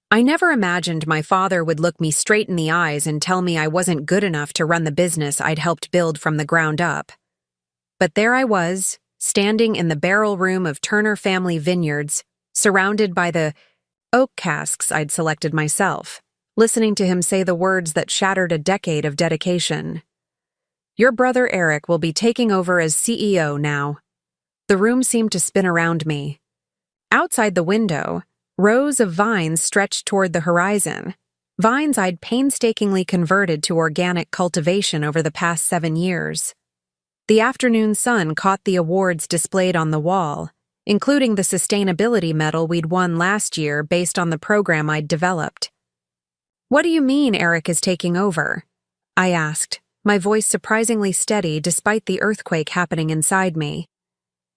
I never imagined my father would look me straight in the eyes and tell me I wasn't good enough to run the business I'd helped build from the ground up. But there I was, standing in the barrel room of Turner Family Vineyards, surrounded by the oak casks I'd selected myself, listening to him say the words that shattered a decade of dedication. "Your brother Eric will be taking over as CEO now." The room seemed to spin around me. Outside the window, rows of vines stretched toward the horizon, vines I'd painstakingly converted to organic cultivation over the past 7 years. The afternoon sun caught the awards displayed on the wall, including the sustainability medal we'd won last year based on the program I'd developed. "What do you mean Eric is taking over?" I asked, my voice surprisingly steady despite the earthquake happening inside me.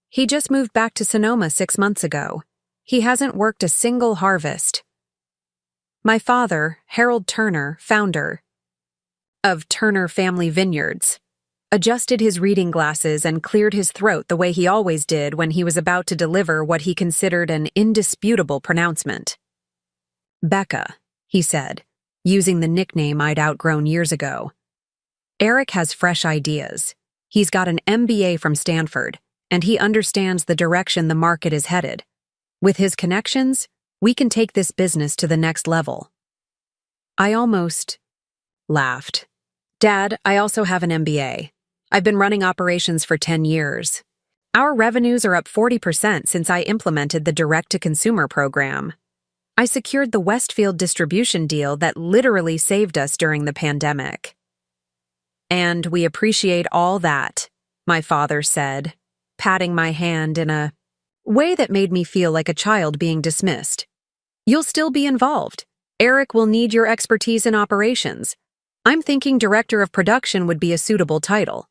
"He just moved back to Sonoma 6 months ago. He hasn't worked a single harvest." My father, Harold Turner, founder of Turner Family Vineyards, adjusted his reading glasses and cleared his throat the way he always did when he was about to deliver what he considered an indisputable pronouncement. "Becca," he said, using the nickname I'd outgrown years ago. "Eric has fresh ideas. He's got an MBA from Stanford, and he understands the direction the market is headed. With his connections, we can take this business to the next level." I almost laughed. "Dad, I also have an MBA. I've been running operations for 10 years. Our revenues are up 40% since I implemented the direct-to-consumer program. I secured the Westfield distribution deal that literally saved us during the pandemic." "And we appreciate all that," my father said, patting my hand in a way that made me feel like a child being dismissed. "You'll still be involved. Eric will need your expertise in operations. I'm thinking Director of Production would be a suitable title."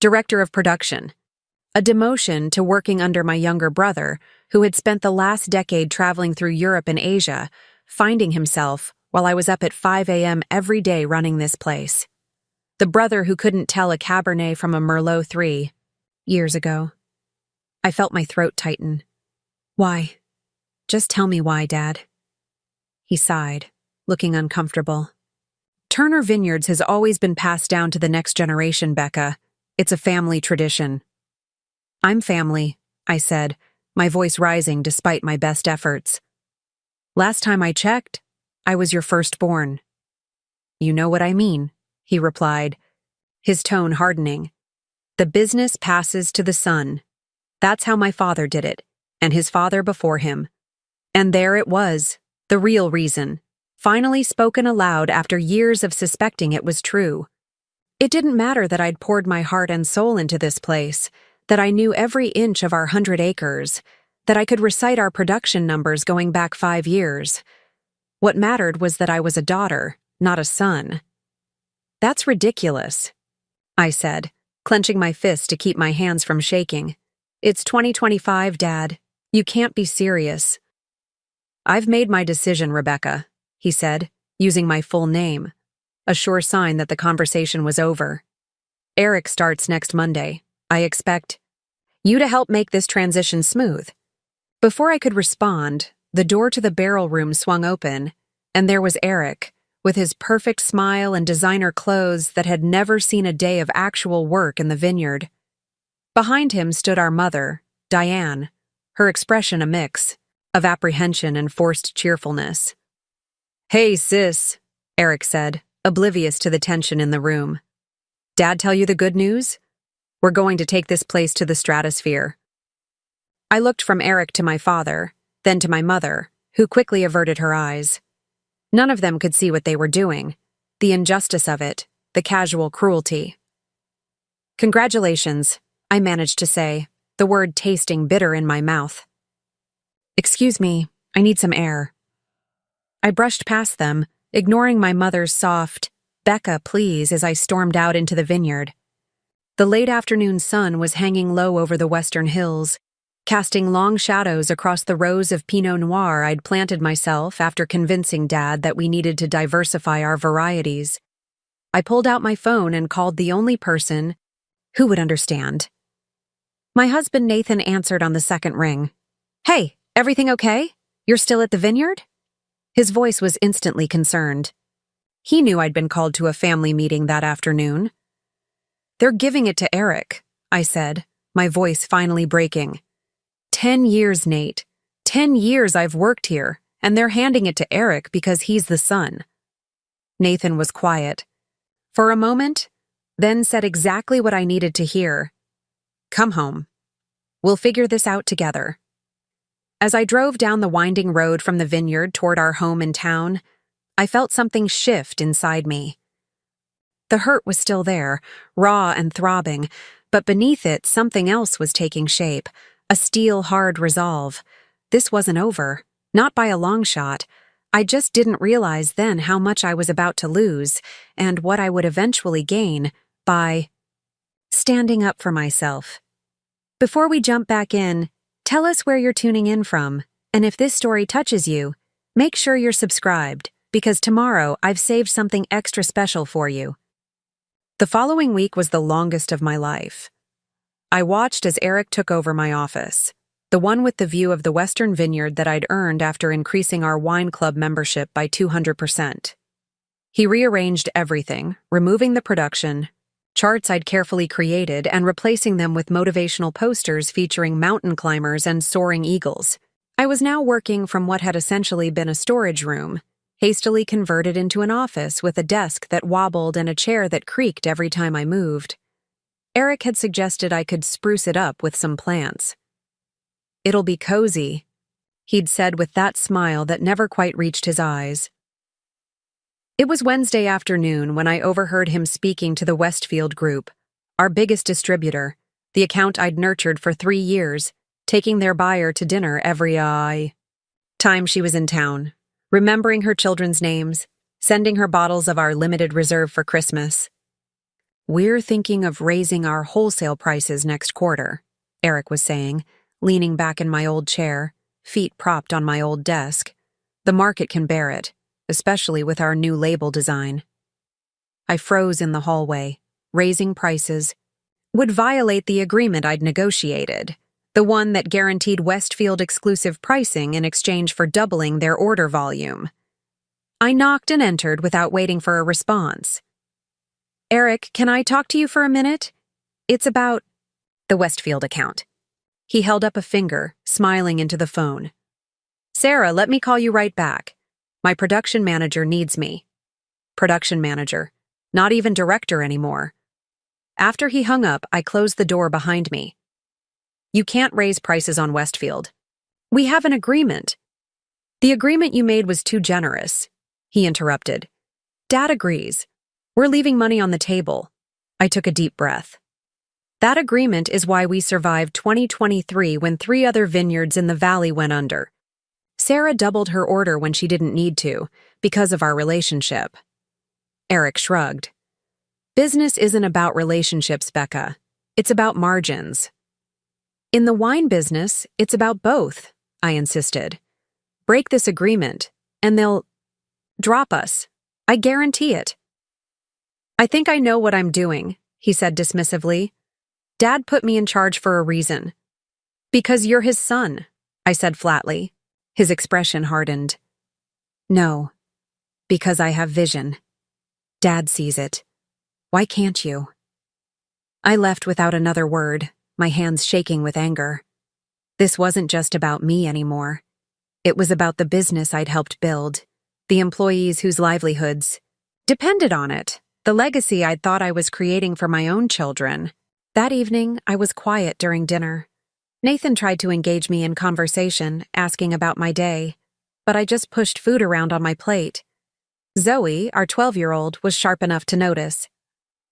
Director of Production, a demotion to working under my younger brother, who had spent the last decade traveling through Europe and Asia, finding himself while I was up at 5 a.m. every day running this place. The brother who couldn't tell a Cabernet from a Merlot 3 years ago. I felt my throat tighten. "Why? Just tell me why, Dad." He sighed, looking uncomfortable. "Turner Vineyards has always been passed down to the next generation, Becca. It's a family tradition." "I'm family," I said, my voice rising despite my best efforts. "Last time I checked, I was your firstborn." "You know what I mean," he replied, his tone hardening. "The business passes to the son. That's how my father did it, and his father before him." And there it was, the real reason, finally spoken aloud after years of suspecting it was true. It didn't matter that I'd poured my heart and soul into this place, that I knew every inch of our 100 acres, that I could recite our production numbers going back 5 years. What mattered was that I was a daughter, not a son. "That's ridiculous," I said, clenching my fist to keep my hands from shaking. "It's 2025, Dad. You can't be serious." "I've made my decision, Rebecca," he said, using my full name, a sure sign that the conversation was over. "Eric starts next Monday. I expect you to help make this transition smooth." Before I could respond, the door to the barrel room swung open, and there was Eric, with his perfect smile and designer clothes that had never seen a day of actual work in the vineyard. Behind him stood our mother, Diane, her expression a mix of apprehension and forced cheerfulness. "Hey, sis," Eric said, oblivious to the tension in the room. "Dad tell you the good news? We're going to take this place to the stratosphere." I looked from Eric to my father, then to my mother, who quickly averted her eyes. None of them could see what they were doing, the injustice of it, the casual cruelty. "Congratulations," I managed to say, the word tasting bitter in my mouth. "Excuse me, I need some air." I brushed past them, ignoring my mother's soft, "Becca, please," as I stormed out into the vineyard. The late afternoon sun was hanging low over the western hills, casting long shadows across the rows of Pinot Noir I'd planted myself after convincing Dad that we needed to diversify our varieties. I pulled out my phone and called the only person who would understand. My husband Nathan answered on the second ring. "Hey, everything okay? You're still at the vineyard?" His voice was instantly concerned. He knew I'd been called to a family meeting that afternoon. "They're giving it to Eric," I said, my voice finally breaking. 10 years, Nate. 10 years I've worked here, and they're handing it to Eric because he's the son. Nathan was quiet. For a moment, then said exactly what I needed to hear. "Come home. We'll figure this out together." As I drove down the winding road from the vineyard toward our home in town, I felt something shift inside me. The hurt was still there, raw and throbbing, but beneath it something else was taking shape, a steel-hard resolve. This wasn't over, not by a long shot. I just didn't realize then how much I was about to lose, and what I would eventually gain by standing up for myself. Before we jump back in, tell us where you're tuning in from, and if this story touches you, make sure you're subscribed, because tomorrow I've saved something extra special for you. The following week was the longest of my life. I watched as Eric took over my office, the one with the view of the Western Vineyard that I'd earned after increasing our wine club membership by 200%. He rearranged everything, removing the production, charts I'd carefully created, and replacing them with motivational posters featuring mountain climbers and soaring eagles. I was now working from what had essentially been a storage room, hastily converted into an office with a desk that wobbled and a chair that creaked every time I moved. Eric had suggested I could spruce it up with some plants. "It'll be cozy," he'd said with that smile that never quite reached his eyes. It was Wednesday afternoon when I overheard him speaking to the Westfield Group, our biggest distributor, the account I'd nurtured for 3 years, taking their buyer to dinner every time she was in town, remembering her children's names, sending her bottles of our limited reserve for Christmas. "We're thinking of raising our wholesale prices next quarter," Eric was saying, leaning back in my old chair, feet propped on my old desk. "The market can bear it, especially with our new label design." I froze in the hallway. Raising prices would violate the agreement I'd negotiated, the one that guaranteed Westfield exclusive pricing in exchange for doubling their order volume. I knocked and entered without waiting for a response. "Eric, can I talk to you for a minute? It's about the Westfield account." He held up a finger, smiling into the phone. "Sarah, let me call you right back. My production manager needs me." Production manager. Not even director anymore. After he hung up, I closed the door behind me. "You can't raise prices on Westfield. We have an agreement." "The agreement you made was too generous," he interrupted. "Dad agrees. We're leaving money on the table." I took a deep breath. "That agreement is why we survived 2023 when 3 other vineyards in the valley went under. Sarah doubled her order when she didn't need to, because of our relationship." Eric shrugged. "Business isn't about relationships, Becca. It's about margins." "In the wine business, it's about both," I insisted. "Break this agreement, and they'll drop us. I guarantee it." "I think I know what I'm doing," he said dismissively. "Dad put me in charge for a reason." "Because you're his son," I said flatly. His expression hardened. "No, because I have vision. Dad sees it. Why can't you?" I left without another word, my hands shaking with anger. This wasn't just about me anymore. It was about the business I'd helped build, the employees whose livelihoods depended on it, the legacy I'd thought I was creating for my own children. That evening, I was quiet during dinner. Nathan tried to engage me in conversation, asking about my day, but I just pushed food around on my plate. Zoe, our 12-year-old, was sharp enough to notice.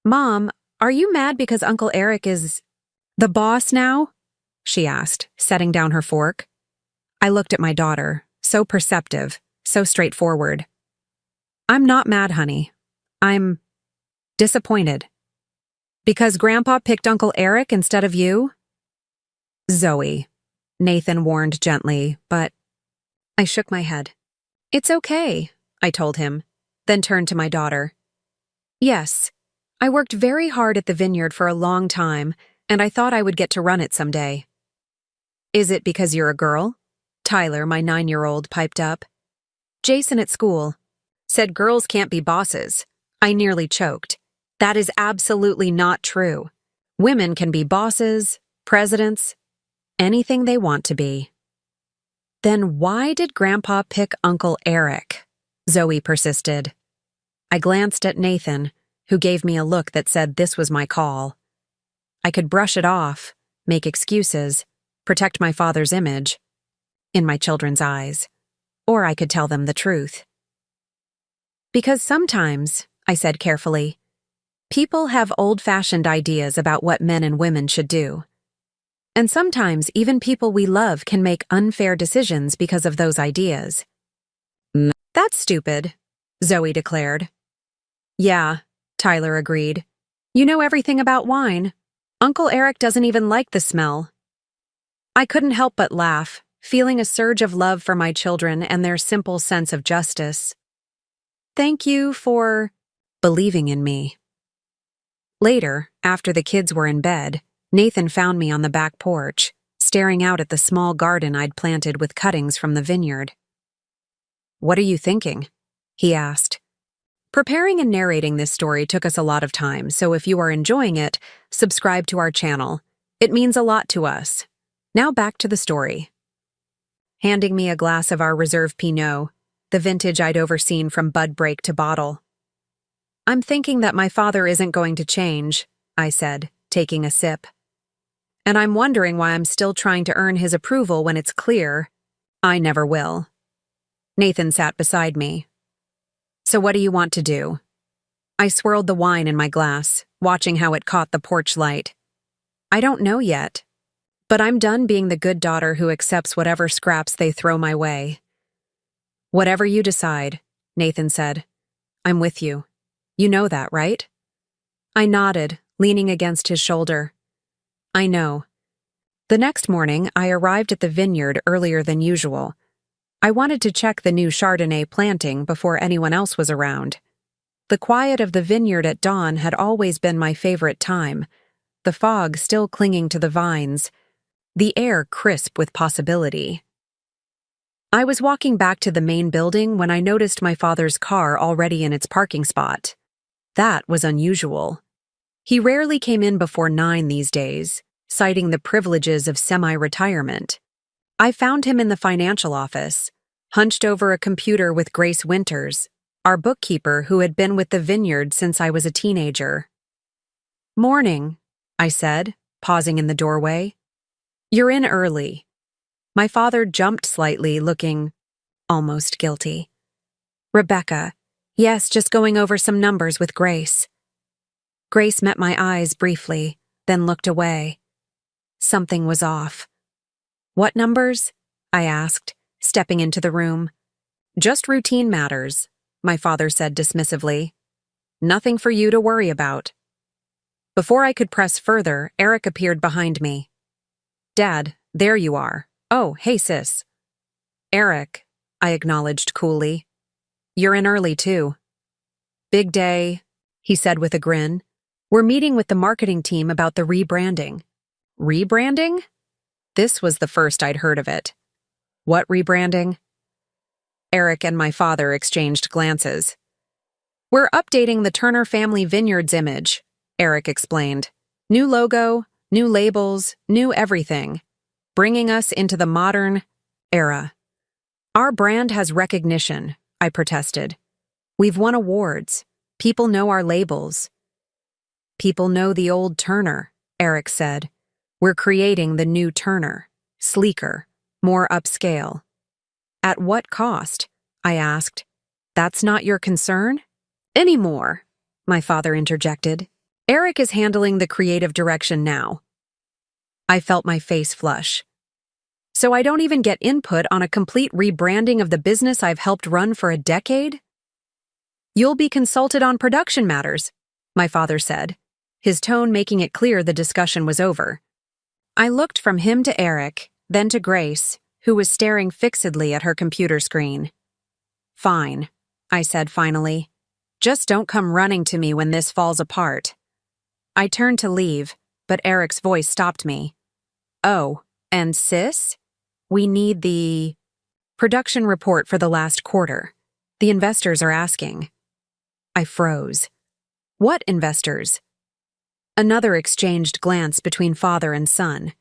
"Mom, are you mad because Uncle Eric is the boss now?" she asked, setting down her fork. I looked at my daughter, so perceptive, so straightforward. "I'm not mad, honey. I'm disappointed." "Because Grandpa picked Uncle Eric instead of you?" "Zoe," Nathan warned gently, but I shook my head. "It's okay," I told him, then turned to my daughter. "Yes, I worked very hard at the vineyard for a long time, and I thought I would get to run it someday." "Is it because you're a girl?" Tyler, my 9-year-old, piped up. Jason at school said girls can't be bosses. I nearly choked. That is absolutely not true. Women can be bosses, presidents, anything they want to be. Then why did Grandpa pick Uncle Eric? Zoe persisted. I glanced at Nathan, who gave me a look that said this was my call. I could brush it off, make excuses, protect my father's image in my children's eyes, or I could tell them the truth. Because sometimes, I said carefully, people have old-fashioned ideas about what men and women should do. And sometimes even people we love can make unfair decisions because of those ideas. That's stupid, Zoe declared. Yeah, Tyler agreed. You know everything about wine. Uncle Eric doesn't even like the smell. I couldn't help but laugh, feeling a surge of love for my children and their simple sense of justice. Thank you for believing in me. Later, after the kids were in bed, Nathan found me on the back porch, staring out at the small garden I'd planted with cuttings from the vineyard. What are you thinking? He asked. Preparing and narrating this story took us a lot of time, so if you are enjoying it, subscribe to our channel. It means a lot to us. Now back to the story. Handing me a glass of our reserve Pinot, the vintage I'd overseen from bud break to bottle. I'm thinking that my father isn't going to change, I said, taking a sip. And I'm wondering why I'm still trying to earn his approval when it's clear I never will. Nathan sat beside me. So what do you want to do? I swirled the wine in my glass, watching how it caught the porch light. I don't know yet, but I'm done being the good daughter who accepts whatever scraps they throw my way. Whatever you decide, Nathan said. I'm with you. You know that, right? I nodded, leaning against his shoulder. I know. The next morning, I arrived at the vineyard earlier than usual. I wanted to check the new Chardonnay planting before anyone else was around. The quiet of the vineyard at dawn had always been my favorite time, the fog still clinging to the vines, the air crisp with possibility. I was walking back to the main building when I noticed my father's car already in its parking spot. That was unusual. He rarely came in before 9 these days, citing the privileges of semi-retirement. I found him in the financial office, hunched over a computer with Grace Winters, our bookkeeper who had been with the vineyard since I was a teenager. Morning, I said, pausing in the doorway. You're in early. My father jumped slightly, looking almost guilty. Rebecca, yes, just going over some numbers with Grace. Grace met my eyes briefly, then looked away. Something was off. What numbers? I asked, stepping into the room. Just routine matters, my father said dismissively. Nothing for you to worry about. Before I could press further, Eric appeared behind me. Dad, there you are. Oh, hey sis. Eric, I acknowledged coolly. You're in early too. Big day, he said with a grin. We're meeting with the marketing team about the rebranding. Rebranding? This was the first I'd heard of it. What rebranding? Eric and my father exchanged glances. We're updating the Turner Family Vineyards image, Eric explained. New logo, new labels, new everything. Bringing us into the modern era. Our brand has recognition, I protested. We've won awards. People know our labels. People know the old Turner, Eric said. We're creating the new Turner, sleeker, more upscale. At what cost? I asked. That's not your concern? Anymore, my father interjected. Eric is handling the creative direction now. I felt my face flush. So I don't even get input on a complete rebranding of the business I've helped run for a decade? You'll be consulted on production matters, my father said, his tone making it clear the discussion was over. I looked from him to Eric, then to Grace, who was staring fixedly at her computer screen. Fine, I said finally. Just don't come running to me when this falls apart. I turned to leave, but Eric's voice stopped me. Oh, and sis? We need the Production report for the last quarter. The investors are asking. I froze. What investors? Another exchanged glance between father and son.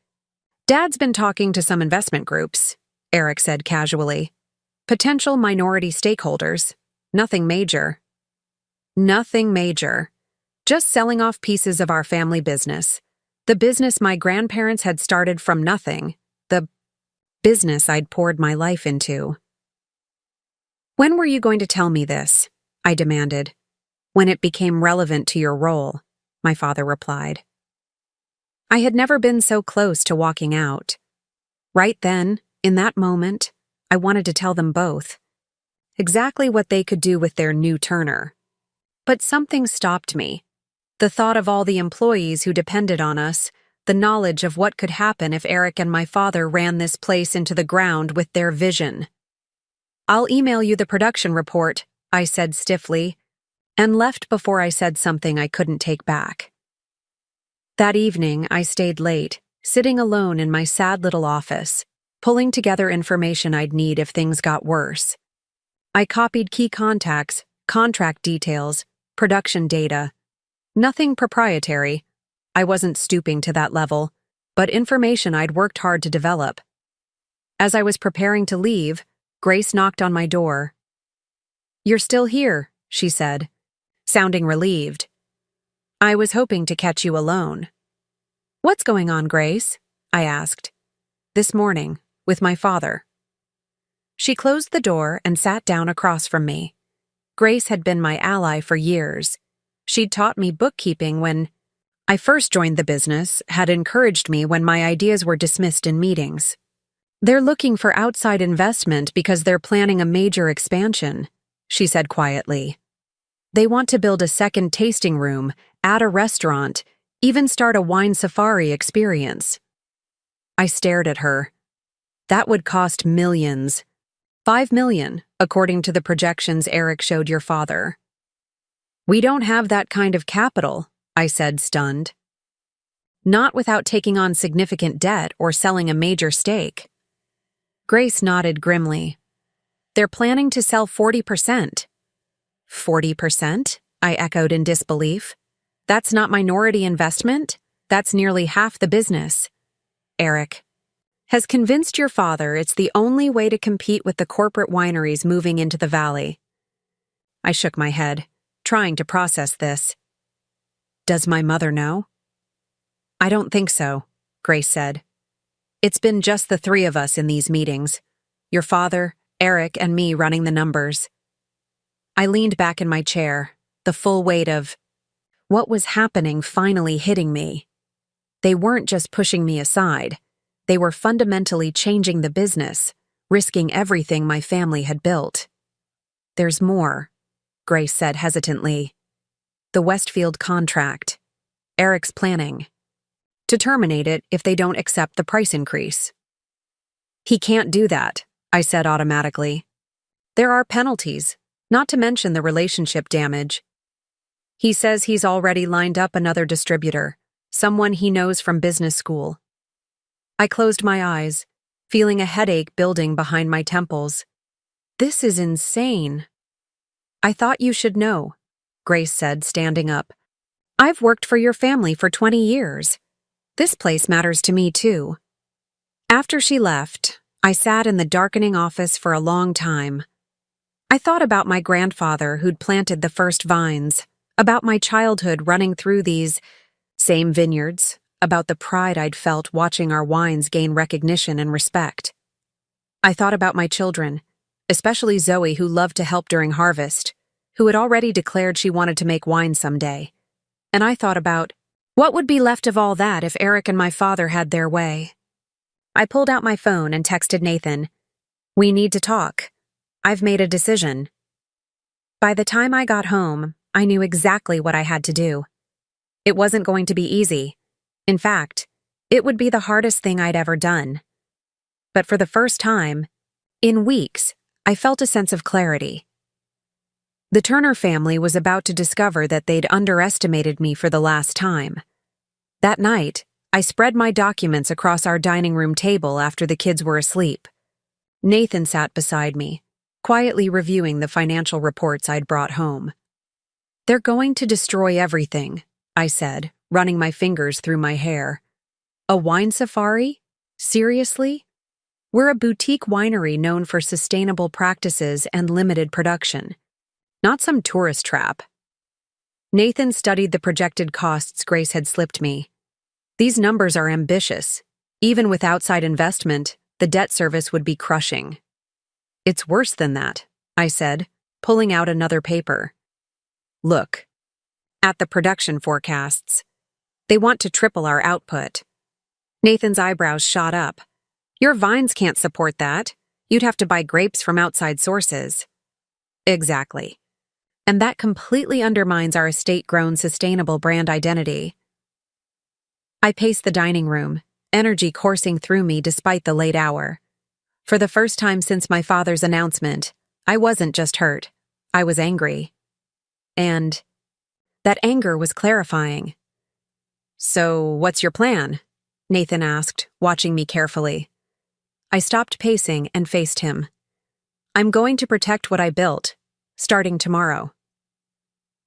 Dad's been talking to some investment groups, Eric said casually. Potential minority stakeholders. Nothing major. Nothing major. Just selling off pieces of our family business. The business my grandparents had started from nothing. The business I'd poured my life into. When were you going to tell me this? I demanded. When it became relevant to your role, my father replied. I had never been so close to walking out. Right then, in that moment, I wanted to tell them both. Exactly what they could do with their new Turner. But something stopped me. The thought of all the employees who depended on us, the knowledge of what could happen if Eric and my father ran this place into the ground with their vision. I'll email you the production report, I said stiffly, and left before I said something I couldn't take back. That evening, I stayed late, sitting alone in my sad little office, pulling together information I'd need if things got worse. I copied key contacts, contract details, production data. Nothing proprietary. I wasn't stooping to that level, but information I'd worked hard to develop. As I was preparing to leave, Grace knocked on my door. You're still here, she said, sounding relieved. I was hoping to catch you alone. What's going on, Grace? I asked. This morning, with my father. She closed the door and sat down across from me. Grace had been my ally for years. She'd taught me bookkeeping when I first joined the business, had encouraged me when my ideas were dismissed in meetings. They're looking for outside investment because they're planning a major expansion, she said quietly. They want to build a second tasting room, add a restaurant, even start a wine safari experience. I stared at her. That would cost millions. $5 million, according to the projections Eric showed your father. We don't have that kind of capital, I said, stunned. Not without taking on significant debt or selling a major stake. Grace nodded grimly. They're planning to sell 40%. 40%? I echoed in disbelief. That's not minority investment? That's nearly half the business. Eric has convinced your father it's the only way to compete with the corporate wineries moving into the valley. I shook my head, trying to process this. Does my mother know? I don't think so, Grace said. It's been just the three of us in these meetings. Your father, Eric, and me running the numbers. I leaned back in my chair, the full weight of what was happening finally hitting me. They weren't just pushing me aside. They were fundamentally changing the business, risking everything my family had built. There's more, Grace said hesitantly. The Westfield contract. Eric's planning to terminate it if they don't accept the price increase. He can't do that, I said automatically. There are penalties, not to mention the relationship damage. He says he's already lined up another distributor, someone he knows from business school. I closed my eyes, feeling a headache building behind my temples. This is insane. I thought you should know, Grace said, standing up. I've worked for your family for 20 years. This place matters to me, too. After she left, I sat in the darkening office for a long time. I thought about my grandfather who'd planted the first vines, about my childhood running through these same vineyards, about the pride I'd felt watching our wines gain recognition and respect. I thought about my children, especially Zoe, who loved to help during harvest, who had already declared she wanted to make wine someday. And I thought about what would be left of all that if Eric and my father had their way. I pulled out my phone and texted Nathan. We need to talk. I've made a decision. By the time I got home, I knew exactly what I had to do. It wasn't going to be easy. In fact, it would be the hardest thing I'd ever done. But for the first time, in weeks, I felt a sense of clarity. The Turner family was about to discover that they'd underestimated me for the last time. That night, I spread my documents across our dining room table after the kids were asleep. Nathan sat beside me, quietly reviewing the financial reports I'd brought home. "They're going to destroy everything," I said, running my fingers through my hair. "A wine safari? Seriously? We're a boutique winery known for sustainable practices and limited production, not some tourist trap." Nathan studied the projected costs Grace had slipped me. "These numbers are ambitious. Even with outside investment, the debt service would be crushing." "It's worse than that," I said, pulling out another paper. "Look at the production forecasts. They want to triple our output." Nathan's eyebrows shot up. "Your vines can't support that. You'd have to buy grapes from outside sources." "Exactly. And that completely undermines our estate-grown sustainable brand identity." I paced the dining room, energy coursing through me despite the late hour. For the first time since my father's announcement, I wasn't just hurt. I was angry. And that anger was clarifying. "So, what's your plan?" Nathan asked, watching me carefully. I stopped pacing and faced him. "I'm going to protect what I built, starting tomorrow."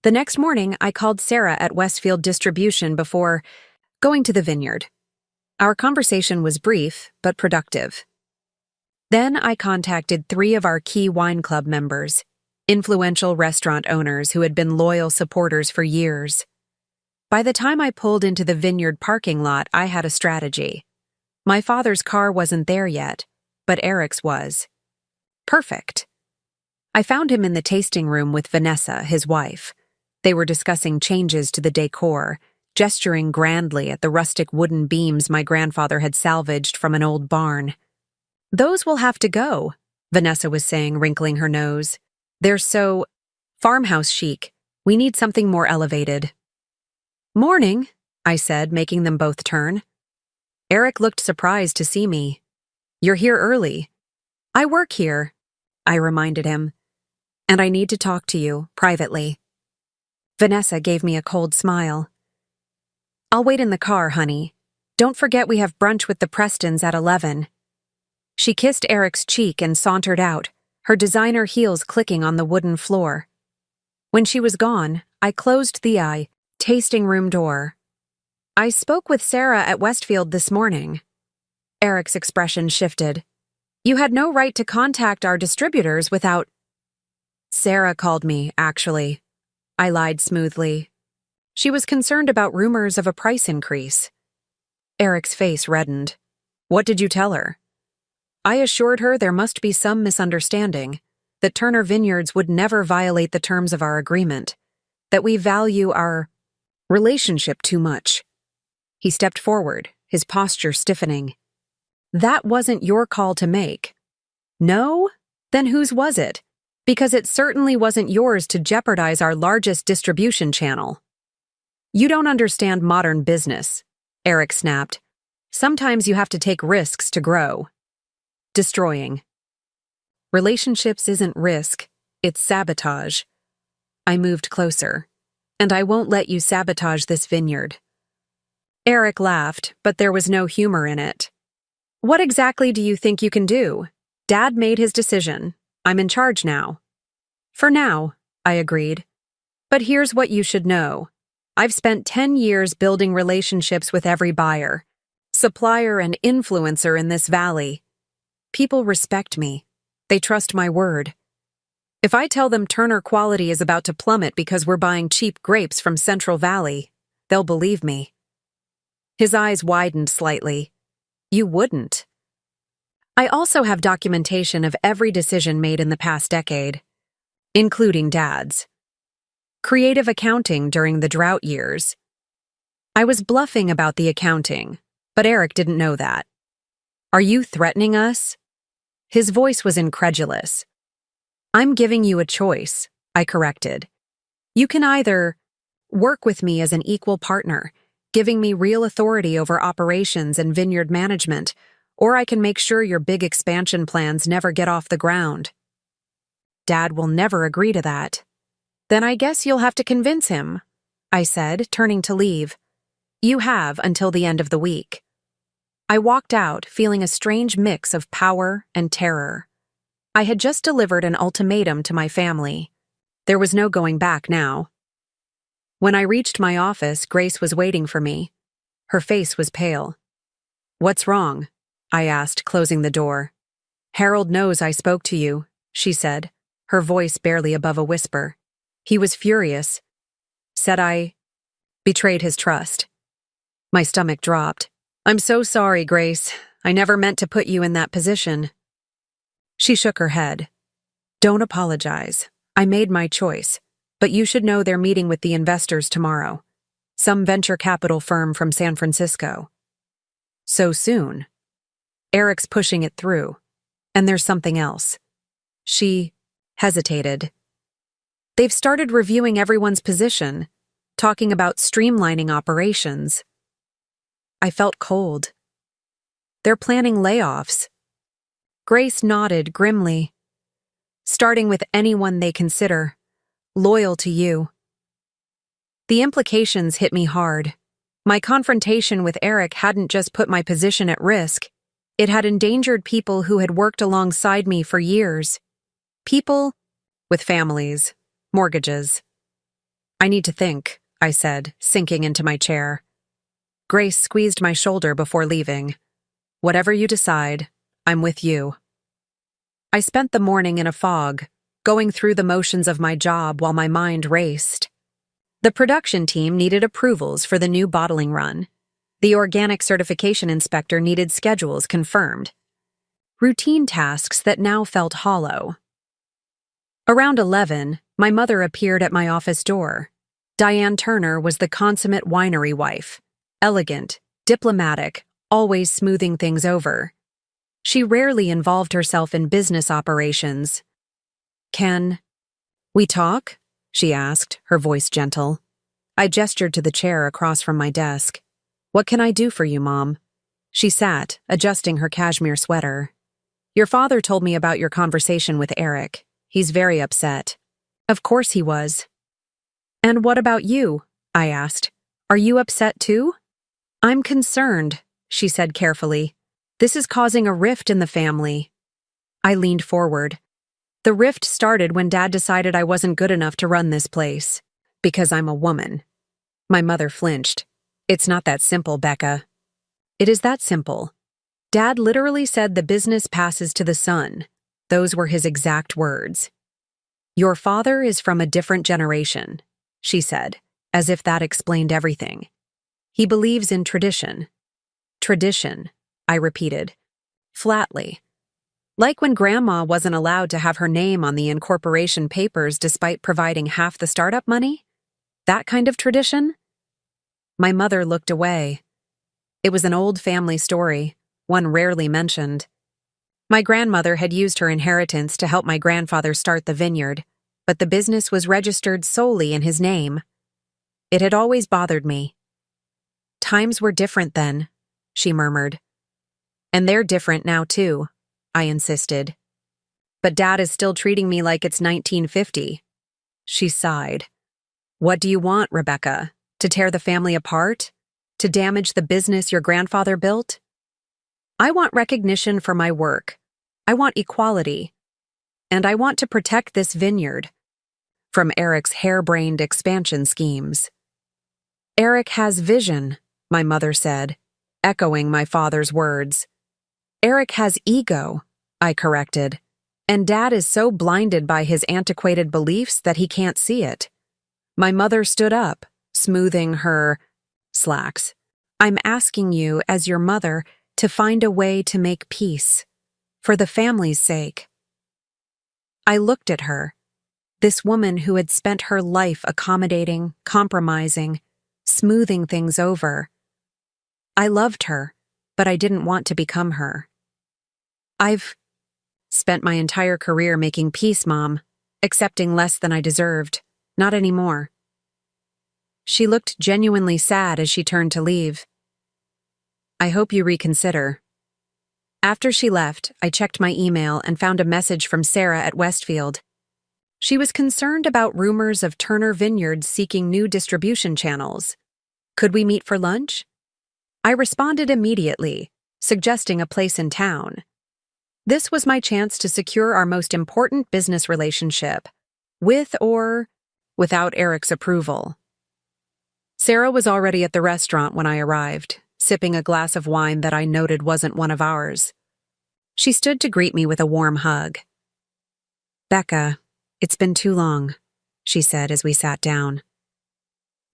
The next morning, I called Sarah at Westfield Distribution before going to the vineyard. Our conversation was brief, but productive. Then I contacted 3 of our key wine club members, influential restaurant owners who had been loyal supporters for years. By the time I pulled into the vineyard parking lot, I had a strategy. My father's car wasn't there yet, but Eric's was. Perfect. I found him in the tasting room with Vanessa, his wife. They were discussing changes to the decor, gesturing grandly at the rustic wooden beams my grandfather had salvaged from an old barn. "Those will have to go," Vanessa was saying, wrinkling her nose. "They're so farmhouse chic. We need something more elevated." "Morning," I said, making them both turn. Eric looked surprised to see me. "You're here early." "I work here," I reminded him. "And I need to talk to you, privately." Vanessa gave me a cold smile. "I'll wait in the car, honey. Don't forget we have brunch with the Prestons at 11. She kissed Eric's cheek and sauntered out, her designer heels clicking on the wooden floor. When she was gone, I closed the tasting room door. "I spoke with Sarah at Westfield this morning." Eric's expression shifted. "You had no right to contact our distributors without—" "Sarah called me, actually," I lied smoothly. "She was concerned about rumors of a price increase." Eric's face reddened. "What did you tell her?" I assured her there must be some misunderstanding, that Turner Vineyards would never violate the terms of our agreement, that we value our relationship too much. He stepped forward, his posture stiffening. "That wasn't your call to make." "No? Then whose was it? Because it certainly wasn't yours to jeopardize our largest distribution channel." "You don't understand modern business," Eric snapped. "Sometimes you have to take risks to grow." Destroying. Relationships isn't risk, it's sabotage. I moved closer. "And I won't let you sabotage this vineyard." Eric laughed, but there was no humor in it. "What exactly do you think you can do? Dad made his decision. I'm in charge now." "For now," I agreed. "But here's what you should know. I've spent 10 years building relationships with every buyer, supplier, and influencer in this valley. People respect me. They trust my word. If I tell them Turner quality is about to plummet because we're buying cheap grapes from Central Valley, they'll believe me." His eyes widened slightly. "You wouldn't." "I also have documentation of every decision made in the past decade, including Dad's. Creative accounting during the drought years." I was bluffing about the accounting, but Eric didn't know that. "Are you threatening us?" His voice was incredulous. "I'm giving you a choice," I corrected. "You can either work with me as an equal partner, giving me real authority over operations and vineyard management, or I can make sure your big expansion plans never get off the ground." "Dad will never agree to that." "Then I guess you'll have to convince him," I said, turning to leave. "You have until the end of the week." I walked out, feeling a strange mix of power and terror. I had just delivered an ultimatum to my family. There was no going back now. When I reached my office, Grace was waiting for me. Her face was pale. "What's wrong?" I asked, closing the door. "Harold knows I spoke to you," she said, her voice barely above a whisper. "He was furious. Said I betrayed his trust." My stomach dropped. "I'm so sorry, Grace. I never meant to put you in that position." She shook her head. "Don't apologize. I made my choice, but you should know they're meeting with the investors tomorrow. Some venture capital firm from San Francisco." "So soon?" "Eric's pushing it through. And there's something else." She hesitated. "They've started reviewing everyone's position, talking about streamlining operations." I felt cold. "They're planning layoffs." Grace nodded grimly. "Starting with anyone they consider loyal to you." The implications hit me hard. My confrontation with Eric hadn't just put my position at risk, it had endangered people who had worked alongside me for years. People with families, mortgages. "I need to think," I said, sinking into my chair. Grace squeezed my shoulder before leaving. "Whatever you decide, I'm with you." I spent the morning in a fog, going through the motions of my job while my mind raced. The production team needed approvals for the new bottling run. The organic certification inspector needed schedules confirmed. Routine tasks that now felt hollow. Around 11, my mother appeared at my office door. Diane Turner was the consummate winery wife. Elegant, diplomatic, always smoothing things over. She rarely involved herself in business operations. "Can we talk?" she asked, her voice gentle. I gestured to the chair across from my desk. "What can I do for you, Mom?" She sat, adjusting her cashmere sweater. "Your father told me about your conversation with Eric. He's very upset." Of course he was. "And what about you?" I asked. "Are you upset too?" "I'm concerned," she said carefully. "This is causing a rift in the family." I leaned forward. "The rift started when Dad decided I wasn't good enough to run this place. Because I'm a woman." My mother flinched. "It's not that simple, Becca." "It is that simple. Dad literally said the business passes to the son." Those were his exact words. "Your father is from a different generation," she said, as if that explained everything. "He believes in tradition." "Tradition," I repeated, flatly. Like when Grandma wasn't allowed to have her name on the incorporation papers despite providing half the startup money? That kind of tradition? My mother looked away. It was an old family story, one rarely mentioned. My grandmother had used her inheritance to help my grandfather start the vineyard, but the business was registered solely in his name. It had always bothered me. "Times were different then," she murmured. "And they're different now too," I insisted. "But Dad is still treating me like it's 1950. She sighed. "What do you want, Rebecca? To tear the family apart? To damage the business your grandfather built?" "I want recognition for my work. I want equality. And I want to protect this vineyard from Eric's harebrained expansion schemes." "Eric has vision," my mother said, echoing my father's words. "Eric has ego," I corrected, "and Dad is so blinded by his antiquated beliefs that he can't see it." My mother stood up, smoothing her slacks. "I'm asking you, as your mother, to find a way to make peace, for the family's sake." I looked at her, this woman who had spent her life accommodating, compromising, smoothing things over. I loved her, but I didn't want to become her. "I've spent my entire career making peace, Mom, accepting less than I deserved. Not anymore." She looked genuinely sad as she turned to leave. "I hope you reconsider." After she left, I checked my email and found a message from Sarah at Westfield. She was concerned about rumors of Turner Vineyards seeking new distribution channels. Could we meet for lunch? I responded immediately, suggesting a place in town. This was my chance to secure our most important business relationship, with or without Eric's approval. Sarah was already at the restaurant when I arrived, sipping a glass of wine that I noted wasn't one of ours. She stood to greet me with a warm hug. "Becca, it's been too long," she said as we sat down.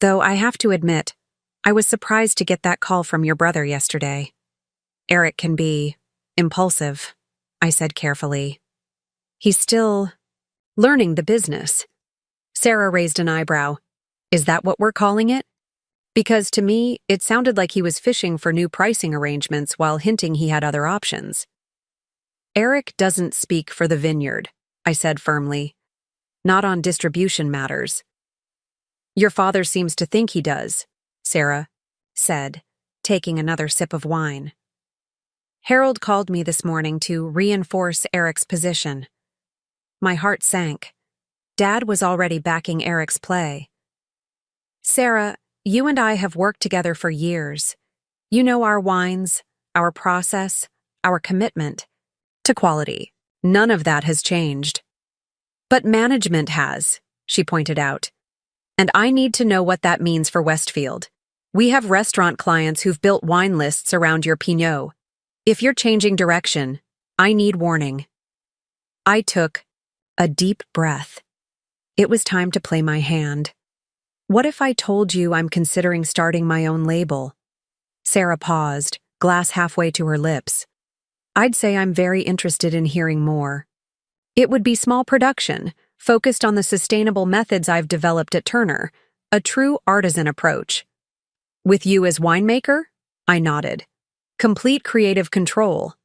"Though I have to admit, I was surprised to get that call from your brother yesterday. Eric can be impulsive," I said carefully. "He's still learning the business." Sarah raised an eyebrow. "Is that what we're calling it?" Because to me, it sounded like he was fishing for new pricing arrangements while hinting he had other options. "Eric doesn't speak for the vineyard," I said firmly. "Not on distribution matters." "Your father seems to think he does," Sarah said, taking another sip of wine. "Harold called me this morning to reinforce Eric's position." My heart sank. Dad was already backing Eric's play. "Sarah, you and I have worked together for years. You know our wines, our process, our commitment to quality. None of that has changed." "But management has," she pointed out. "And I need to know what that means for Westfield. We have restaurant clients who've built wine lists around your Pinot. If you're changing direction, I need warning." I took a deep breath. It was time to play my hand. "What if I told you I'm considering starting my own label?" Sarah paused, glass halfway to her lips. "I'd say I'm very interested in hearing more. It would be small production, focused on the sustainable methods I've developed at Turner, a true artisan approach." "With you as winemaker?" I nodded. "Complete creative control."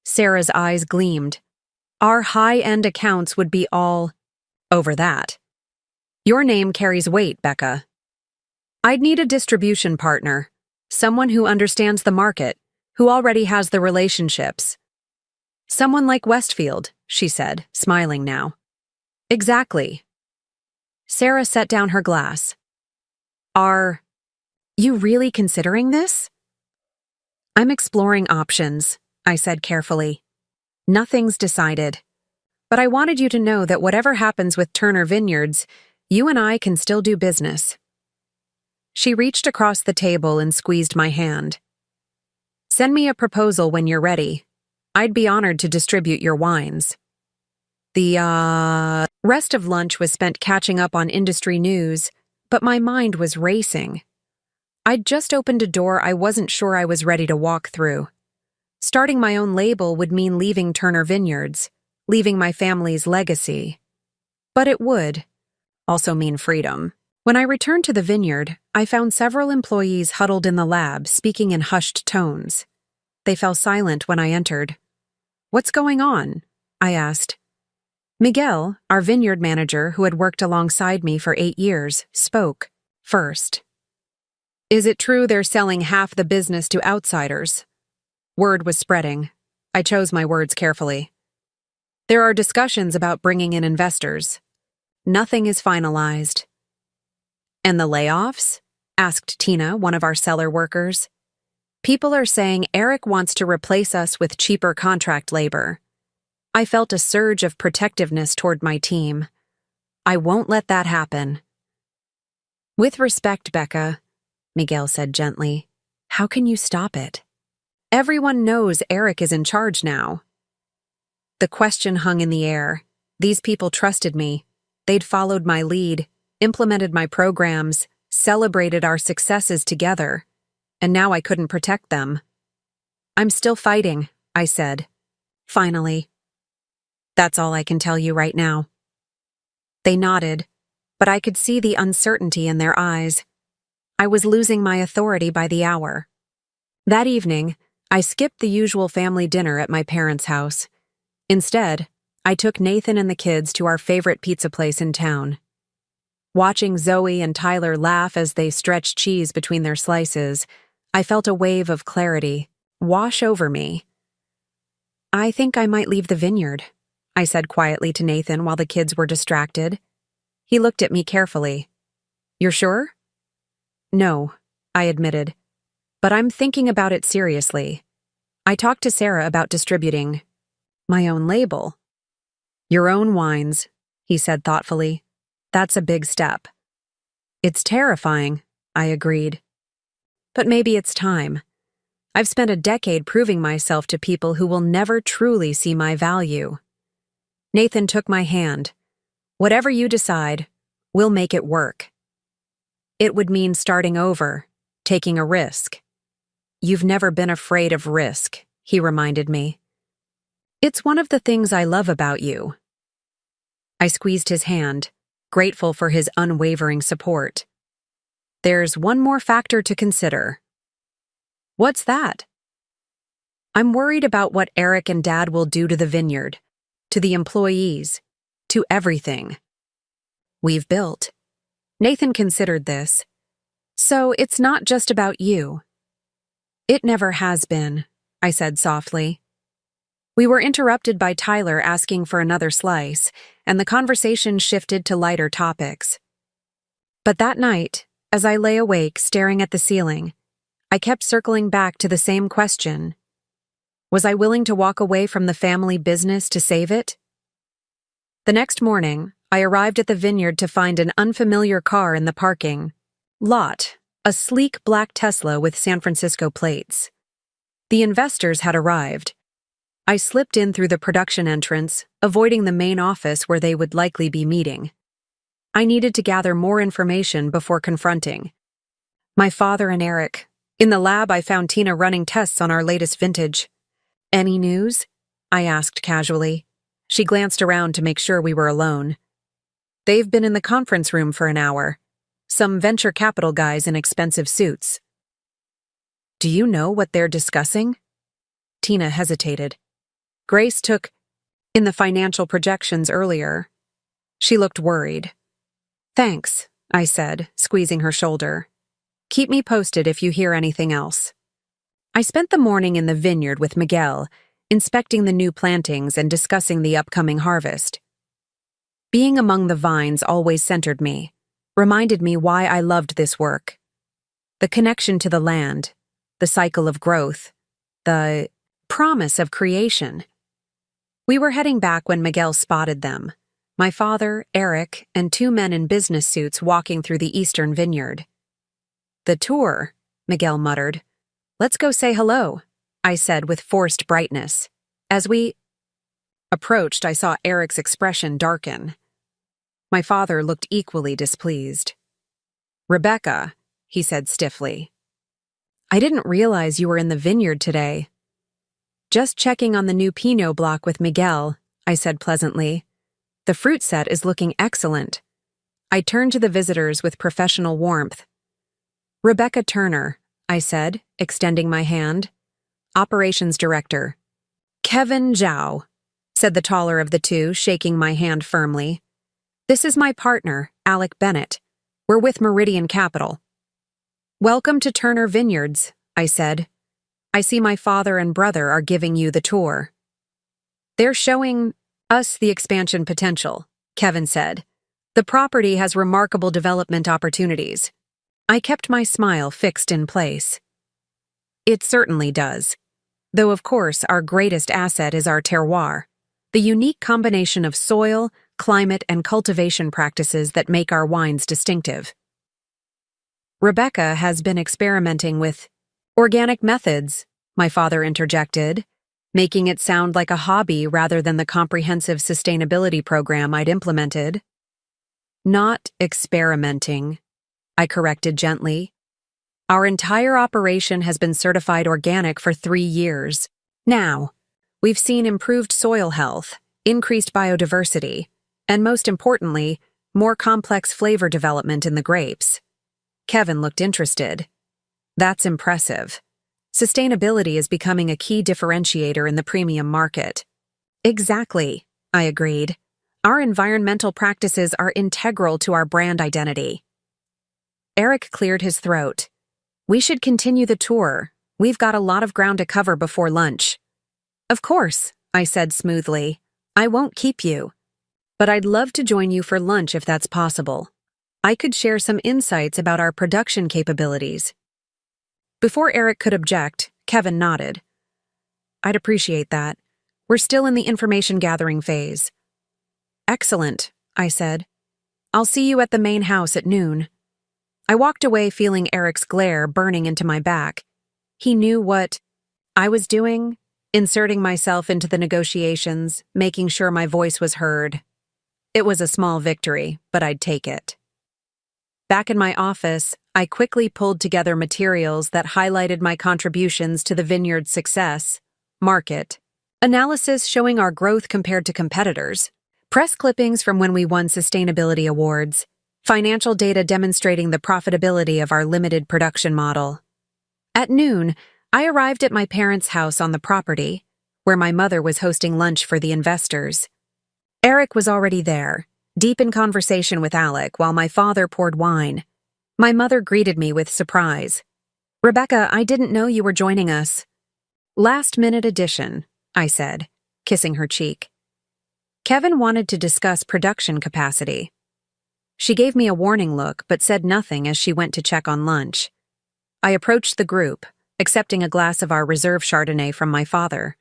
Sarah's eyes gleamed. "Our high-end accounts would be all over that." "Your name carries weight, Becca." "I'd need a distribution partner, someone who understands the market, who already has the relationships." "Someone like Westfield," she said, smiling now. "Exactly." Sarah set down her glass. "Are you really considering this?" "I'm exploring options," I said carefully. "Nothing's decided. But I wanted you to know that whatever happens with Turner Vineyards, you and I can still do business." She reached across the table and squeezed my hand. "Send me a proposal when you're ready. I'd be honored to distribute your wines." The rest of lunch was spent catching up on industry news, but my mind was racing. I'd just opened a door I wasn't sure I was ready to walk through. Starting my own label would mean leaving Turner Vineyards, leaving my family's legacy. But it would also mean freedom. When I returned to the vineyard, I found several employees huddled in the lab, speaking in hushed tones. They fell silent when I entered. "What's going on?" I asked. Miguel, our vineyard manager who had worked alongside me for 8 years, spoke first. "Is it true they're selling half the business to outsiders?" Word was spreading. I chose my words carefully. "There are discussions about bringing in investors. Nothing is finalized." "And the layoffs?" asked Tina, one of our cellar workers. "People are saying Eric wants to replace us with cheaper contract labor." I felt a surge of protectiveness toward my team. "I won't let that happen." "With respect, Becca," Miguel said gently, "how can you stop it? Everyone knows Eric is in charge now." The question hung in the air. These people trusted me. They'd followed my lead, implemented my programs, celebrated our successes together, and now I couldn't protect them. "I'm still fighting," I said. Finally. "That's all I can tell you right now." They nodded, but I could see the uncertainty in their eyes. I was losing my authority by the hour. That evening, I skipped the usual family dinner at my parents' house. Instead, I took Nathan and the kids to our favorite pizza place in town. Watching Zoe and Tyler laugh as they stretched cheese between their slices, I felt a wave of clarity wash over me. "I think I might leave the vineyard," I said quietly to Nathan while the kids were distracted. He looked at me carefully. "You're sure?" "No," I admitted, "but I'm thinking about it seriously. I talked to Sarah about distributing my own label. Your own wines, he said thoughtfully. That's a big step. It's terrifying, I agreed. But maybe it's time. I've spent a decade proving myself to people who will never truly see my value. Nathan took my hand. Whatever you decide, we'll make it work. It would mean starting over, taking a risk. You've never been afraid of risk, he reminded me. It's one of the things I love about you. I squeezed his hand, grateful for his unwavering support. There's one more factor to consider. What's that? I'm worried about what Eric and Dad will do to the vineyard, to the employees, to everything we've built. Nathan considered this. So it's not just about you. It never has been, I said softly. We were interrupted by Tyler asking for another slice, and the conversation shifted to lighter topics. But that night, as I lay awake staring at the ceiling, I kept circling back to the same question. Was I willing to walk away from the family business to save it? The next morning, I arrived at the vineyard to find an unfamiliar car in the parking lot, a sleek black Tesla with San Francisco plates. The investors had arrived. I slipped in through the production entrance, avoiding the main office where they would likely be meeting. I needed to gather more information before confronting my father and Eric. In the lab, I found Tina running tests on our latest vintage. Any news? I asked casually. She glanced around to make sure we were alone. They've been in the conference room for an hour. Some venture capital guys in expensive suits. Do you know what they're discussing? Tina hesitated. Grace took in the financial projections earlier. She looked worried. Thanks, I said, squeezing her shoulder. Keep me posted if you hear anything else. I spent the morning in the vineyard with Miguel, inspecting the new plantings and discussing the upcoming harvest. Being among the vines always centered me, reminded me why I loved this work. The connection to the land, the cycle of growth, the promise of creation. We were heading back when Miguel spotted them, my father, Eric, and two men in business suits walking through the eastern vineyard. The tour, Miguel muttered. Let's go say hello, I said with forced brightness. As we approached, I saw Eric's expression darken. My father looked equally displeased. Rebecca, he said stiffly. I didn't realize you were in the vineyard today. Just checking on the new Pinot block with Miguel, I said pleasantly. The fruit set is looking excellent. I turned to the visitors with professional warmth. Rebecca Turner, I said, extending my hand. Operations Director. Kevin Zhao, said the taller of the two, shaking my hand firmly. This is my partner, Alec Bennett. We're with Meridian Capital. Welcome to Turner Vineyards, I said. I see my father and brother are giving you the tour. They're showing us the expansion potential, Kevin said. The property has remarkable development opportunities. I kept my smile fixed in place. It certainly does. Though of course our greatest asset is our terroir, the unique combination of soil, climate, and cultivation practices that make our wines distinctive. Rebecca has been experimenting with organic methods, my father interjected, making it sound like a hobby rather than the comprehensive sustainability program I'd implemented. Not experimenting, I corrected gently. Our entire operation has been certified organic for 3 years. Now, we've seen improved soil health, increased biodiversity, and most importantly, more complex flavor development in the grapes. Kevin looked interested. That's impressive. Sustainability is becoming a key differentiator in the premium market. Exactly, I agreed. Our environmental practices are integral to our brand identity. Eric cleared his throat. We should continue the tour. We've got a lot of ground to cover before lunch. Of course, I said smoothly. I won't keep you. But I'd love to join you for lunch if that's possible. I could share some insights about our production capabilities. Before Eric could object, Kevin nodded. I'd appreciate that. We're still in the information gathering phase. Excellent, I said. I'll see you at the main house at noon. I walked away feeling Eric's glare burning into my back. He knew what I was doing, inserting myself into the negotiations, making sure my voice was heard. It was a small victory, but I'd take it. Back in my office, I quickly pulled together materials that highlighted my contributions to the vineyard's success, market, analysis showing our growth compared to competitors, press clippings from when we won sustainability awards, financial data demonstrating the profitability of our limited production model. At noon, I arrived at my parents' house on the property, where my mother was hosting lunch for the investors. Eric was already there, deep in conversation with Alec while my father poured wine. My mother greeted me with surprise. "Rebecca, I didn't know you were joining us." "Last-minute addition," I said, kissing her cheek. Kevin wanted to discuss production capacity. She gave me a warning look but said nothing as she went to check on lunch. I approached the group, accepting a glass of our reserve Chardonnay from my father.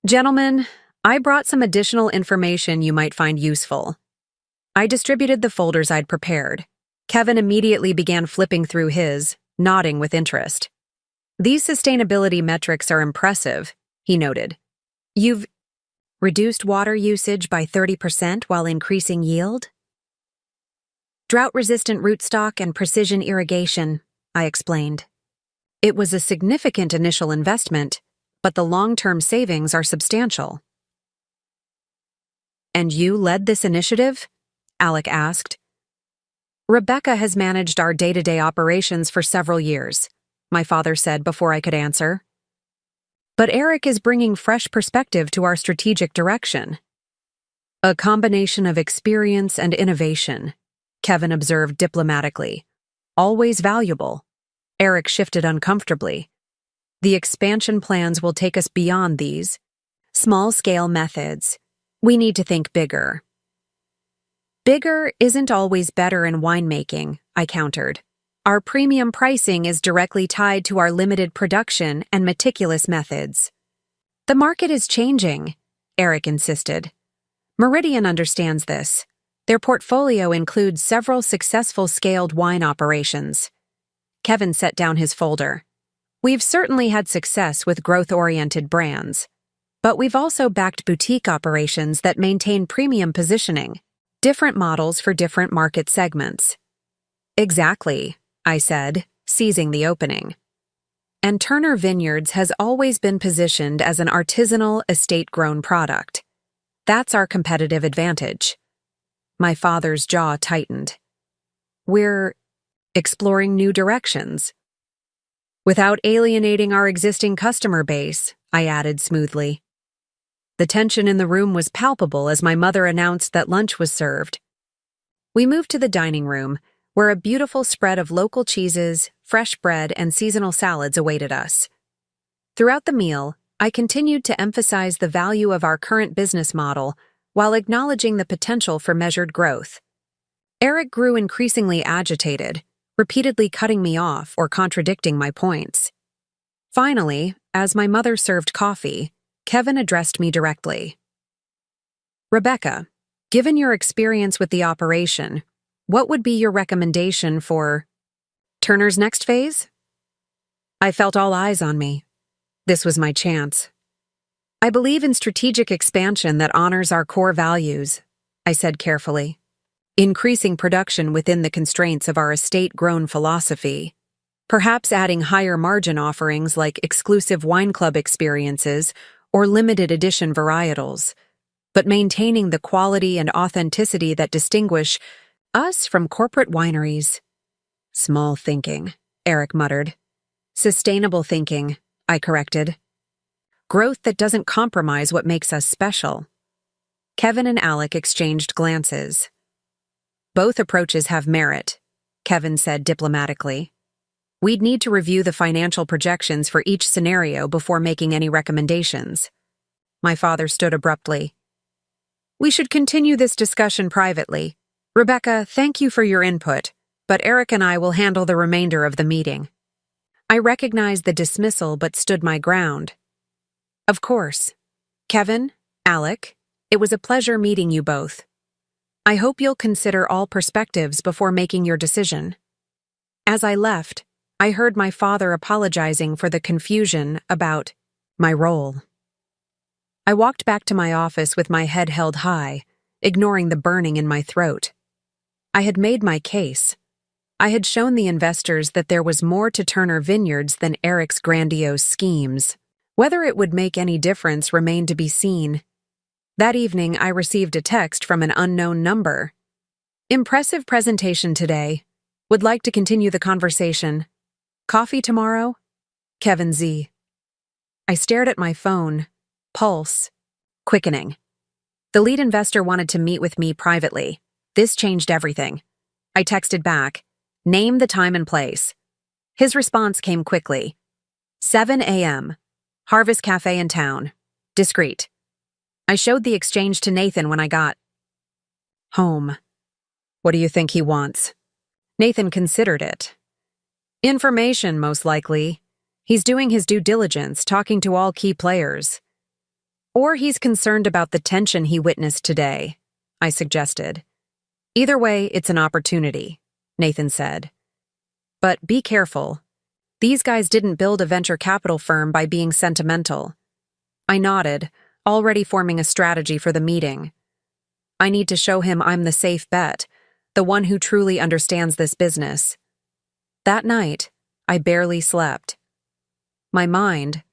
"Gentlemen, I brought some additional information you might find useful." I distributed the folders I'd prepared. Kevin immediately began flipping through his, nodding with interest. "These sustainability metrics are impressive," he noted. "You've reduced water usage by 30% while increasing yield?" "Drought-resistant rootstock and precision irrigation," I explained. "It was a significant initial investment, but the long-term savings are substantial." "And you led this initiative?" Alec asked. "Rebecca has managed our day-to-day operations for several years," my father said before I could answer. "But Eric is bringing fresh perspective to our strategic direction." "A combination of experience and innovation," Kevin observed diplomatically. "Always valuable." Eric shifted uncomfortably. "The expansion plans will take us beyond these small-scale methods. We need to think bigger." "Bigger isn't always better in winemaking," I countered. "Our premium pricing is directly tied to our limited production and meticulous methods." "The market is changing," Eric insisted. "Meridian understands this. Their portfolio includes several successful scaled wine operations." Kevin set down his folder. "We've certainly had success with growth-oriented brands, but we've also backed boutique operations that maintain premium positioning, different models for different market segments." "Exactly," I said, seizing the opening. "And Turner Vineyards has always been positioned as an artisanal, estate-grown product. That's our competitive advantage." My father's jaw tightened. "We're exploring new directions." "Without alienating our existing customer base," I added smoothly. The tension in the room was palpable as my mother announced that lunch was served. We moved to the dining room, where a beautiful spread of local cheeses, fresh bread, and seasonal salads awaited us. Throughout the meal, I continued to emphasize the value of our current business model while acknowledging the potential for measured growth. Eric grew increasingly agitated, repeatedly cutting me off or contradicting my points. Finally, as my mother served coffee, Kevin addressed me directly. "Rebecca, given your experience with the operation, what would be your recommendation for Turner's next phase?" I felt all eyes on me. This was my chance. "I believe in strategic expansion that honors our core values," I said carefully. "Increasing production within the constraints of our estate-grown philosophy. Perhaps adding higher margin offerings like exclusive wine club experiences or limited edition varietals, but maintaining the quality and authenticity that distinguish us from corporate wineries." "Small thinking," Eric muttered. "Sustainable thinking," I corrected. "Growth that doesn't compromise what makes us special." Kevin and Alec exchanged glances. "Both approaches have merit," Kevin said diplomatically. "We'd need to review the financial projections for each scenario before making any recommendations." My father stood abruptly. "We should continue this discussion privately. Rebecca, thank you for your input, but Eric and I will handle the remainder of the meeting." I recognized the dismissal but stood my ground. Of course. Kevin, Alec, it was a pleasure meeting you both. I hope you'll consider all perspectives before making your decision. As I left, I heard my father apologizing for the confusion about my role. I walked back to my office with my head held high, ignoring the burning in my throat. I had made my case. I had shown the investors that there was more to Turner Vineyards than Eric's grandiose schemes. Whether it would make any difference remained to be seen. That evening, I received a text from an unknown number. Impressive presentation today. Would like to continue the conversation. Coffee tomorrow? Kevin Z. I stared at my phone, pulse quickening. The lead investor wanted to meet with me privately. This changed everything. I texted back, name the time and place. His response came quickly. 7 a.m. Harvest Cafe in town. Discreet. I showed the exchange to Nathan when I got home. What do you think he wants? Nathan considered it. Information, most likely. He's doing his due diligence, talking to all key players. Or he's concerned about the tension he witnessed today, I suggested. Either way, it's an opportunity, Nathan said. But be careful. These guys didn't build a venture capital firm by being sentimental. I nodded, already forming a strategy for the meeting. I need to show him I'm the safe bet, the one who truly understands this business. That night, I barely slept. My mind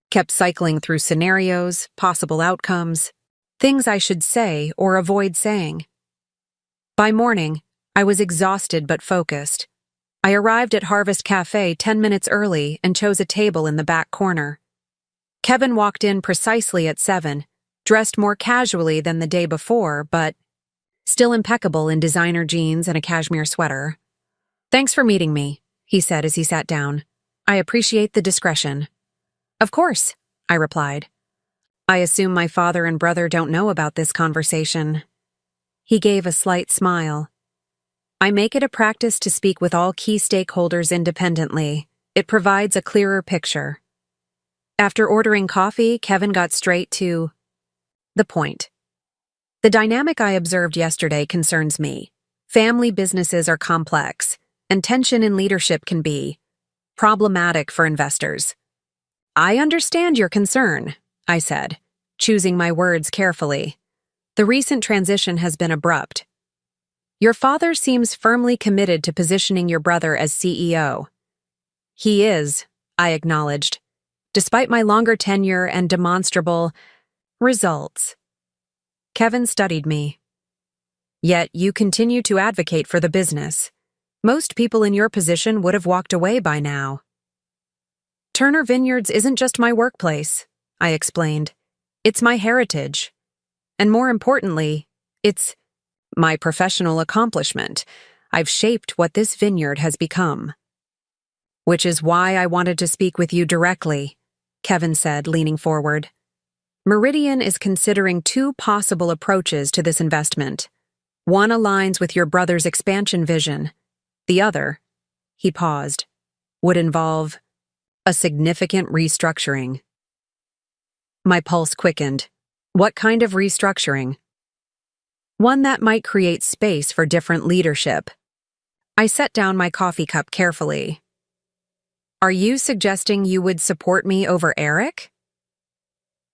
kept cycling through scenarios, possible outcomes, things I should say or avoid saying. By morning, I was exhausted but focused. I arrived at Harvest Cafe 10 minutes early and chose a table in the back corner. Kevin walked in precisely at 7, dressed more casually than the day before, but still impeccable in designer jeans and a cashmere sweater. Thanks for meeting me, he said as he sat down. I appreciate the discretion. Of course, I replied. I assume my father and brother don't know about this conversation. He gave a slight smile. I make it a practice to speak with all key stakeholders independently. It provides a clearer picture. After ordering coffee, Kevin got straight to the point. The dynamic I observed yesterday concerns me. Family businesses are complex, and tension in leadership can be problematic for investors. I understand your concern, I said, choosing my words carefully. The recent transition has been abrupt. Your father seems firmly committed to positioning your brother as CEO. He is, I acknowledged, despite my longer tenure and demonstrable results. Kevin studied me. Yet you continue to advocate for the business. Most people in your position would have walked away by now. Turner Vineyards isn't just my workplace, I explained. It's my heritage. And more importantly, it's my professional accomplishment. I've shaped what this vineyard has become. Which is why I wanted to speak with you directly, Kevin said, leaning forward. Meridian is considering 2 possible approaches to this investment. One aligns with your brother's expansion vision. The other, he paused, would involve a significant restructuring. My pulse quickened. What kind of restructuring? One that might create space for different leadership. I set down my coffee cup carefully. Are you suggesting you would support me over Eric?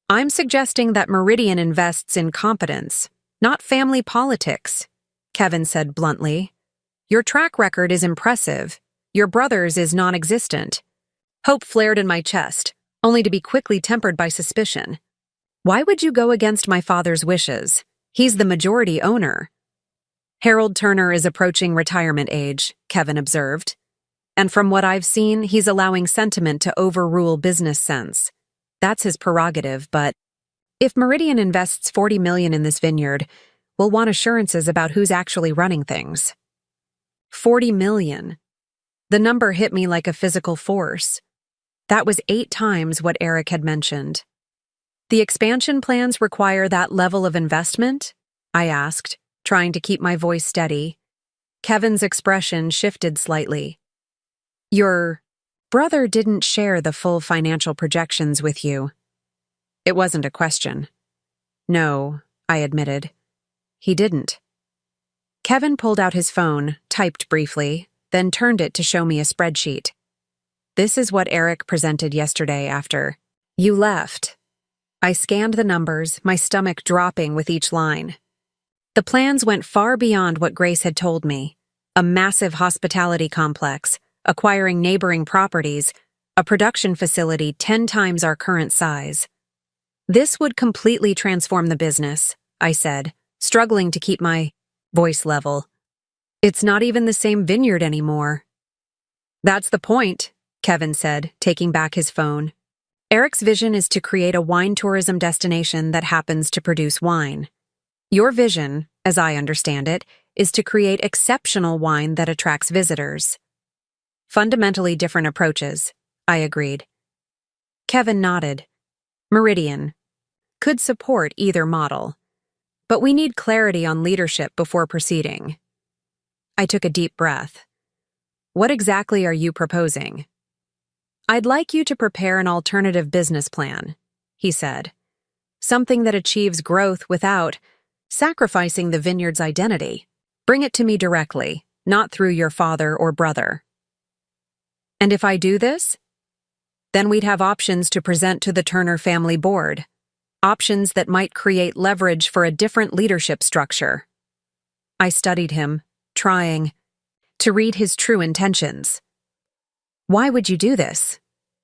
I'm suggesting that Meridian invests in competence, not family politics, Kevin said bluntly. Your track record is impressive. Your brother's is non-existent. Hope flared in my chest, only to be quickly tempered by suspicion. Why would you go against my father's wishes? He's the majority owner. Harold Turner is approaching retirement age, Kevin observed. And from what I've seen, he's allowing sentiment to overrule business sense. That's his prerogative, but if Meridian invests $40 million in this vineyard, we'll want assurances about who's actually running things. $40 million. The number hit me like a physical force. That was 8 times what Eric had mentioned. The expansion plans require that level of investment? I asked, trying to keep my voice steady. Kevin's expression shifted slightly. Your brother didn't share the full financial projections with you. It wasn't a question. No, I admitted. He didn't. Kevin pulled out his phone, typed briefly, then turned it to show me a spreadsheet. This is what Eric presented yesterday after you left. I scanned the numbers, my stomach dropping with each line. The plans went far beyond what Grace had told me. A massive hospitality complex, acquiring neighboring properties, a production facility 10 times our current size. This would completely transform the business, I said, struggling to keep my voice level. It's not even the same vineyard anymore. That's the point, Kevin said, taking back his phone. Eric's vision is to create a wine tourism destination that happens to produce wine. Your vision, as I understand it, is to create exceptional wine that attracts visitors. Fundamentally different approaches, I agreed. Kevin nodded. Meridian. Could support either model. But we need clarity on leadership before proceeding. I took a deep breath. What exactly are you proposing? I'd like you to prepare an alternative business plan, he said. Something that achieves growth without sacrificing the vineyard's identity. Bring it to me directly, not through your father or brother. And if I do this? Then we'd have options to present to the Turner family board. Options that might create leverage for a different leadership structure. I studied him, trying to read his true intentions. Why would you do this?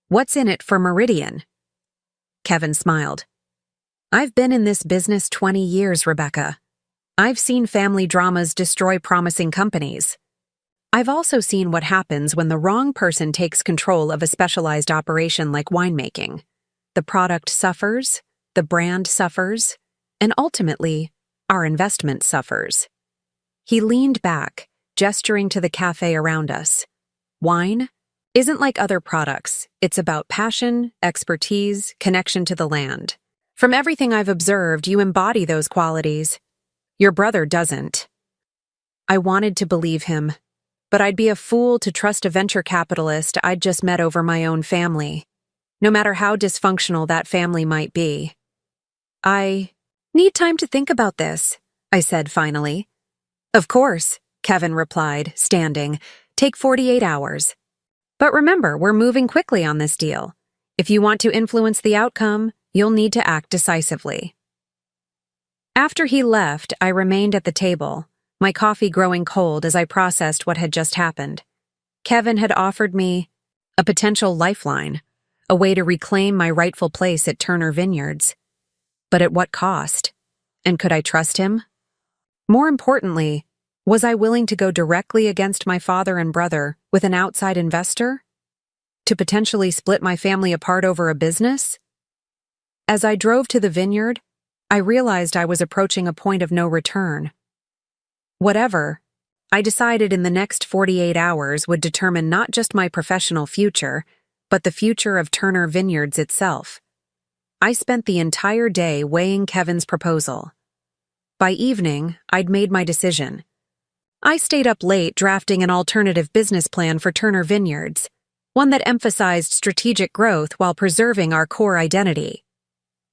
What's in it for Meridian? Kevin smiled. I've been in this business 20 years, Rebecca. I've seen family dramas destroy promising companies. I've also seen what happens when the wrong person takes control of a specialized operation like winemaking. The product suffers, the brand suffers, and ultimately, our investment suffers. He leaned back, gesturing to the cafe around us. Wine isn't like other products. It's about passion, expertise, connection to the land. From everything I've observed, you embody those qualities. Your brother doesn't. I wanted to believe him, but I'd be a fool to trust a venture capitalist I'd just met over my own family, no matter how dysfunctional that family might be. I need time to think about this, I said finally. Of course, Kevin replied, standing. Take 48 hours. But remember, we're moving quickly on this deal. If you want to influence the outcome, you'll need to act decisively. After he left, I remained at the table, my coffee growing cold as I processed what had just happened. Kevin had offered me a potential lifeline, a way to reclaim my rightful place at Turner Vineyards. But at what cost? And could I trust him? More importantly, was I willing to go directly against my father and brother with an outside investor? To potentially split my family apart over a business? As I drove to the vineyard, I realized I was approaching a point of no return. Whatever, I decided in the next 48 hours would determine not just my professional future, but the future of Turner Vineyards itself. I spent the entire day weighing Kevin's proposal. By evening, I'd made my decision. I stayed up late drafting an alternative business plan for Turner Vineyards, one that emphasized strategic growth while preserving our core identity.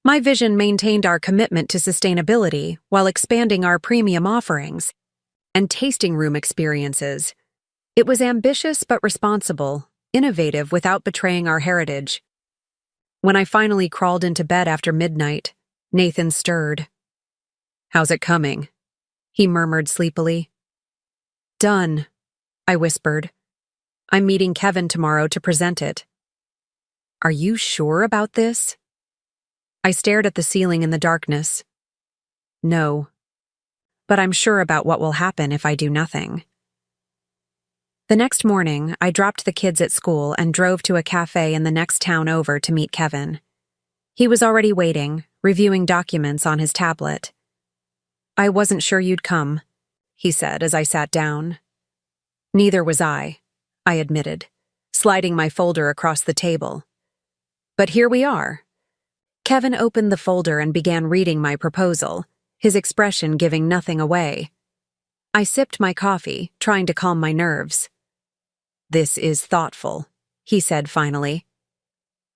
My vision maintained our commitment to sustainability while expanding our premium offerings and tasting room experiences. It was ambitious but responsible, innovative without betraying our heritage. When I finally crawled into bed after midnight, Nathan stirred. "How's it coming?" he murmured sleepily. "Done," I whispered. "I'm meeting Kevin tomorrow to present it." "Are you sure about this?" I stared at the ceiling in the darkness. "No. But I'm sure about what will happen if I do nothing." The next morning, I dropped the kids at school and drove to a cafe in the next town over to meet Kevin. He was already waiting, reviewing documents on his tablet. "I wasn't sure you'd come," he said as I sat down. "Neither was I admitted, sliding my folder across the table. "But here we are." Kevin opened the folder and began reading my proposal, his expression giving nothing away. I sipped my coffee, trying to calm my nerves. "This is thoughtful," he said finally.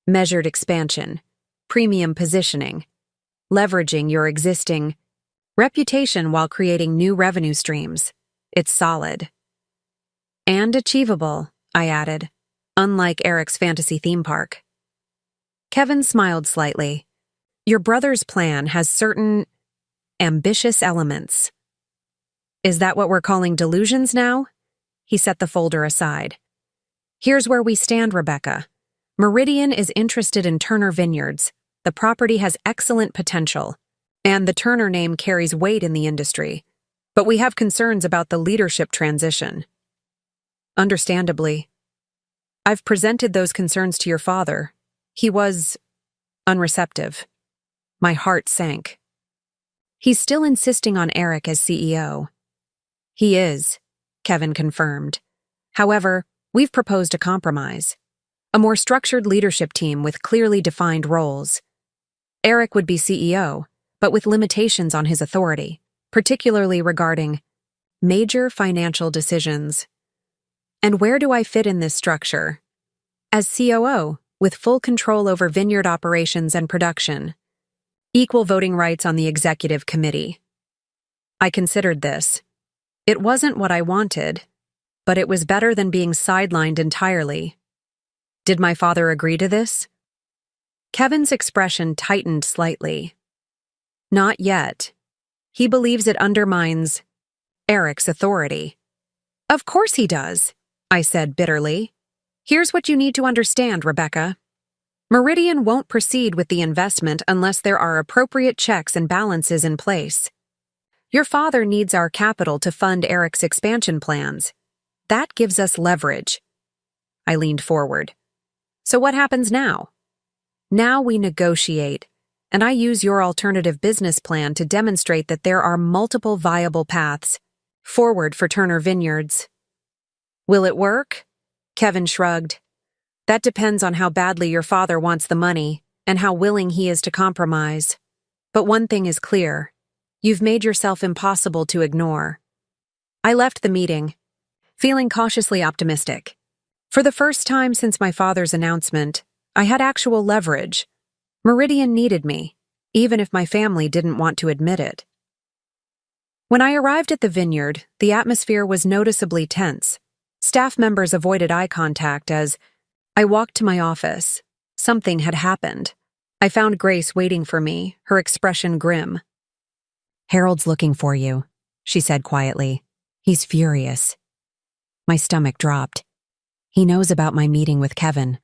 "Measured expansion. premium positioning, leveraging your existing reputation while creating new revenue streams. It's solid. And achievable, I added, unlike Eric's fantasy theme park. Kevin smiled slightly. Your brother's plan has certain ambitious elements. Is that what we're calling delusions now? He set the folder aside. Here's where we stand, Rebecca. Meridian is interested in Turner Vineyards. The property has excellent potential, and the Turner name carries weight in the industry. But we have concerns about the leadership transition. Understandably. I've presented those concerns to your father. He was unreceptive. My heart sank. He's still insisting on Eric as CEO. He is, Kevin confirmed. However, we've proposed a compromise. A more structured leadership team with clearly defined roles. Eric would be CEO, but with limitations on his authority, particularly regarding major financial decisions. And where do I fit in this structure? As COO, with full control over vineyard operations and production. Equal voting rights on the executive committee. I considered this. It wasn't what I wanted, but it was better than being sidelined entirely. Did my father agree to this? Kevin's expression tightened slightly. Not yet. He believes it undermines Eric's authority. Of course he does, I said bitterly. Here's what you need to understand, Rebecca. Meridian won't proceed with the investment unless there are appropriate checks and balances in place. Your father needs our capital to fund Eric's expansion plans. That gives us leverage. I leaned forward. So what happens now? Now we negotiate, and I use your alternative business plan to demonstrate that there are multiple viable paths forward for Turner Vineyards. Will it work? Kevin shrugged. That depends on how badly your father wants the money and how willing he is to compromise. But one thing is clear. You've made yourself impossible to ignore. I left the meeting, feeling cautiously optimistic. For the first time since my father's announcement, I had actual leverage. Meridian needed me, even if my family didn't want to admit it. When I arrived at the vineyard, the atmosphere was noticeably tense. Staff members avoided eye contact as I walked to my office. Something had happened. I found Grace waiting for me, her expression grim. Harold's looking for you, she said quietly. He's furious. My stomach dropped. He knows about my meeting with Kevin.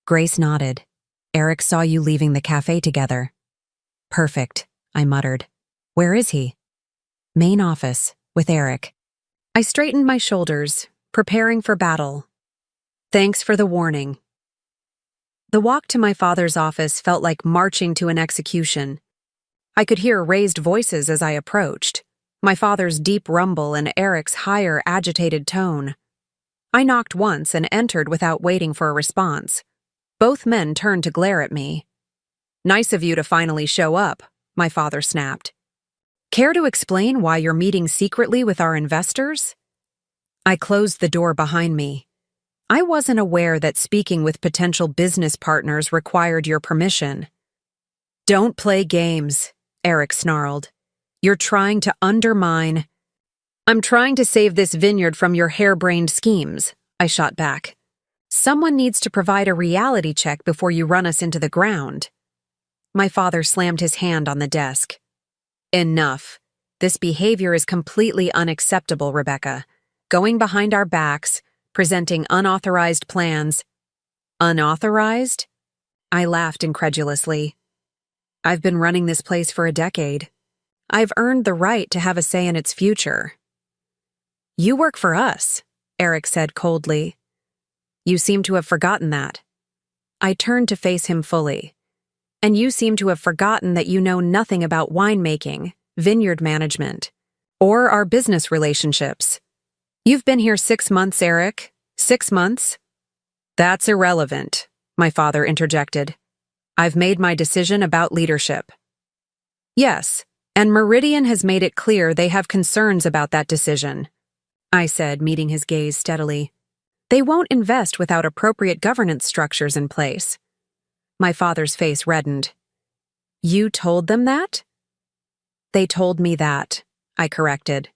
Grace nodded. Eric saw you leaving the cafe together. Perfect, I muttered. Where is he? Main office, with Eric. I straightened my shoulders, preparing for battle. Thanks for the warning. The walk to my father's office felt like marching to an execution. I could hear raised voices as I approached, my father's deep rumble and Eric's higher, agitated tone. I knocked once and entered without waiting for a response. Both men turned to glare at me. Nice of you to finally show up, my father snapped. Care to explain why you're meeting secretly with our investors? I closed the door behind me. I wasn't aware that speaking with potential business partners required your permission. Don't play games, Eric snarled. You're trying to undermine. I'm trying to save this vineyard from your harebrained schemes, I shot back. Someone needs to provide a reality check before you run us into the ground. My father slammed his hand on the desk. Enough. This behavior is completely unacceptable, Rebecca. Going behind our backs, presenting unauthorized plans. Unauthorized? I laughed incredulously. I've been running this place for a decade. I've earned the right to have a say in its future. You work for us, Eric said coldly. You seem to have forgotten that. I turned to face him fully. And you seem to have forgotten that you know nothing about winemaking, vineyard management, or our business relationships. You've been here 6 months, Eric. 6 months? That's irrelevant, my father interjected. I've made my decision about leadership. Yes, and Meridian has made it clear they have concerns about that decision, I said, meeting his gaze steadily. They won't invest without appropriate governance structures in place. My father's face reddened. You told them that? They told me that, I corrected.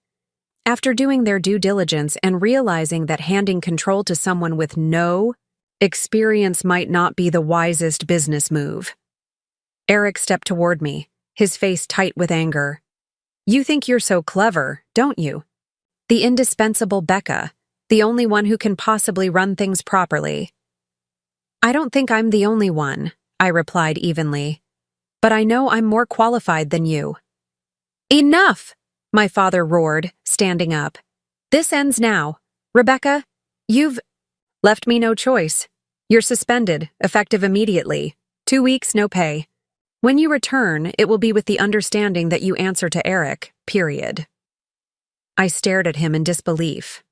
After doing their due diligence and realizing that handing control to someone with no experience might not be the wisest business move. Eric stepped toward me, his face tight with anger. You think you're so clever, don't you? The indispensable Becca, the only one who can possibly run things properly. I don't think I'm the only one, I replied evenly. But I know I'm more qualified than you. Enough! My father roared, standing up. This ends now. Rebecca, you've left me no choice. You're suspended, effective immediately. 2 weeks, no pay. When you return, it will be with the understanding that you answer to Eric, period. I stared at him in disbelief.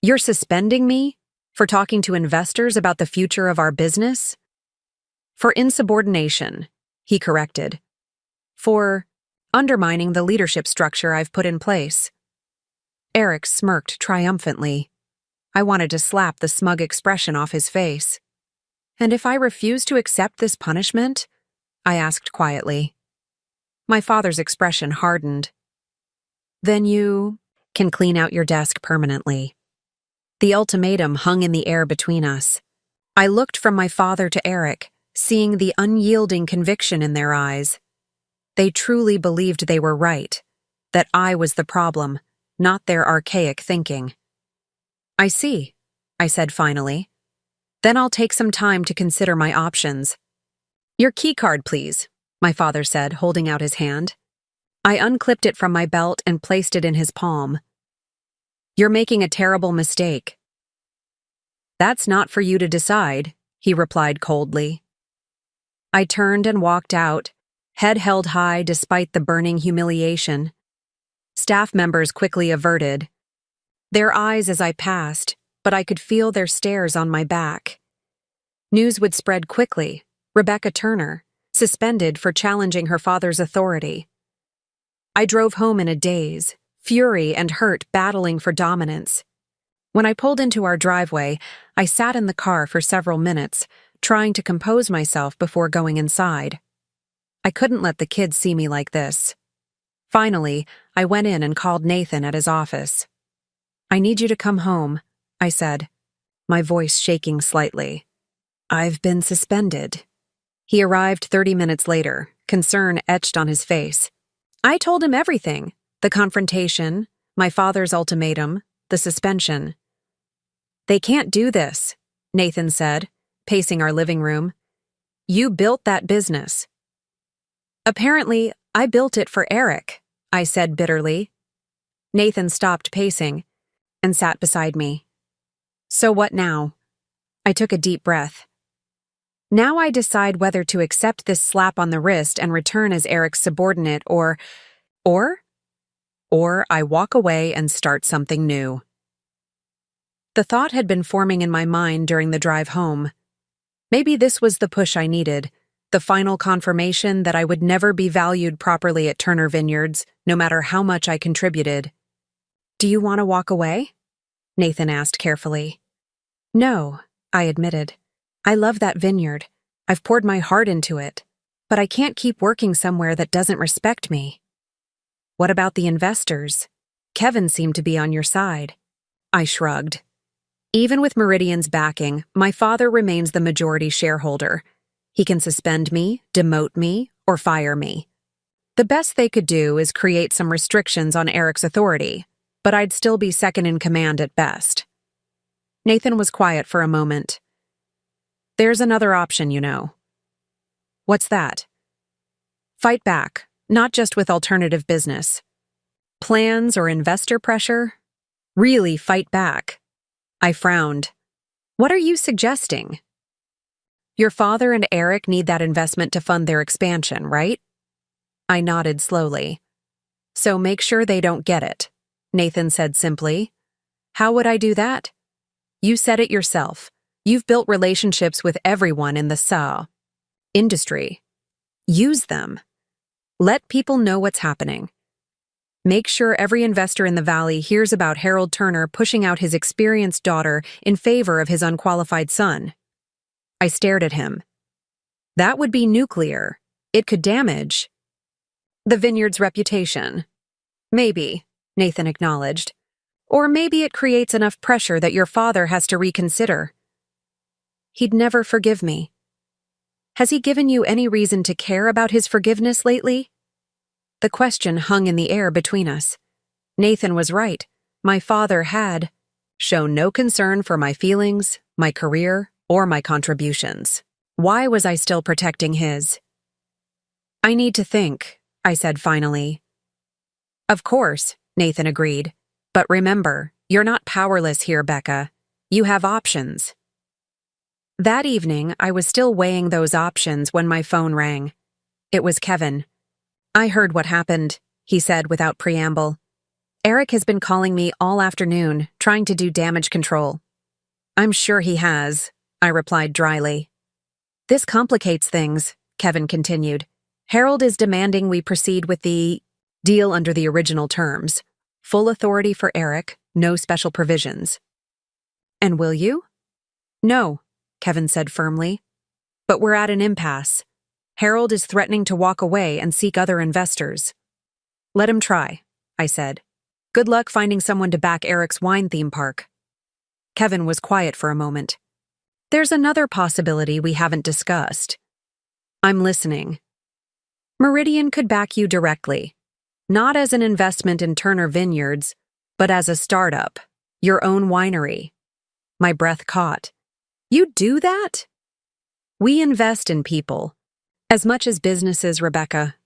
You're suspending me? For talking to investors about the future of our business? For insubordination, he corrected. For undermining the leadership structure I've put in place. Eric smirked triumphantly. I wanted to slap the smug expression off his face. And if I refuse to accept this punishment? I asked quietly. My father's expression hardened. Then you can clean out your desk permanently. The ultimatum hung in the air between us. I looked from my father to Eric, seeing the unyielding conviction in their eyes. They truly believed they were right, that I was the problem, not their archaic thinking. I see, I said finally. Then I'll take some time to consider my options. Your key card, please, my father said, holding out his hand. I unclipped it from my belt and placed it in his palm. You're making a terrible mistake. That's not for you to decide, he replied coldly. I turned and walked out, head held high despite the burning humiliation. Staff members quickly averted their eyes as I passed, but I could feel their stares on my back. News would spread quickly. Rebecca Turner, suspended for challenging her father's authority. I drove home in a daze, fury and hurt battling for dominance. When I pulled into our driveway, I sat in the car for several minutes, trying to compose myself before going inside. I couldn't let the kids see me like this. Finally, I went in and called Nathan at his office. I need you to come home, I said, my voice shaking slightly. I've been suspended. He arrived 30 minutes later, concern etched on his face. I told him everything, the confrontation, my father's ultimatum, the suspension. They can't do this, Nathan said, pacing our living room. You built that business. Apparently, I built it for Eric, I said bitterly. Nathan stopped pacing and sat beside me. So what now? I took a deep breath. Now I decide whether to accept this slap on the wrist and return as Eric's subordinate or I walk away and start something new. The thought had been forming in my mind during the drive home. Maybe this was the push I needed, the final confirmation that I would never be valued properly at Turner Vineyards, no matter how much I contributed. Do you want to walk away? Nathan asked carefully. No, I admitted. I love that vineyard. I've poured my heart into it. But I can't keep working somewhere that doesn't respect me. What about the investors? Kevin seemed to be on your side. I shrugged. Even with Meridian's backing, my father remains the majority shareholder. He can suspend me, demote me, or fire me. The best they could do is create some restrictions on Eric's authority, but I'd still be second in command at best. Nathan was quiet for a moment. There's another option, you know. What's that? Fight back, not just with alternative business. Plans or investor pressure? Really fight back. I frowned. What are you suggesting? Your father and Eric need that investment to fund their expansion, right? I nodded slowly. So make sure they don't get it, Nathan said simply. How would I do that? You said it yourself. You've built relationships with everyone in the industry. Use them. Let people know what's happening. Make sure every investor in the valley hears about Harold Turner pushing out his experienced daughter in favor of his unqualified son. I stared at him. That would be nuclear. It could damage the vineyard's reputation. Maybe, Nathan acknowledged. Or maybe it creates enough pressure that your father has to reconsider. He'd never forgive me. Has he given you any reason to care about his forgiveness lately? The question hung in the air between us. Nathan was right. My father had shown no concern for my feelings, my career, or my contributions. Why was I still protecting his? I need to think, I said finally. Of course, Nathan agreed. But remember, you're not powerless here, Becca. You have options. That evening, I was still weighing those options when my phone rang. It was Kevin. I heard what happened, he said without preamble. Eric has been calling me all afternoon, trying to do damage control. I'm sure he has, I replied dryly. This complicates things, Kevin continued. Harold is demanding we proceed with the deal under the original terms. Full authority for Eric, no special provisions. And will you? No, Kevin said firmly. But we're at an impasse. Harold is threatening to walk away and seek other investors. Let him try, I said. Good luck finding someone to back Eric's wine theme park. Kevin was quiet for a moment. There's another possibility we haven't discussed. I'm listening. Meridian could back you directly. Not as an investment in Turner Vineyards, but as a startup, your own winery. My breath caught. You do that? We invest in people. As much as businesses, Rebecca.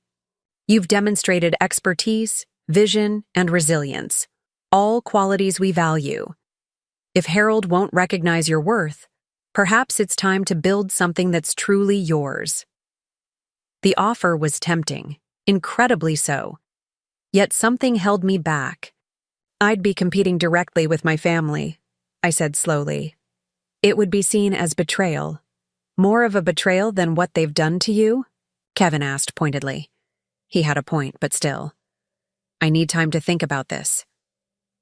You've demonstrated expertise, vision, and resilience, all qualities we value. If Harold won't recognize your worth, perhaps it's time to build something that's truly yours. The offer was tempting, incredibly so. Yet something held me back. I'd be competing directly with my family, I said slowly. It would be seen as betrayal. More of a betrayal than what they've done to you? Kevin asked pointedly. He had a point, but still. I need time to think about this.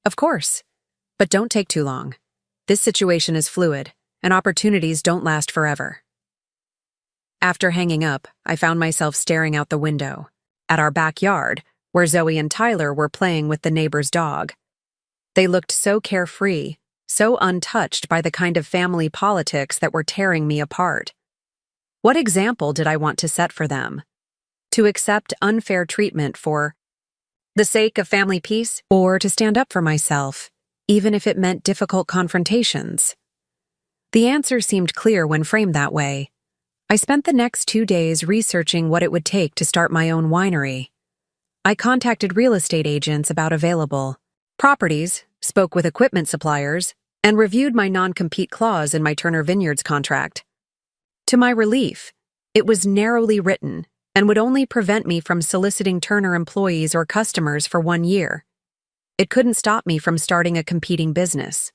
Of course. But don't take too long. This situation is fluid, and opportunities don't last forever. After hanging up, I found myself staring out the window, at our backyard, where Zoe and Tyler were playing with the neighbor's dog. They looked so carefree, so untouched by the kind of family politics that were tearing me apart. What example did I want to set for them? To accept unfair treatment for the sake of family peace, or to stand up for myself, even if it meant difficult confrontations? The answer seemed clear when framed that way. I spent the next 2 days researching what it would take to start my own winery. I contacted real estate agents about available properties, spoke with equipment suppliers, and reviewed my non-compete clause in my Turner Vineyards contract. To my relief, it was narrowly written and would only prevent me from soliciting Turner employees or customers for 1 year. It couldn't stop me from starting a competing business.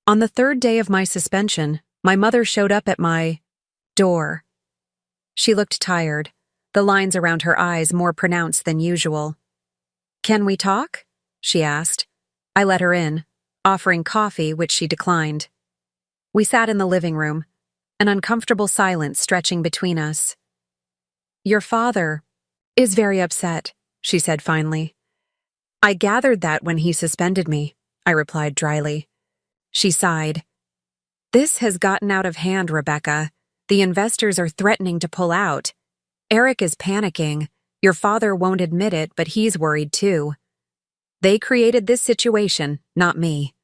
On the 3rd day of my suspension, my mother showed up at my door. She looked tired, the lines around her eyes more pronounced than usual. "Can we talk?" she asked. I let her in, offering coffee, which she declined. We sat in the living room, an uncomfortable silence stretching between us. "Your father is very upset," she said finally. "I gathered that when he suspended me," I replied dryly. She sighed. "This has gotten out of hand, Rebecca. The investors are threatening to pull out. Eric is panicking. Your father won't admit it, but he's worried too. They created this situation, not me."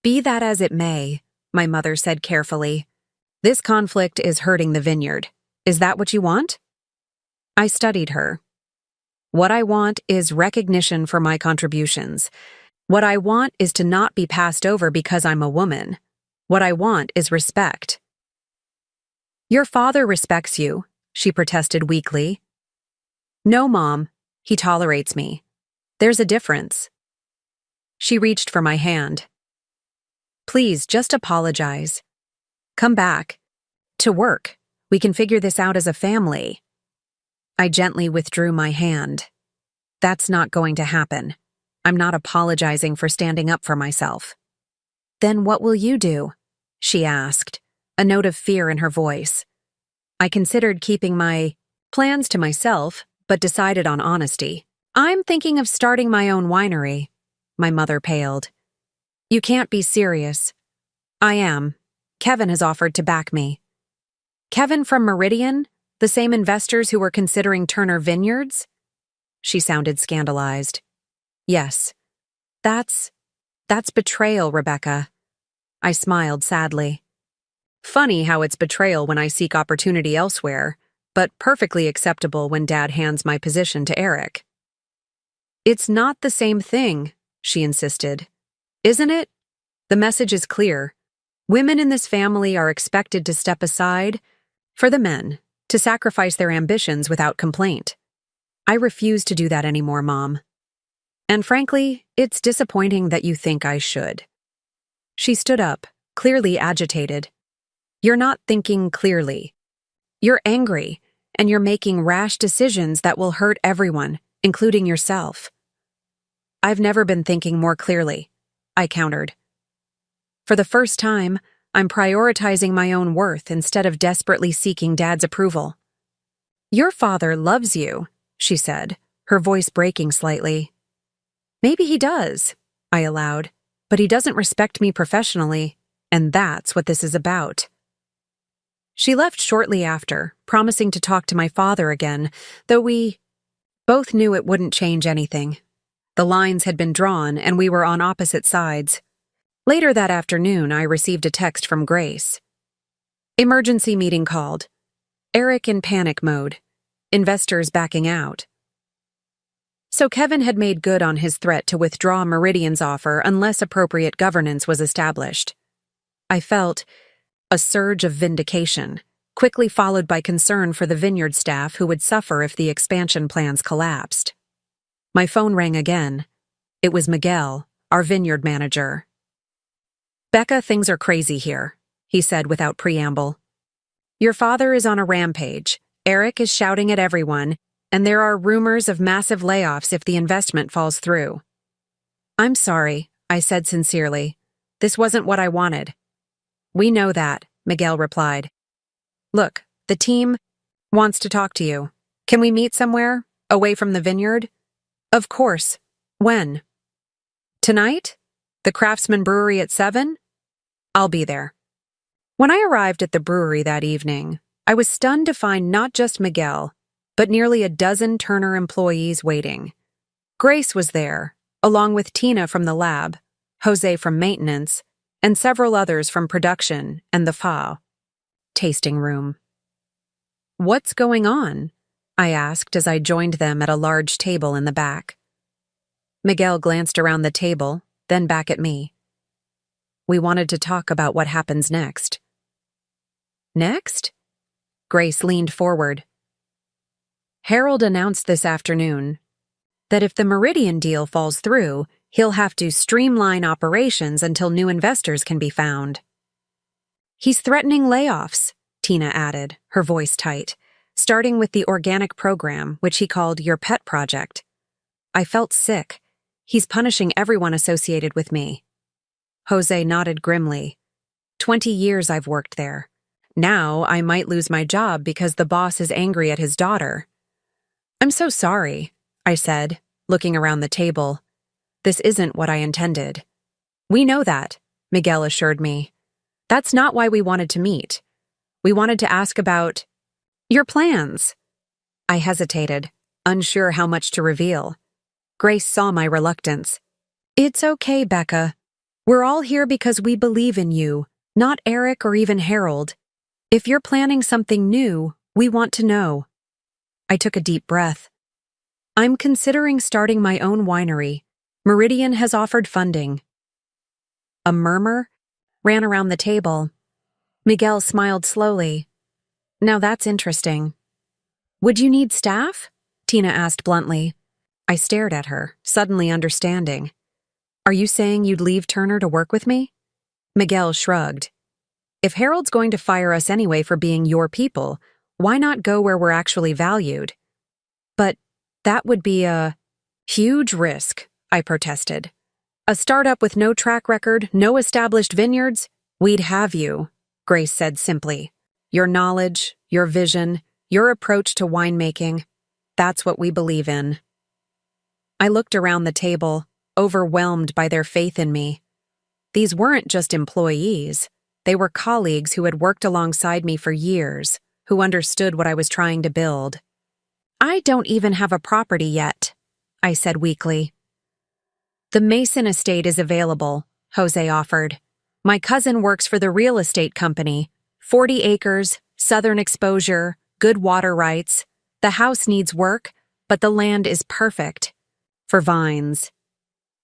"Be that as it may," my mother said carefully, "this conflict is hurting the vineyard. Is that what you want?" I studied her. What I want is recognition for my contributions. What I want is to not be passed over because I'm a woman. What I want is respect. "Your father respects you," she protested weakly. "No, Mom. He tolerates me. There's a difference." She reached for my hand. "Please, just apologize. Come back. To work. We can figure this out as a family." I gently withdrew my hand. "That's not going to happen. I'm not apologizing for standing up for myself." "Then what will you do?" she asked, a note of fear in her voice. I considered keeping my plans to myself, but decided on honesty. I'm thinking of starting my own winery. My mother paled. You can't be serious. I am. Kevin has offered to back me. Kevin from Meridian? The same investors who were considering Turner Vineyards? She sounded scandalized. Yes. That's betrayal, Rebecca. I smiled sadly. Funny how it's betrayal when I seek opportunity elsewhere, but perfectly acceptable when Dad hands my position to Eric. It's not the same thing, she insisted. Isn't it? The message is clear. Women in this family are expected to step aside for the men, to sacrifice their ambitions without complaint. I refuse to do that anymore, Mom. And frankly, it's disappointing that you think I should. She stood up, clearly agitated. You're not thinking clearly. You're angry, and you're making rash decisions that will hurt everyone, including yourself. I've never been thinking more clearly, I countered. For the first time, I'm prioritizing my own worth instead of desperately seeking Dad's approval. Your father loves you, she said, her voice breaking slightly. Maybe he does, I allowed, but he doesn't respect me professionally, and that's what this is about. She left shortly after, promising to talk to my father again, though we both knew it wouldn't change anything. The lines had been drawn, and we were on opposite sides. Later that afternoon, I received a text from Grace. Emergency meeting called. Eric in panic mode. Investors backing out. So Kevin had made good on his threat to withdraw Meridian's offer unless appropriate governance was established. I felt a surge of vindication, quickly followed by concern for the vineyard staff who would suffer if the expansion plans collapsed. My phone rang again. It was Miguel, our vineyard manager. Becca, things are crazy here, he said without preamble. Your father is on a rampage. Eric is shouting at everyone, and there are rumors of massive layoffs if the investment falls through. I'm sorry, I said sincerely. This wasn't what I wanted. We know that, Miguel replied. Look, the team wants to talk to you. Can we meet somewhere, away from the vineyard? Of course. When? Tonight? The Craftsman Brewery at 7? I'll be there. When I arrived at the brewery that evening, I was stunned to find not just Miguel, but nearly a dozen Turner employees waiting. Grace was there, along with Tina from the lab, Jose from maintenance, and several others from production and the FA tasting room. What's going on? I asked as I joined them at a large table in the back. Miguel glanced around the table, then back at me. We wanted to talk about what happens next. Next? Grace leaned forward. Harold announced this afternoon that if the Meridian deal falls through, he'll have to streamline operations until new investors can be found. He's threatening layoffs, Tina added, her voice tight, starting with the organic program, which he called Your Pet Project. I felt sick. He's punishing everyone associated with me. Jose nodded grimly. 20 years I've worked there. Now I might lose my job because the boss is angry at his daughter. I'm so sorry, I said, looking around the table. This isn't what I intended. We know that, Miguel assured me. That's not why we wanted to meet. We wanted to ask about your plans. I hesitated, unsure how much to reveal. Grace saw my reluctance. It's okay, Becca. We're all here because we believe in you, not Eric or even Harold. If you're planning something new, we want to know. I took a deep breath. I'm considering starting my own winery. Meridian has offered funding. A murmur ran around the table. Miguel smiled slowly. Now that's interesting. Would you need staff? Tina asked bluntly. I stared at her, suddenly understanding. Are you saying you'd leave Turner to work with me? Miguel shrugged. If Harold's going to fire us anyway for being your people, why not go where we're actually valued? But that would be a huge risk, I protested. A startup with no track record, no established vineyards? We'd have you, Grace said simply. Your knowledge, your vision, your approach to winemaking. That's what we believe in." I looked around the table, overwhelmed by their faith in me. These weren't just employees. They were colleagues who had worked alongside me for years, who understood what I was trying to build. "I don't even have a property yet," I said weakly. "The Mason estate is available," Jose offered. "My cousin works for the real estate company. 40 acres, southern exposure, good water rights. The house needs work, but the land is perfect. For vines."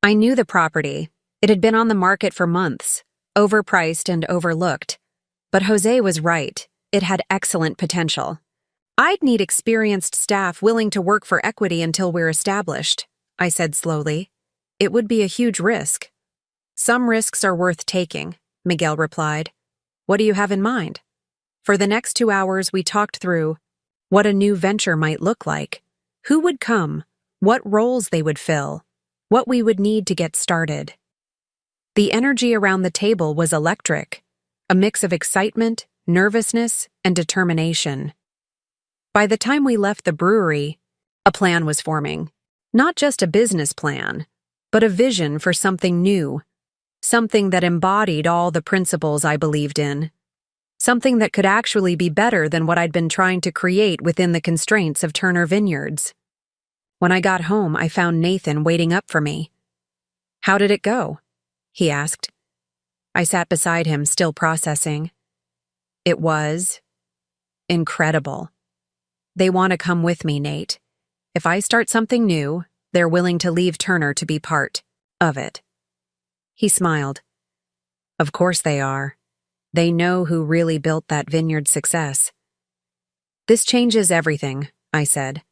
I knew the property. It had been on the market for months, overpriced and overlooked. But Jose was right. It had excellent potential. "I'd need experienced staff willing to work for equity until we're established," I said slowly. "It would be a huge risk." "Some risks are worth taking," Miguel replied. "What do you have in mind?" For the next 2 hours, we talked through what a new venture might look like, who would come, what roles they would fill, what we would need to get started. The energy around the table was electric, a mix of excitement, nervousness, and determination. By the time we left the brewery, a plan was forming. Not just a business plan, but a vision for something new, something that embodied all the principles I believed in, something that could actually be better than what I'd been trying to create within the constraints of Turner Vineyards. When I got home, I found Nathan waiting up for me. "How did it go?" he asked. I sat beside him, still processing. "It was incredible. They want to come with me, Nate. If I start something new, they're willing to leave Turner to be part of it." He smiled. "Of course they are. They know who really built that vineyard's success." "This changes everything," I said.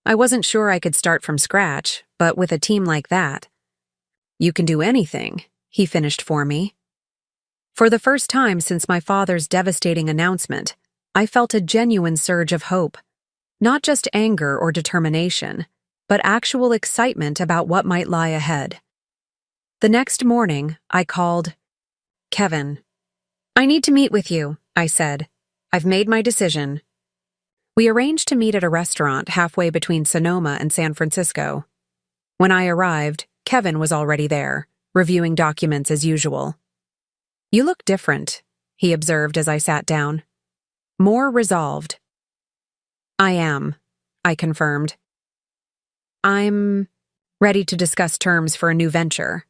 I wasn't sure I could start from scratch, but with a team like that, "You can do anything," he finished for me. For the first time since my father's devastating announcement, I felt a genuine surge of hope. Not just anger or determination, but actual excitement about what might lie ahead. The next morning, I called, "Kevin, I need to meet with you," I said. "I've made my decision." We arranged to meet at a restaurant halfway between Sonoma and San Francisco. When I arrived, Kevin was already there, reviewing documents as usual. "You look different," he observed as I sat down. "More resolved." "I am," I confirmed. "I'm ready to discuss terms for a new venture."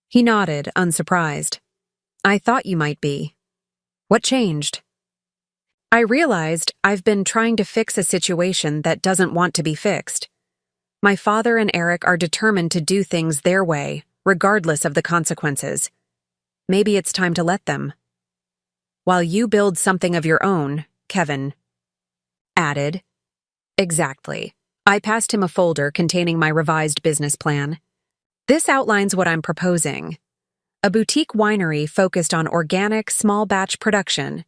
He nodded, unsurprised. "I thought you might be. What changed?" I realized I've been trying to fix a situation that doesn't want to be fixed. My father and Eric are determined to do things their way, regardless of the consequences. Maybe it's time to let them. "While you build something of your own," Kevin added. "Exactly." I passed him a folder containing my revised business plan. "This outlines what I'm proposing. A boutique winery focused on organic, small-batch production,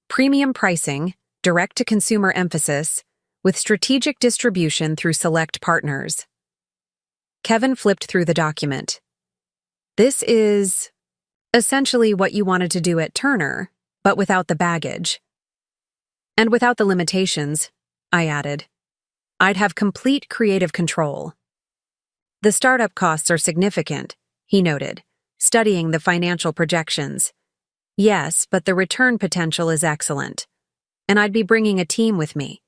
premium pricing, direct-to-consumer emphasis, with strategic distribution through select partners." Kevin flipped through the document. "This is essentially what you wanted to do at Turner, but without the baggage. And without the limitations," I added. "I'd have complete creative control." "The startup costs are significant," he noted, studying the financial projections. "Yes, but the return potential is excellent. And I'd be bringing a team with me,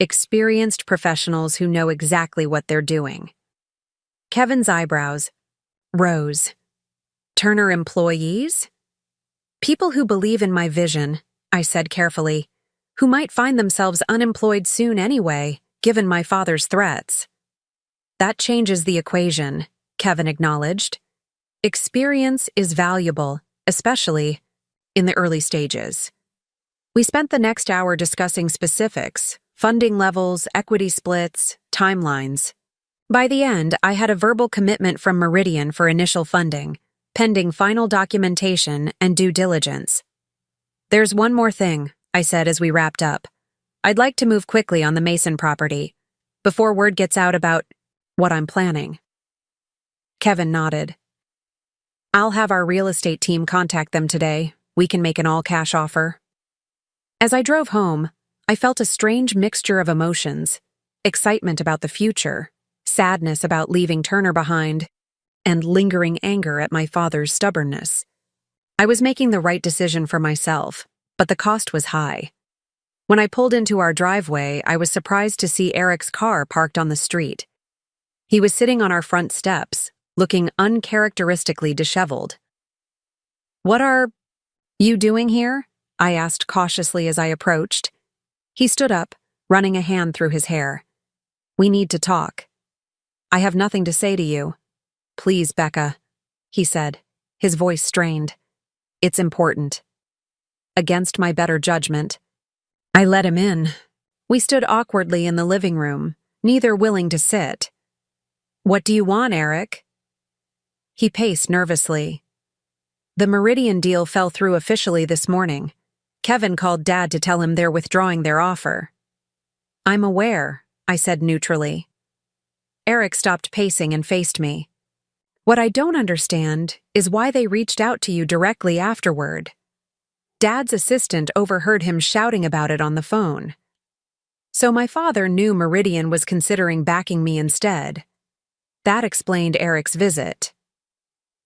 experienced professionals who know exactly what they're doing." Kevin's eyebrows rose. "Turner employees?" "People who believe in my vision," I said carefully, "who might find themselves unemployed soon anyway, given my father's threats." "That changes the equation," Kevin acknowledged. "Experience is valuable, especially in the early stages." We spent the next hour discussing specifics, funding levels, equity splits, timelines. By the end, I had a verbal commitment from Meridian for initial funding, pending final documentation and due diligence. "There's one more thing," I said as we wrapped up. "I'd like to move quickly on the Mason property, before word gets out about what I'm planning." Kevin nodded. "I'll have our real estate team contact them today. We can make an all-cash offer." As I drove home, I felt a strange mixture of emotions: excitement about the future, sadness about leaving Turner behind, and lingering anger at my father's stubbornness. I was making the right decision for myself, but the cost was high. When I pulled into our driveway, I was surprised to see Eric's car parked on the street. He was sitting on our front steps, looking uncharacteristically disheveled. "What are you doing here?" I asked cautiously as I approached. He stood up, running a hand through his hair. "We need to talk." "I have nothing to say to you." "Please, Becca," he said, his voice strained. "It's important." Against my better judgment, I let him in. We stood awkwardly in the living room, neither willing to sit. "What do you want, Eric?" He paced nervously. "The Meridian deal fell through officially this morning. Kevin called Dad to tell him they're withdrawing their offer." "I'm aware," I said neutrally. Eric stopped pacing and faced me. "What I don't understand is why they reached out to you directly afterward." Dad's assistant overheard him shouting about it on the phone. So my father knew Meridian was considering backing me instead. That explained Eric's visit.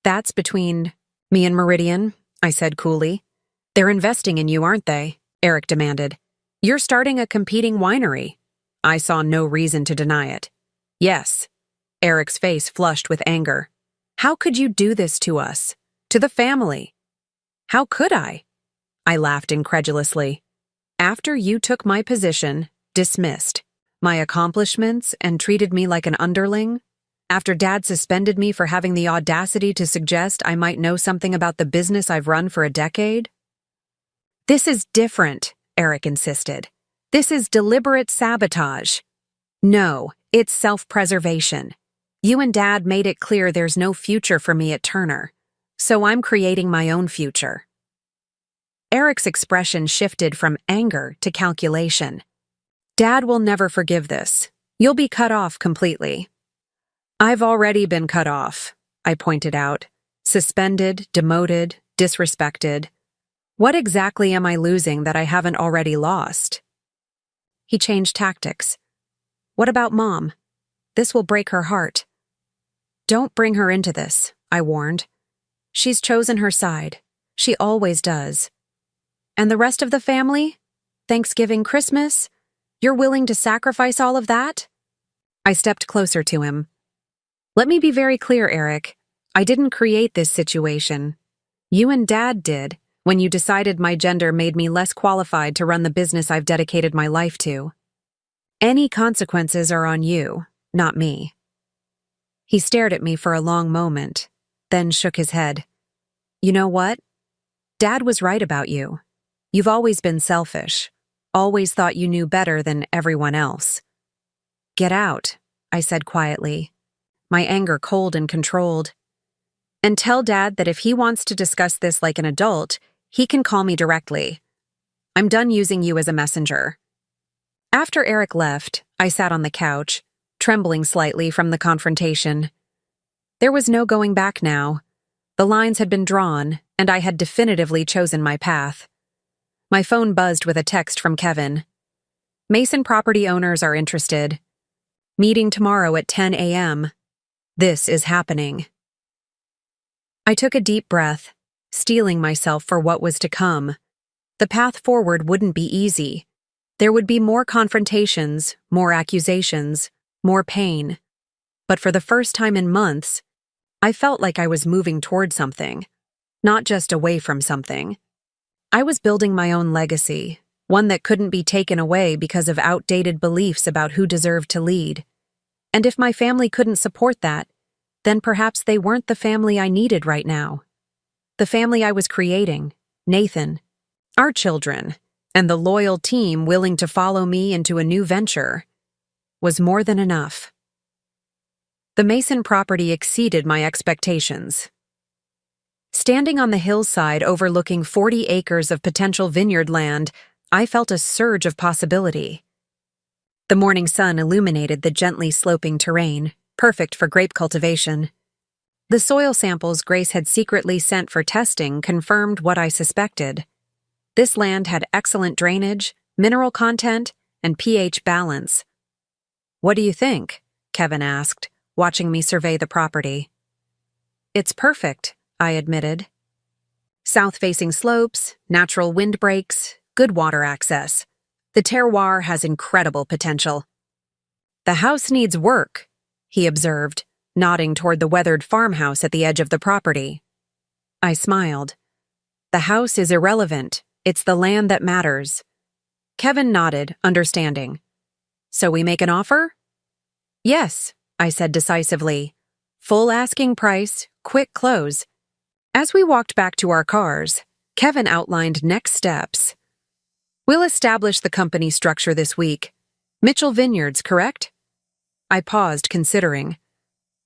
"That's between me and Meridian," I said coolly. "They're investing in you, aren't they?" Eric demanded. "You're starting a competing winery." I saw no reason to deny it. "Yes." Eric's face flushed with anger. "How could you do this to us? To the family?" "How could I?" I laughed incredulously. "After you took my position, dismissed my accomplishments, and treated me like an underling? After Dad suspended me for having the audacity to suggest I might know something about the business I've run for a decade?" "This is different," Eric insisted. "This is deliberate sabotage." "No, it's self-preservation. You and Dad made it clear there's no future for me at Turner, so I'm creating my own future." Eric's expression shifted from anger to calculation. "Dad will never forgive this. You'll be cut off completely." "I've already been cut off," I pointed out. "Suspended, demoted, disrespected. What exactly am I losing that I haven't already lost?" He changed tactics. "What about Mom? This will break her heart." "Don't bring her into this," I warned. "She's chosen her side. She always does." "And the rest of the family? Thanksgiving, Christmas? You're willing to sacrifice all of that?" I stepped closer to him. "Let me be very clear, Eric. I didn't create this situation. You and Dad did, when you decided my gender made me less qualified to run the business I've dedicated my life to. Any consequences are on you, not me." He stared at me for a long moment, then shook his head. "You know what? Dad was right about you. You've always been selfish, always thought you knew better than everyone else." "Get out," I said quietly, my anger cold and controlled. "And tell Dad that if he wants to discuss this like an adult, he can call me directly. I'm done using you as a messenger." After Eric left, I sat on the couch, trembling slightly from the confrontation. There was no going back now. The lines had been drawn, and I had definitively chosen my path. My phone buzzed with a text from Kevin. "Mason property owners are interested. Meeting tomorrow at 10 a.m. This is happening." I took a deep breath, steeling myself for what was to come. The path forward wouldn't be easy. There would be more confrontations, more accusations, more pain. But for the first time in months, I felt like I was moving toward something, not just away from something. I was building my own legacy, one that couldn't be taken away because of outdated beliefs about who deserved to lead. And if my family couldn't support that, then perhaps they weren't the family I needed right now. The family I was creating, Nathan, our children, and the loyal team willing to follow me into a new venture, was more than enough. The Mason property exceeded my expectations. Standing on the hillside overlooking 40 acres of potential vineyard land, I felt a surge of possibility. The morning sun illuminated the gently sloping terrain, perfect for grape cultivation. The soil samples Grace had secretly sent for testing confirmed what I suspected. This land had excellent drainage, mineral content, and pH balance. "What do you think?" Kevin asked, watching me survey the property. "It's perfect," I admitted. "South-facing slopes, natural windbreaks, good water access. The terroir has incredible potential." "The house needs work," he observed, nodding toward the weathered farmhouse at the edge of the property. I smiled. "The house is irrelevant. It's the land that matters." Kevin nodded, understanding. "So we make an offer?" "Yes," I said decisively. "Full asking price, quick close." As we walked back to our cars, Kevin outlined next steps. "We'll establish the company structure this week. Mitchell Vineyards, correct?" I paused, considering.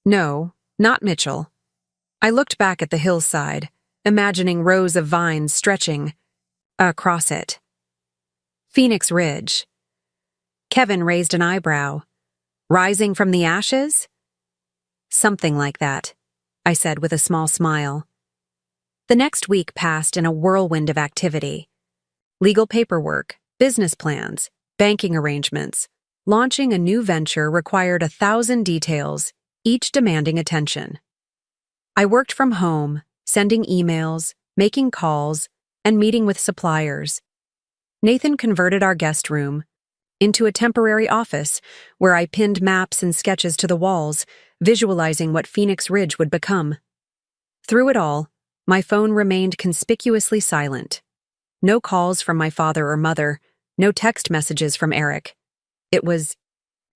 "No, not Mitchell." I looked back at the hillside, imagining rows of vines stretching across it. "Phoenix Ridge." Kevin raised an eyebrow. "Rising from the ashes?" "Something like that," I said with a small smile. The next week passed in a whirlwind of activity. Legal paperwork, business plans, banking arrangements. Launching a new venture required 1,000 details, each demanding attention. I worked from home, sending emails, making calls, and meeting with suppliers. Nathan converted our guest room into a temporary office where I pinned maps and sketches to the walls, visualizing what Phoenix Ridge would become. Through it all, my phone remained conspicuously silent. No calls from my father or mother, no text messages from Eric. It was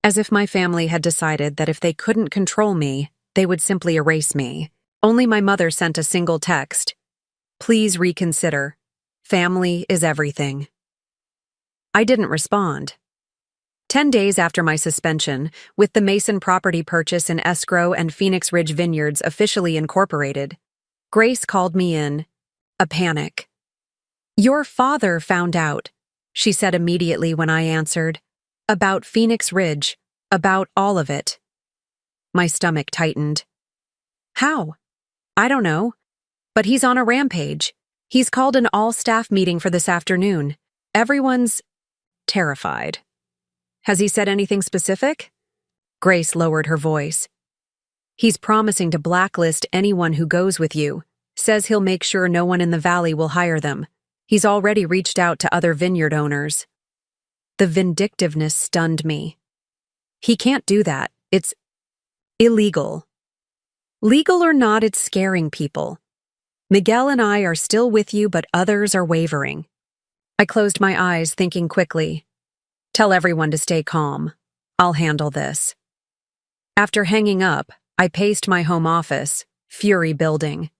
as if my family had decided that if they couldn't control me, they would simply erase me. Only my mother sent a single text. "Please reconsider. Family is everything." I didn't respond. 10 days after my suspension, with the Mason property purchase in escrow and Phoenix Ridge Vineyards officially incorporated, Grace called me in a panic. "Your father found out," she said immediately when I answered. "About Phoenix Ridge, about all of it." My stomach tightened. "How?" "I don't know. But he's on a rampage. He's called an all-staff meeting for this afternoon. Everyone's terrified." "Has he said anything specific?" Grace lowered her voice. "He's promising to blacklist anyone who goes with you. Says he'll make sure no one in the valley will hire them. He's already reached out to other vineyard owners." The vindictiveness stunned me. "He can't do that. It's illegal." "Legal or not, it's scaring people. Miguel and I are still with you, but others are wavering." I closed my eyes, thinking quickly. "Tell everyone to stay calm. I'll handle this." After hanging up, I paced my home office, fury building.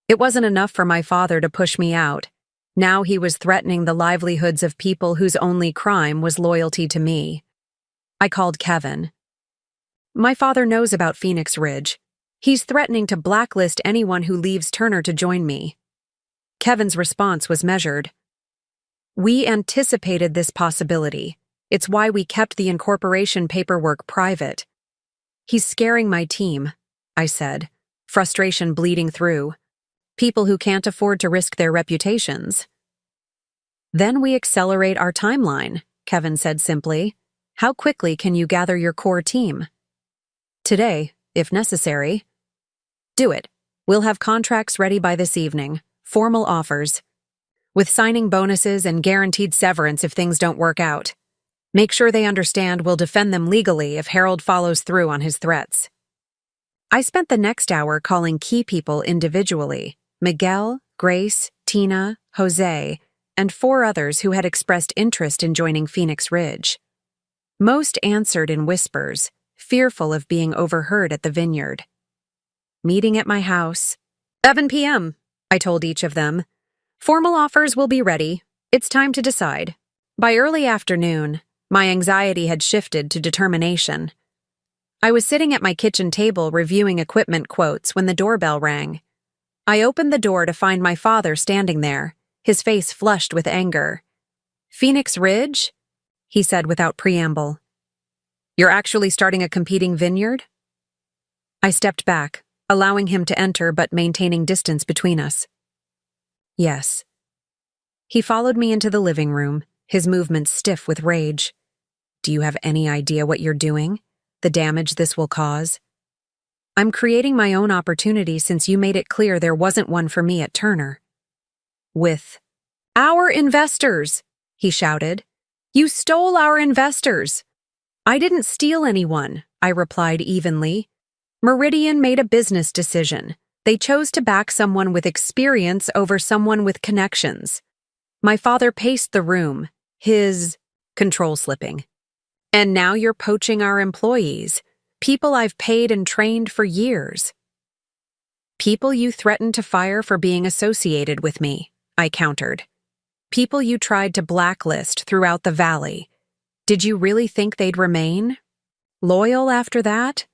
It wasn't enough for my father to push me out. Now he was threatening the livelihoods of people whose only crime was loyalty to me. I called Kevin. "My father knows about Phoenix Ridge. He's threatening to blacklist anyone who leaves Turner to join me." Kevin's response was measured. "We anticipated this possibility. It's why we kept the incorporation paperwork private." "He's scaring my team," I said, frustration bleeding through. "People who can't afford to risk their reputations." "Then we accelerate our timeline," Kevin said simply. "How quickly can you gather your core team?" "Today, if necessary." "Do it. We'll have contracts ready by this evening, formal offers, with signing bonuses and guaranteed severance if things don't work out. Make sure they understand we'll defend them legally if Harold follows through on his threats." I spent the next hour calling key people individually: Miguel, Grace, Tina, Jose, and 4 others who had expressed interest in joining Phoenix Ridge. Most answered in whispers, fearful of being overheard at the vineyard. "Meeting at my house. 7 p.m., I told each of them. "Formal offers will be ready. It's time to decide." By early afternoon, my anxiety had shifted to determination. I was sitting at my kitchen table reviewing equipment quotes when the doorbell rang. I opened the door to find my father standing there, his face flushed with anger. "Phoenix Ridge?" he said without preamble. "You're actually starting a competing vineyard?" I stepped back, allowing him to enter but maintaining distance between us. "Yes." He followed me into the living room, his movements stiff with rage. Do you have any idea what you're doing? The damage this will cause? I'm creating my own opportunity since you made it clear there wasn't one for me at Turner. With our investors, he shouted. You stole our investors. I didn't steal anyone, I replied evenly. Meridian made a business decision. They chose to back someone with experience over someone with connections. My father paced the room, his control slipping. And now you're poaching our employees, people I've paid and trained for years. People you threatened to fire for being associated with me, I countered. People you tried to blacklist throughout the valley. Did you really think they'd remain? Loyal after that?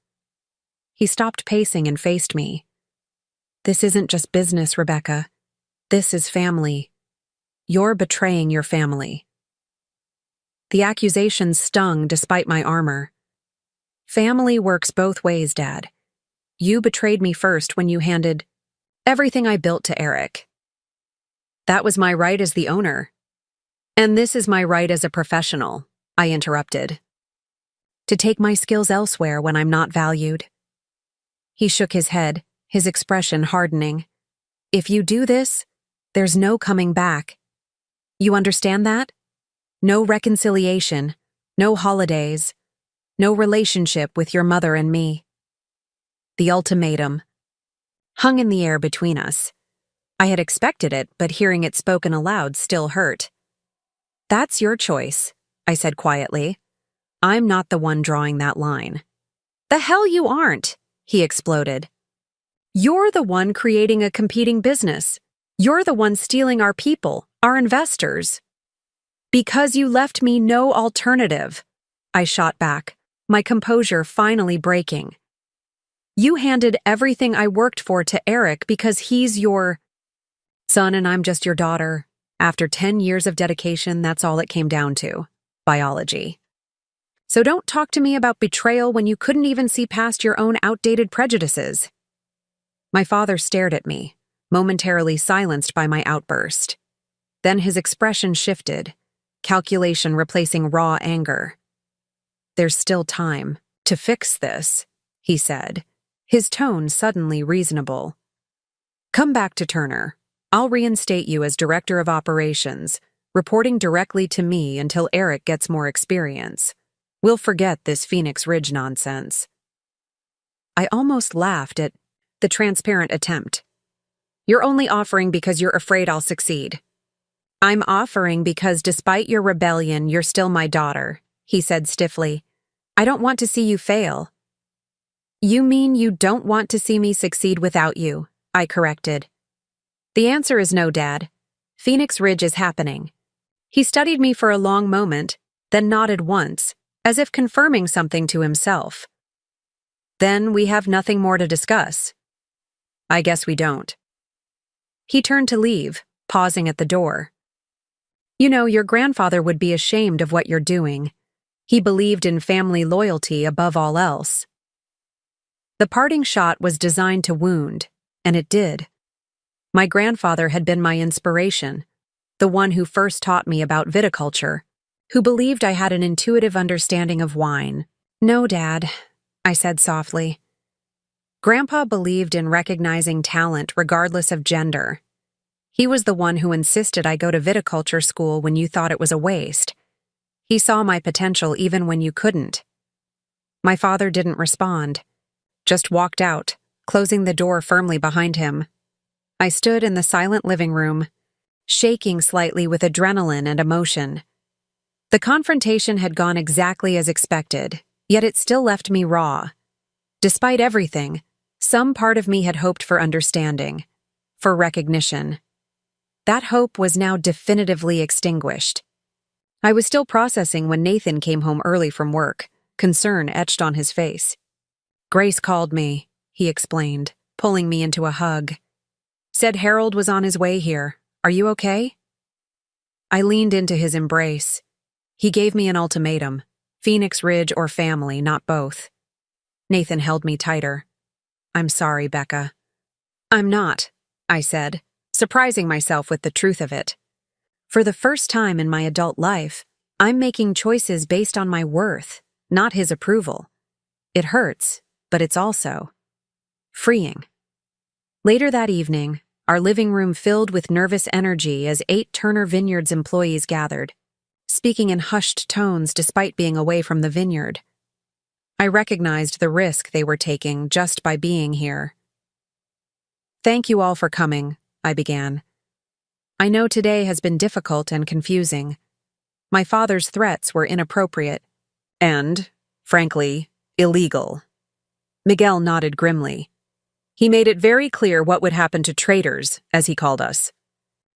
He stopped pacing and faced me. This isn't just business, Rebecca. This is family. You're betraying your family. The accusation stung despite my armor. Family works both ways, Dad. You betrayed me first when you handed everything I built to Eric. That was my right as the owner. And this is my right as a professional, I interrupted. To take my skills elsewhere when I'm not valued. He shook his head, his expression hardening. If you do this, there's no coming back. You understand that? No reconciliation, no holidays, no relationship with your mother and me. The ultimatum hung in the air between us. I had expected it, but hearing it spoken aloud still hurt. That's your choice, I said quietly. I'm not the one drawing that line. The hell you aren't, he exploded. You're the one creating a competing business. You're the one stealing our people, our investors. Because you left me no alternative, I shot back, my composure finally breaking. You handed everything I worked for to Eric because he's your son and I'm just your daughter. After 10 years of dedication, that's all it came down to. Biology. So don't talk to me about betrayal when you couldn't even see past your own outdated prejudices. My father stared at me, momentarily silenced by my outburst. Then his expression shifted, calculation replacing raw anger. There's still time to fix this, he said, his tone suddenly reasonable. Come back to Turner. I'll reinstate you as director of operations, reporting directly to me until Eric gets more experience. We'll forget this Phoenix Ridge nonsense. I almost laughed at the transparent attempt. You're only offering because you're afraid I'll succeed. I'm offering because despite your rebellion, you're still my daughter, he said stiffly. I don't want to see you fail. You mean you don't want to see me succeed without you, I corrected. The answer is no, Dad. Phoenix Ridge is happening. He studied me for a long moment, then nodded once, as if confirming something to himself. Then we have nothing more to discuss. I guess we don't. He turned to leave, pausing at the door. You know, your grandfather would be ashamed of what you're doing. He believed in family loyalty above all else. The parting shot was designed to wound, and it did. My grandfather had been my inspiration, the one who first taught me about viticulture, who believed I had an intuitive understanding of wine. No, Dad, I said softly. Grandpa believed in recognizing talent regardless of gender. He was the one who insisted I go to viticulture school when you thought it was a waste. He saw my potential even when you couldn't. My father didn't respond, just walked out, closing the door firmly behind him. I stood in the silent living room, shaking slightly with adrenaline and emotion. The confrontation had gone exactly as expected, yet it still left me raw. Despite everything, some part of me had hoped for understanding, for recognition. That hope was now definitively extinguished. I was still processing when Nathan came home early from work, concern etched on his face. Grace called me, he explained, pulling me into a hug. Said Harold was on his way here. Are you okay? I leaned into his embrace. He gave me an ultimatum. Phoenix Ridge or family, not both. Nathan held me tighter. I'm sorry, Becca. I'm not, I said, surprising myself with the truth of it. For the first time in my adult life, I'm making choices based on my worth, not his approval. It hurts, but it's also freeing. Later that evening, our living room filled with nervous energy as 8 Turner Vineyards employees gathered, speaking in hushed tones despite being away from the vineyard. I recognized the risk they were taking just by being here. "Thank you all for coming," I began. "I know today has been difficult and confusing. My father's threats were inappropriate and, frankly, illegal." Miguel nodded grimly. "He made it very clear what would happen to traitors, as he called us."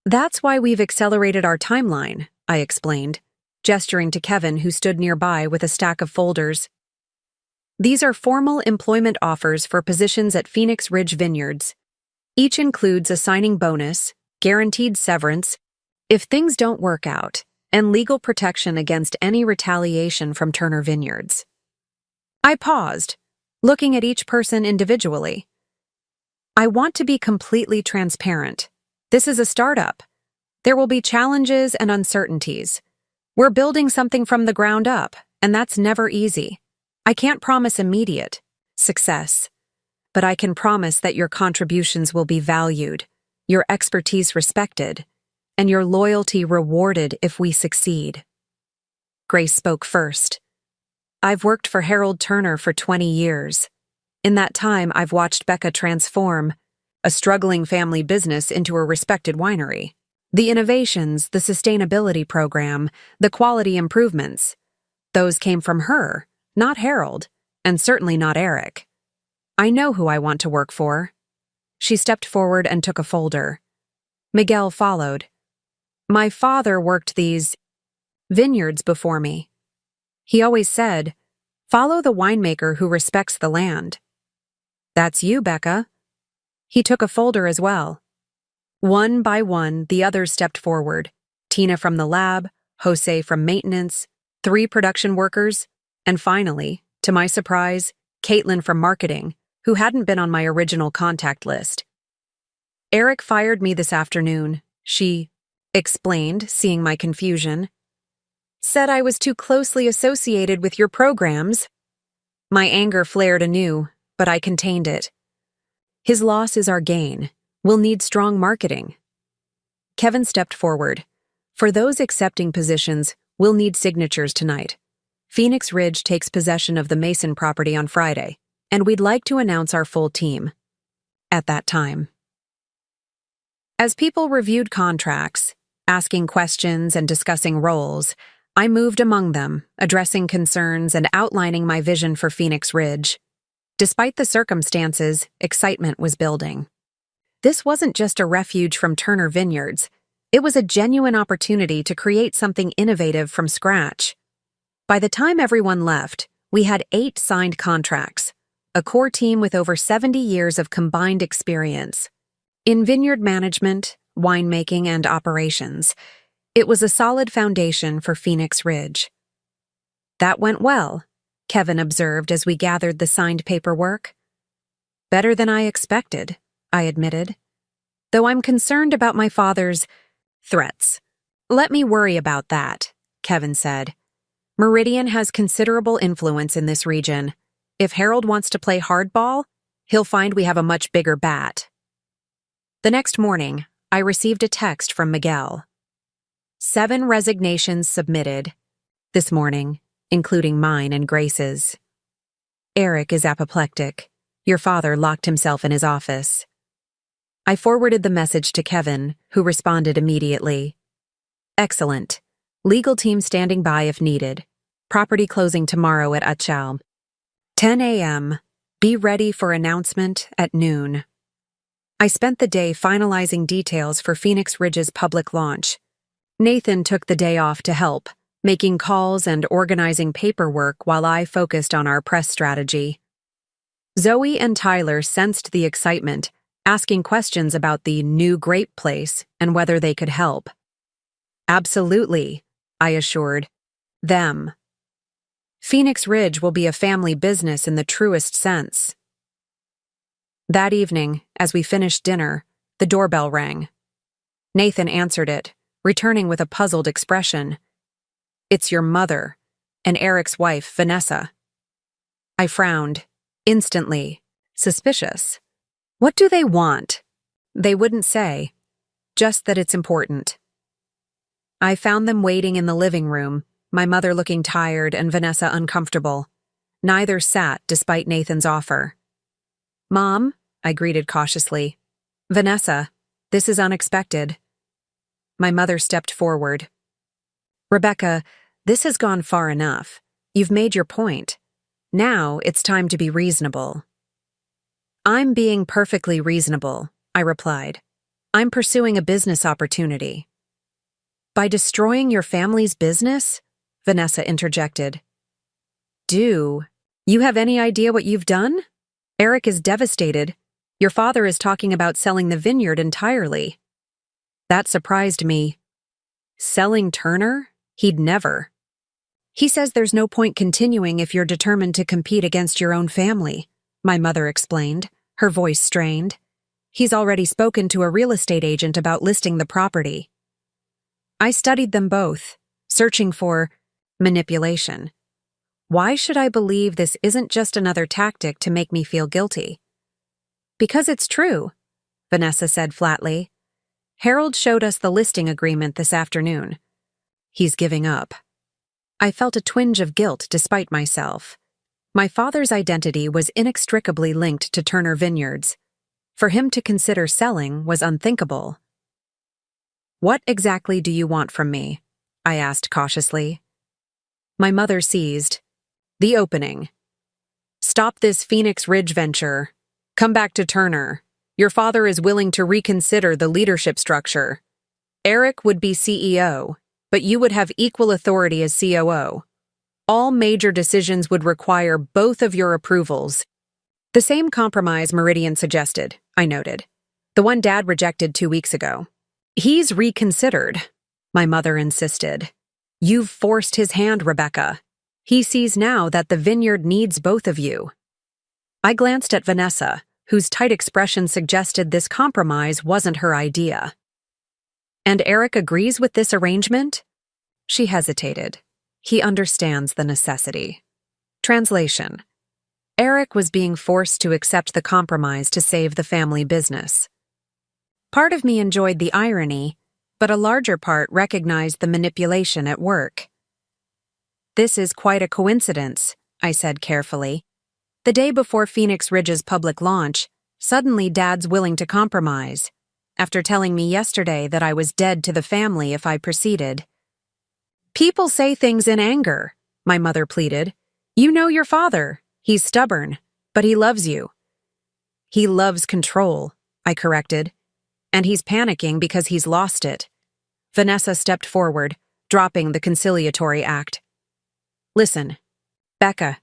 "That's why we've accelerated our timeline," I explained, gesturing to Kevin, who stood nearby with a stack of folders. "These are formal employment offers for positions at Phoenix Ridge Vineyards. Each includes a signing bonus, guaranteed severance if things don't work out, and legal protection against any retaliation from Turner Vineyards." I paused, looking at each person individually. "I want to be completely transparent. This is a startup. There will be challenges and uncertainties. We're building something from the ground up, and that's never easy. I can't promise immediate success, but I can promise that your contributions will be valued, your expertise respected, and your loyalty rewarded if we succeed." Grace spoke first. "I've worked for Harold Turner for 20 years. In that time, I've watched Becca transform a struggling family business into a respected winery. The innovations, the sustainability program, the quality improvements, those came from her, not Harold, and certainly not Eric. I know who I want to work for." She stepped forward and took a folder. Miguel followed. "My father worked these vineyards before me. He always said, 'Follow the winemaker who respects the land.' That's you, Becca." He took a folder as well. One by one, the others stepped forward. Tina from the lab, Jose from maintenance, 3 production workers, and finally, to my surprise, Caitlin from marketing, who hadn't been on my original contact list. "Eric fired me this afternoon," she explained, seeing my confusion. "Said I was too closely associated with your programs." My anger flared anew, but I contained it. "His loss is our gain. We'll need strong marketing." Kevin stepped forward. "For those accepting positions, we'll need signatures tonight. Phoenix Ridge takes possession of the Mason property on Friday, and we'd like to announce our full team at that time." As people reviewed contracts, asking questions and discussing roles, I moved among them, addressing concerns and outlining my vision for Phoenix Ridge. Despite the circumstances, excitement was building. This wasn't just a refuge from Turner Vineyards. It was a genuine opportunity to create something innovative from scratch. By the time everyone left, we had 8 signed contracts, a core team with over 70 years of combined experience in vineyard management, winemaking, and operations. It was a solid foundation for Phoenix Ridge. "That went well," Kevin observed as we gathered the signed paperwork. "Better than I expected," I admitted. "Though I'm concerned about my father's threats." "Let me worry about that," Kevin said. "Meridian has considerable influence in this region. If Harold wants to play hardball, he'll find we have a much bigger bat." The next morning, I received a text from Miguel. 7 resignations submitted this morning, including mine and Grace's. Eric is apoplectic. Your father locked himself in his office. I forwarded the message to Kevin, who responded immediately. "Excellent. Legal team standing by if needed. Property closing tomorrow at Achal. 10 a.m. Be ready for announcement at noon." I spent the day finalizing details for Phoenix Ridge's public launch. Nathan took the day off to help, making calls and organizing paperwork while I focused on our press strategy. Zoe and Tyler sensed the excitement, asking questions about the new grape place and whether they could help. "Absolutely," I assured them. "Phoenix Ridge will be a family business in the truest sense." That evening, as we finished dinner, the doorbell rang. Nathan answered it, returning with a puzzled expression. "It's your mother, and Eric's wife, Vanessa." I frowned, instantly, suspicious. What do they want? They wouldn't say, just that it's important. I found them waiting in the living room, my mother looking tired and Vanessa uncomfortable. Neither sat despite Nathan's offer. "Mom," I greeted cautiously. "Vanessa, this is unexpected." My mother stepped forward. "Rebecca, this has gone far enough. You've made your point. Now it's time to be reasonable." "I'm being perfectly reasonable," I replied. "I'm pursuing a business opportunity." "By destroying your family's business?" Vanessa interjected. "Do you have any idea what you've done? Eric is devastated. Your father is talking about selling the vineyard entirely." That surprised me. Selling Turner? He'd never. "He says there's no point continuing if you're determined to compete against your own family," my mother explained, her voice strained. "He's already spoken to a real estate agent about listing the property." I studied them both, searching for manipulation. Why should I believe this isn't just another tactic to make me feel guilty? "Because it's true," Vanessa said flatly. "Harold showed us the listing agreement this afternoon. He's giving up." I felt a twinge of guilt despite myself. My father's identity was inextricably linked to Turner Vineyards. For him to consider selling was unthinkable. "What exactly do you want from me?" I asked cautiously. My mother seized. "The opening. Stop this Phoenix Ridge venture. Come back to Turner. Your father is willing to reconsider the leadership structure. Eric would be CEO, but you would have equal authority as COO. All major decisions would require both of your approvals." "The same compromise Meridian suggested," I noted. "The one Dad rejected 2 weeks ago." "He's reconsidered," my mother insisted. "You've forced his hand, Rebecca. He sees now that the vineyard needs both of you." I glanced at Vanessa, whose tight expression suggested this compromise wasn't her idea. "And Eric agrees with this arrangement?" She hesitated. "He understands the necessity." Translation: Eric was being forced to accept the compromise to save the family business. Part of me enjoyed the irony, but a larger part recognized the manipulation at work. "This is quite a coincidence," I said carefully. "The day before Phoenix Ridge's public launch, suddenly Dad's willing to compromise, after telling me yesterday that I was dead to the family if I proceeded." "People say things in anger," my mother pleaded. "You know your father. He's stubborn, but he loves you." "He loves control," I corrected. "And he's panicking because he's lost it." Vanessa stepped forward, dropping the conciliatory act. "Listen, Becca,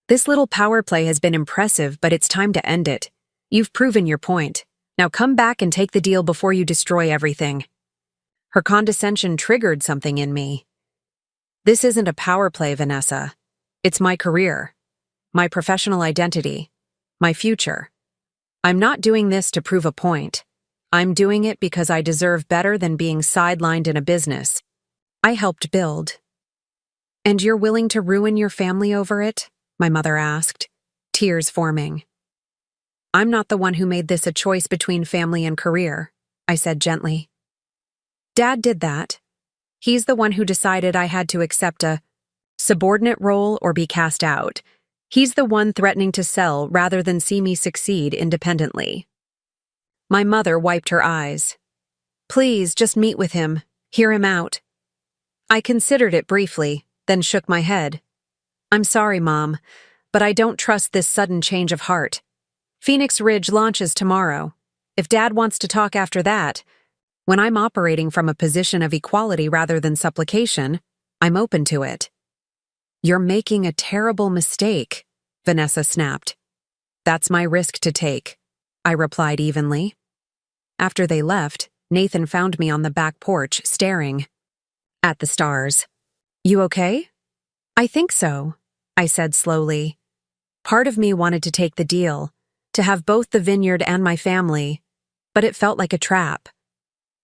this little power play has been impressive, but it's time to end it. You've proven your point. Now come back and take the deal before you destroy everything." Her condescension triggered something in me. "This isn't a power play, Vanessa. It's my career, my professional identity, my future. I'm not doing this to prove a point. I'm doing it because I deserve better than being sidelined in a business I helped build." "And you're willing to ruin your family over it?" my mother asked, tears forming. "I'm not the one who made this a choice between family and career," I said gently. "Dad did that. He's the one who decided I had to accept a subordinate role or be cast out. He's the one threatening to sell rather than see me succeed independently." My mother wiped her eyes. "Please, just meet with him. Hear him out." I considered it briefly, then shook my head. "I'm sorry, Mom, but I don't trust this sudden change of heart. Phoenix Ridge launches tomorrow. If Dad wants to talk after that, when I'm operating from a position of equality rather than supplication, I'm open to it." "You're making a terrible mistake," Vanessa snapped. "That's my risk to take," I replied evenly. After they left, Nathan found me on the back porch, staring at the stars. "You okay?" "I think so," I said slowly. Part of me wanted to take the deal, to have both the vineyard and my family, but it felt like a trap.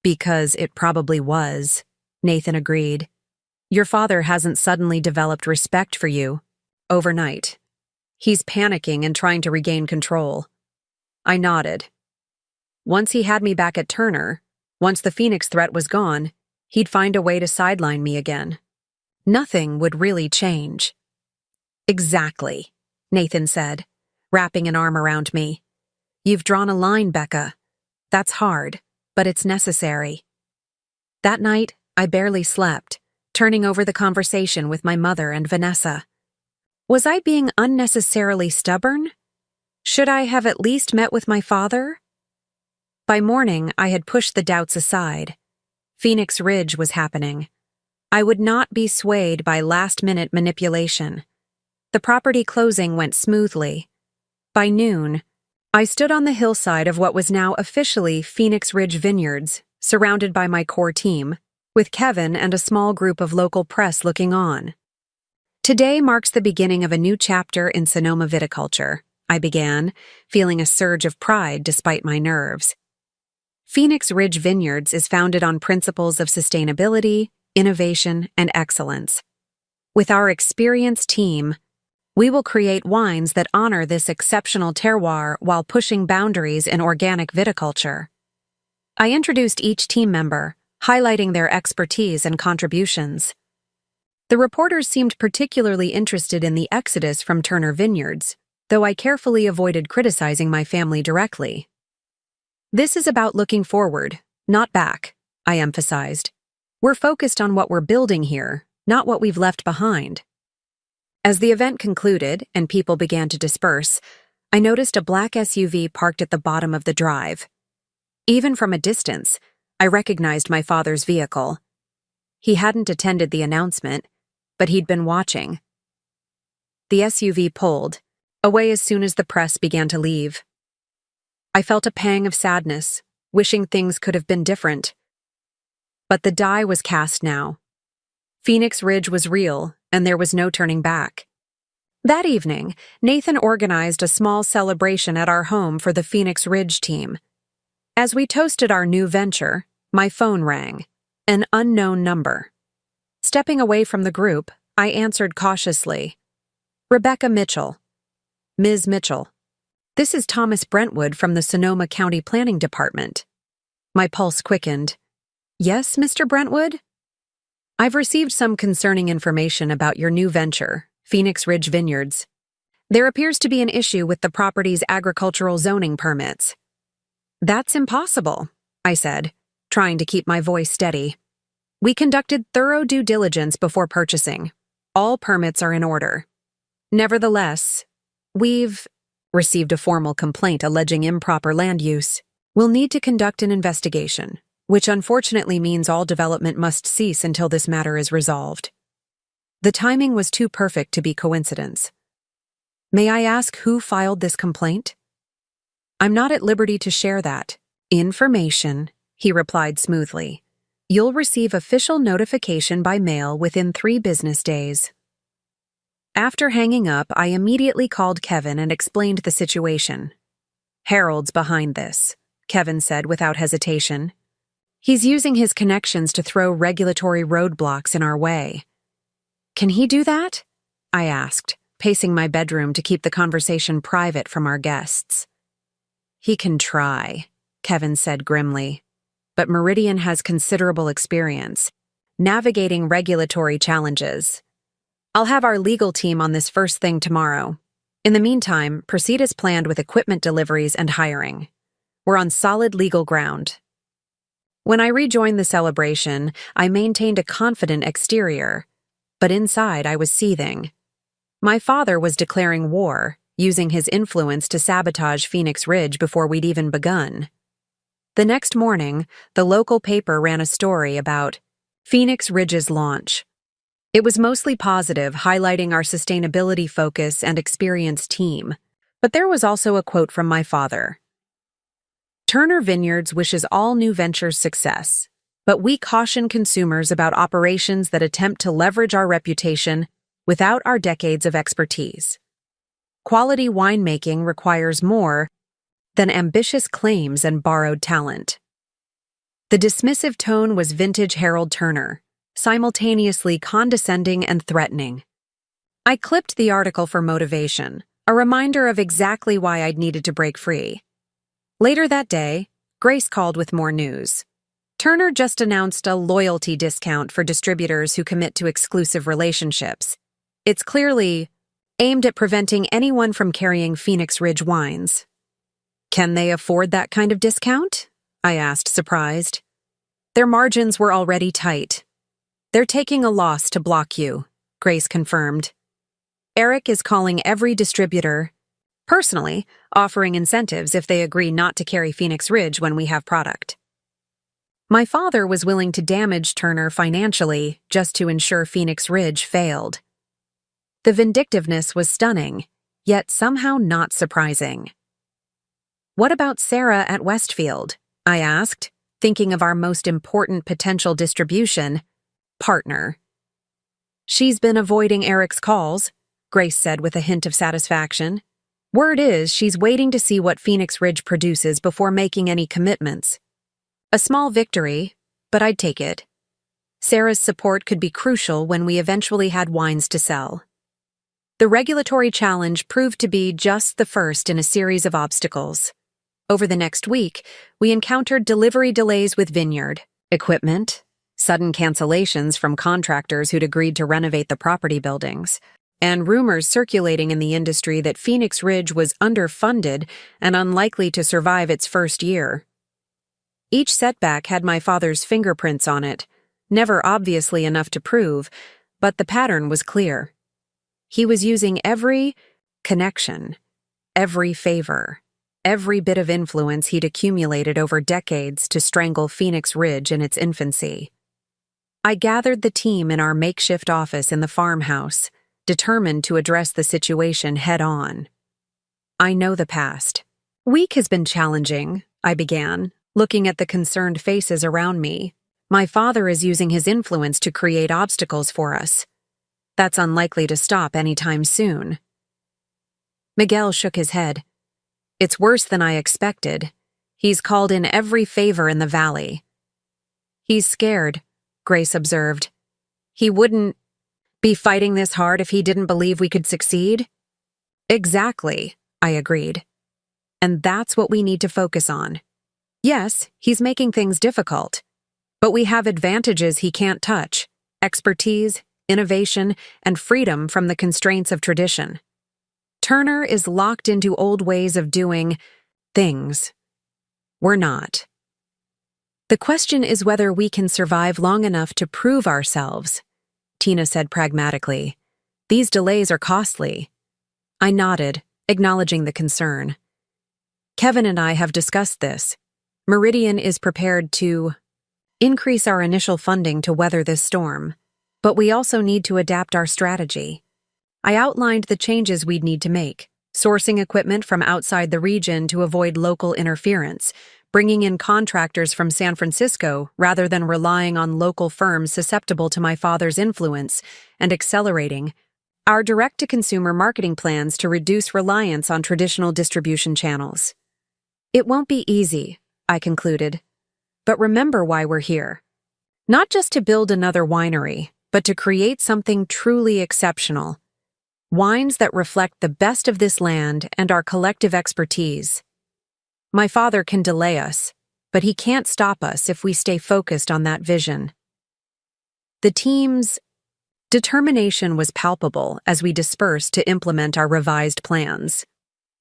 Because it probably was, Nathan agreed. Your father hasn't suddenly developed respect for you overnight. He's panicking and trying to regain control. I nodded. Once he had me back at Turner, once the Phoenix threat was gone, he'd find a way to sideline me again. Nothing would really change. Exactly, Nathan said, wrapping an arm around me. You've drawn a line, Becca. That's hard, but it's necessary. That night, I barely slept, turning over the conversation with my mother and Vanessa. Was I being unnecessarily stubborn? Should I have at least met with my father? By morning, I had pushed the doubts aside. Phoenix Ridge was happening. I would not be swayed by last-minute manipulation. The property closing went smoothly. By noon, I stood on the hillside of what was now officially Phoenix Ridge Vineyards, surrounded by my core team, with Kevin and a small group of local press looking on. Today marks the beginning of a new chapter in Sonoma viticulture, I began, feeling a surge of pride despite my nerves. Phoenix Ridge Vineyards is founded on principles of sustainability, innovation, and excellence. With our experienced team, we will create wines that honor this exceptional terroir while pushing boundaries in organic viticulture. I introduced each team member, highlighting their expertise and contributions. The reporters seemed particularly interested in the exodus from Turner Vineyards, though I carefully avoided criticizing my family directly. This is about looking forward, not back, I emphasized. We're focused on what we're building here, not what we've left behind. As the event concluded and people began to disperse, I noticed a black SUV parked at the bottom of the drive. Even from a distance, I recognized my father's vehicle. He hadn't attended the announcement, but he'd been watching. The SUV pulled, away as soon as the press began to leave. I felt a pang of sadness, wishing things could have been different. But the die was cast now. Phoenix Ridge was real, and there was no turning back. That evening, Nathan organized a small celebration at our home for the Phoenix Ridge team. As we toasted our new venture, my phone rang, an unknown number. Stepping away from the group, I answered cautiously. Rebecca Mitchell. Ms. Mitchell. This is Thomas Brentwood from the Sonoma County Planning Department. My pulse quickened. Yes, Mr. Brentwood? I've received some concerning information about your new venture, Phoenix Ridge Vineyards. There appears to be an issue with the property's agricultural zoning permits. That's impossible, I said, trying to keep my voice steady. We conducted thorough due diligence before purchasing. All permits are in order. Nevertheless, we've received a formal complaint alleging improper land use. We'll need to conduct an investigation, which unfortunately means all development must cease until this matter is resolved. The timing was too perfect to be coincidence. May I ask who filed this complaint? I'm not at liberty to share that information, he replied smoothly. You'll receive official notification by mail within 3 business days. After hanging up, I immediately called Kevin and explained the situation. Harold's behind this, Kevin said without hesitation. He's using his connections to throw regulatory roadblocks in our way. Can he do that? I asked, pacing my bedroom to keep the conversation private from our guests. He can try, Kevin said grimly. But Meridian has considerable experience navigating regulatory challenges. I'll have our legal team on this first thing tomorrow. In the meantime, proceed as planned with equipment deliveries and hiring. We're on solid legal ground. When I rejoined the celebration, I maintained a confident exterior, but inside I was seething. My father was declaring war, using his influence to sabotage Phoenix Ridge before we'd even begun. The next morning, the local paper ran a story about Phoenix Ridge's launch. It was mostly positive, highlighting our sustainability focus and experienced team, but there was also a quote from my father. Turner Vineyards wishes all new ventures success, but we caution consumers about operations that attempt to leverage our reputation without our decades of expertise. Quality winemaking requires more than ambitious claims and borrowed talent. The dismissive tone was vintage Harold Turner, simultaneously condescending and threatening. I clipped the article for motivation, a reminder of exactly why I'd needed to break free. Later that day, Grace called with more news. Turner just announced a loyalty discount for distributors who commit to exclusive relationships. It's clearly aimed at preventing anyone from carrying Phoenix Ridge wines. Can they afford that kind of discount? I asked, surprised. Their margins were already tight. They're taking a loss to block you, Grace confirmed. Eric is calling every distributor, personally, offering incentives if they agree not to carry Phoenix Ridge when we have product. My father was willing to damage Turner financially just to ensure Phoenix Ridge failed. The vindictiveness was stunning, yet somehow not surprising. What about Sarah at Westfield? I asked, thinking of our most important potential distribution partner. She's been avoiding Eric's calls, Grace said with a hint of satisfaction. Word is she's waiting to see what Phoenix Ridge produces before making any commitments. A small victory, but I'd take it. Sarah's support could be crucial when we eventually had wines to sell. The regulatory challenge proved to be just the first in a series of obstacles. Over the next week, we encountered delivery delays with vineyard, equipment, sudden cancellations from contractors who'd agreed to renovate the property buildings, and rumors circulating in the industry that Phoenix Ridge was underfunded and unlikely to survive its first year. Each setback had my father's fingerprints on it, never obviously enough to prove, but the pattern was clear. He was using every connection, every favor, every bit of influence he'd accumulated over decades to strangle Phoenix Ridge in its infancy. I gathered the team in our makeshift office in the farmhouse, determined to address the situation head-on. I know the past. Week has been challenging, I began, looking at the concerned faces around me. My father is using his influence to create obstacles for us. That's unlikely to stop anytime soon. Miguel shook his head. It's worse than I expected. He's called in every favor in the valley. He's scared, Grace observed. He wouldn't be fighting this hard if he didn't believe we could succeed? Exactly, I agreed. And that's what we need to focus on. Yes, he's making things difficult, but we have advantages he can't touch: expertise, innovation, and freedom from the constraints of tradition. Turner is locked into old ways of doing things. We're not. The question is whether we can survive long enough to prove ourselves, Tina said pragmatically. These delays are costly. I nodded, acknowledging the concern. Kevin and I have discussed this. Meridian is prepared to increase our initial funding to weather this storm, but we also need to adapt our strategy. I outlined the changes we'd need to make: sourcing equipment from outside the region to avoid local interference, bringing in contractors from San Francisco rather than relying on local firms susceptible to my father's influence, and accelerating our direct-to-consumer marketing plans to reduce reliance on traditional distribution channels. It won't be easy, I concluded, but remember why we're here. Not just to build another winery, but to create something truly exceptional. Wines that reflect the best of this land and our collective expertise. My father can delay us, but he can't stop us if we stay focused on that vision. The team's determination was palpable as we dispersed to implement our revised plans.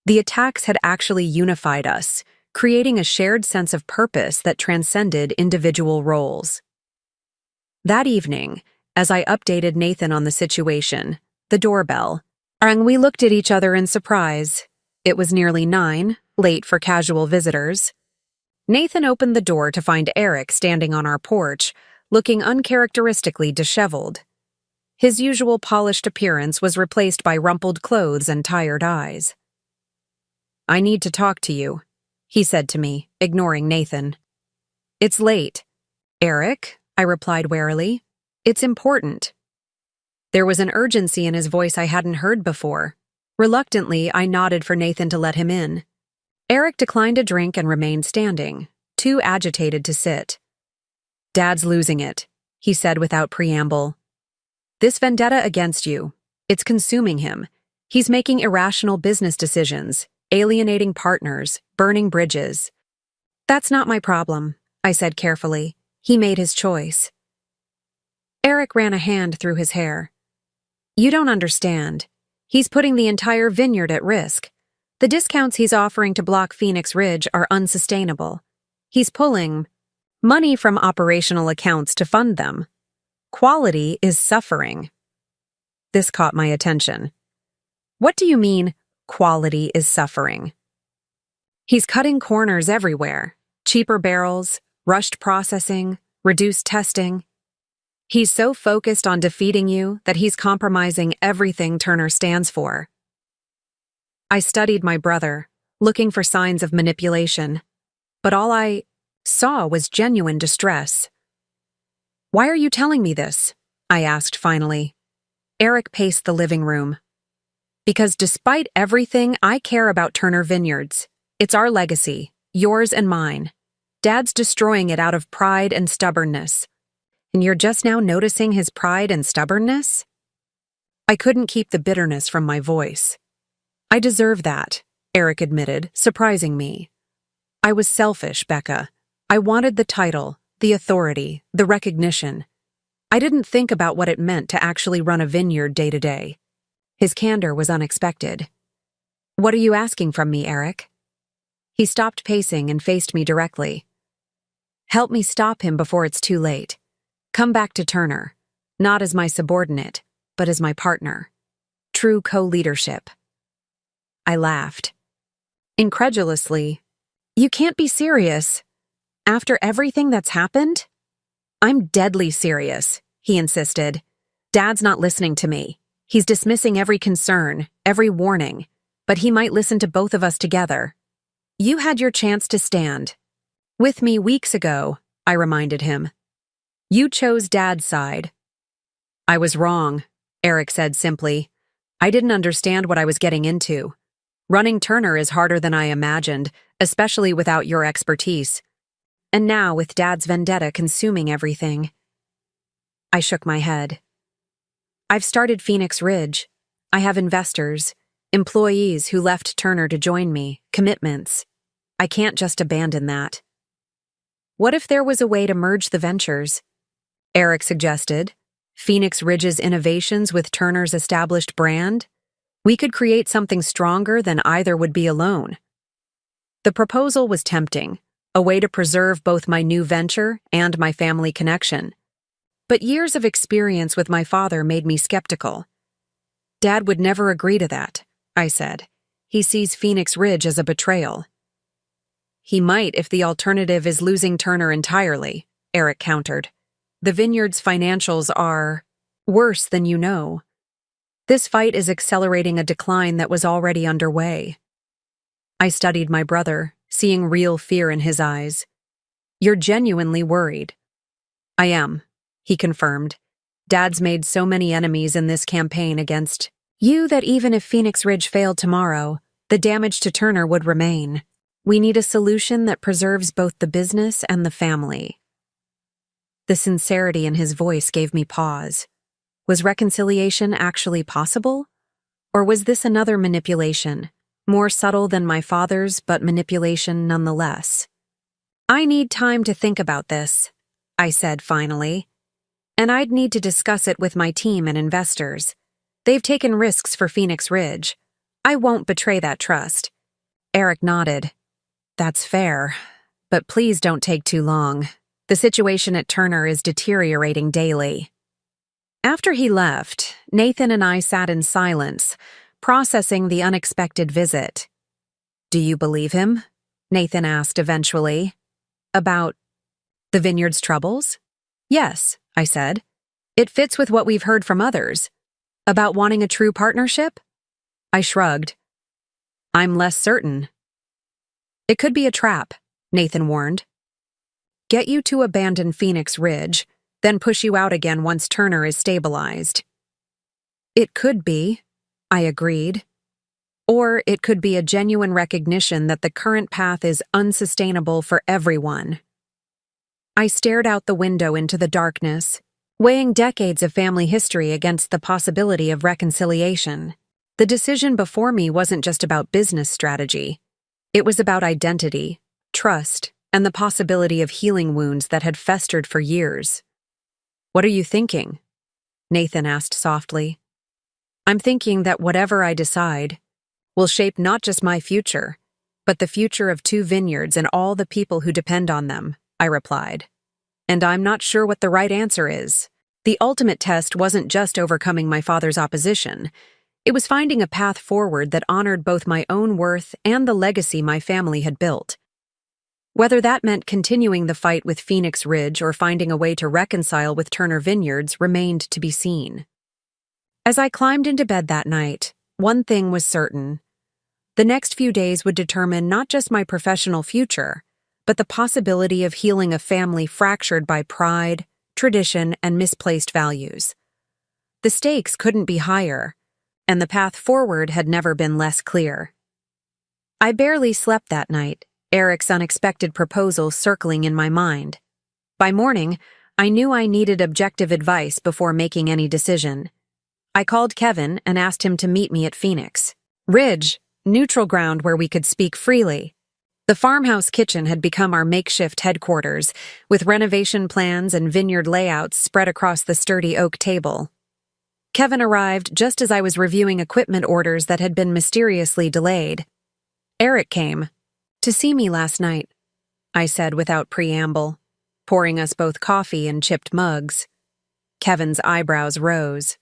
The attacks had actually unified us, creating a shared sense of purpose that transcended individual roles. That evening, as I updated Nathan on the situation, the doorbell rang. We looked at each other in surprise. It was nearly 9, late for casual visitors. Nathan opened the door to find Eric standing on our porch, looking uncharacteristically disheveled. His usual polished appearance was replaced by rumpled clothes and tired eyes. "I need to talk to you," he said to me, ignoring Nathan. "It's late." "Eric," I replied warily. "It's important." There was an urgency in his voice I hadn't heard before. Reluctantly, I nodded for Nathan to let him in. Eric declined a drink and remained standing, too agitated to sit. Dad's losing it, he said without preamble. This vendetta against you, it's consuming him. He's making irrational business decisions, alienating partners, burning bridges. That's not my problem, I said carefully. He made his choice. Eric ran a hand through his hair. You don't understand. He's putting the entire vineyard at risk. The discounts he's offering to block Phoenix Ridge are unsustainable. He's pulling money from operational accounts to fund them. Quality is suffering. This caught my attention. What do you mean, quality is suffering? He's cutting corners everywhere. Cheaper barrels, rushed processing, reduced testing. He's so focused on defeating you that he's compromising everything Turner stands for. I studied my brother, looking for signs of manipulation, but all I saw was genuine distress. Why are you telling me this? I asked finally. Eric paced the living room. Because despite everything, I care about Turner Vineyards. It's our legacy, yours and mine. Dad's destroying it out of pride and stubbornness. And you're just now noticing his pride and stubbornness? I couldn't keep the bitterness from my voice. I deserve that, Eric admitted, surprising me. I was selfish, Becca. I wanted the title, the authority, the recognition. I didn't think about what it meant to actually run a vineyard day to day. His candor was unexpected. What are you asking from me, Eric? He stopped pacing and faced me directly. Help me stop him before it's too late. Come back to Turner, not as my subordinate, but as my partner. True co-leadership. I laughed. Incredulously, you can't be serious. After everything that's happened? I'm deadly serious, he insisted. Dad's not listening to me. He's dismissing every concern, every warning, but he might listen to both of us together. You had your chance to stand. With me weeks ago, I reminded him. You chose Dad's side. I was wrong, Eric said simply. I didn't understand what I was getting into. Running Turner is harder than I imagined, especially without your expertise. And now with Dad's vendetta consuming everything. I shook my head. I've started Phoenix Ridge. I have investors, employees who left Turner to join me, commitments. I can't just abandon that. What if there was a way to merge the ventures? Eric suggested. Phoenix Ridge's innovations with Turner's established brand? We could create something stronger than either would be alone. The proposal was tempting, a way to preserve both my new venture and my family connection. But years of experience with my father made me skeptical. Dad would never agree to that, I said. He sees Phoenix Ridge as a betrayal. He might if the alternative is losing Turner entirely, Eric countered. The vineyard's financials are worse than you know. This fight is accelerating a decline that was already underway. I studied my brother, seeing real fear in his eyes. You're genuinely worried. I am, he confirmed. Dad's made so many enemies in this campaign against you that even if Phoenix Ridge failed tomorrow, the damage to Turner would remain. We need a solution that preserves both the business and the family. The sincerity in his voice gave me pause. Was reconciliation actually possible? Or was this another manipulation, more subtle than my father's, but manipulation nonetheless? I need time to think about this, I said finally. And I'd need to discuss it with my team and investors. They've taken risks for Phoenix Ridge. I won't betray that trust. Eric nodded. That's fair, but please don't take too long. The situation at Turner is deteriorating daily. After he left, Nathan and I sat in silence, processing the unexpected visit. Do you believe him? Nathan asked eventually. About the vineyard's troubles? Yes, I said. It fits with what we've heard from others. About wanting a true partnership? I shrugged. I'm less certain. It could be a trap, Nathan warned. Get you to abandon Phoenix Ridge, then push you out again once Turner is stabilized. It could be, I agreed. Or it could be a genuine recognition that the current path is unsustainable for everyone. I stared out the window into the darkness, weighing decades of family history against the possibility of reconciliation. The decision before me wasn't just about business strategy. It was about identity, trust, and the possibility of healing wounds that had festered for years. "What are you thinking?" Nathan asked softly. "I'm thinking that whatever I decide will shape not just my future, but the future of 2 vineyards and all the people who depend on them," I replied. "And I'm not sure what the right answer is." The ultimate test wasn't just overcoming my father's opposition. It was finding a path forward that honored both my own worth and the legacy my family had built. Whether that meant continuing the fight with Phoenix Ridge or finding a way to reconcile with Turner Vineyards remained to be seen. As I climbed into bed that night, one thing was certain. The next few days would determine not just my professional future, but the possibility of healing a family fractured by pride, tradition, and misplaced values. The stakes couldn't be higher, and the path forward had never been less clear. I barely slept that night, Eric's unexpected proposal circling in my mind. By morning, I knew I needed objective advice before making any decision. I called Kevin and asked him to meet me at Phoenix Ridge, neutral ground where we could speak freely. The farmhouse kitchen had become our makeshift headquarters, with renovation plans and vineyard layouts spread across the sturdy oak table. Kevin arrived just as I was reviewing equipment orders that had been mysteriously delayed. "Eric came to see me last night," I said without preamble, pouring us both coffee in chipped mugs. Kevin's eyebrows rose.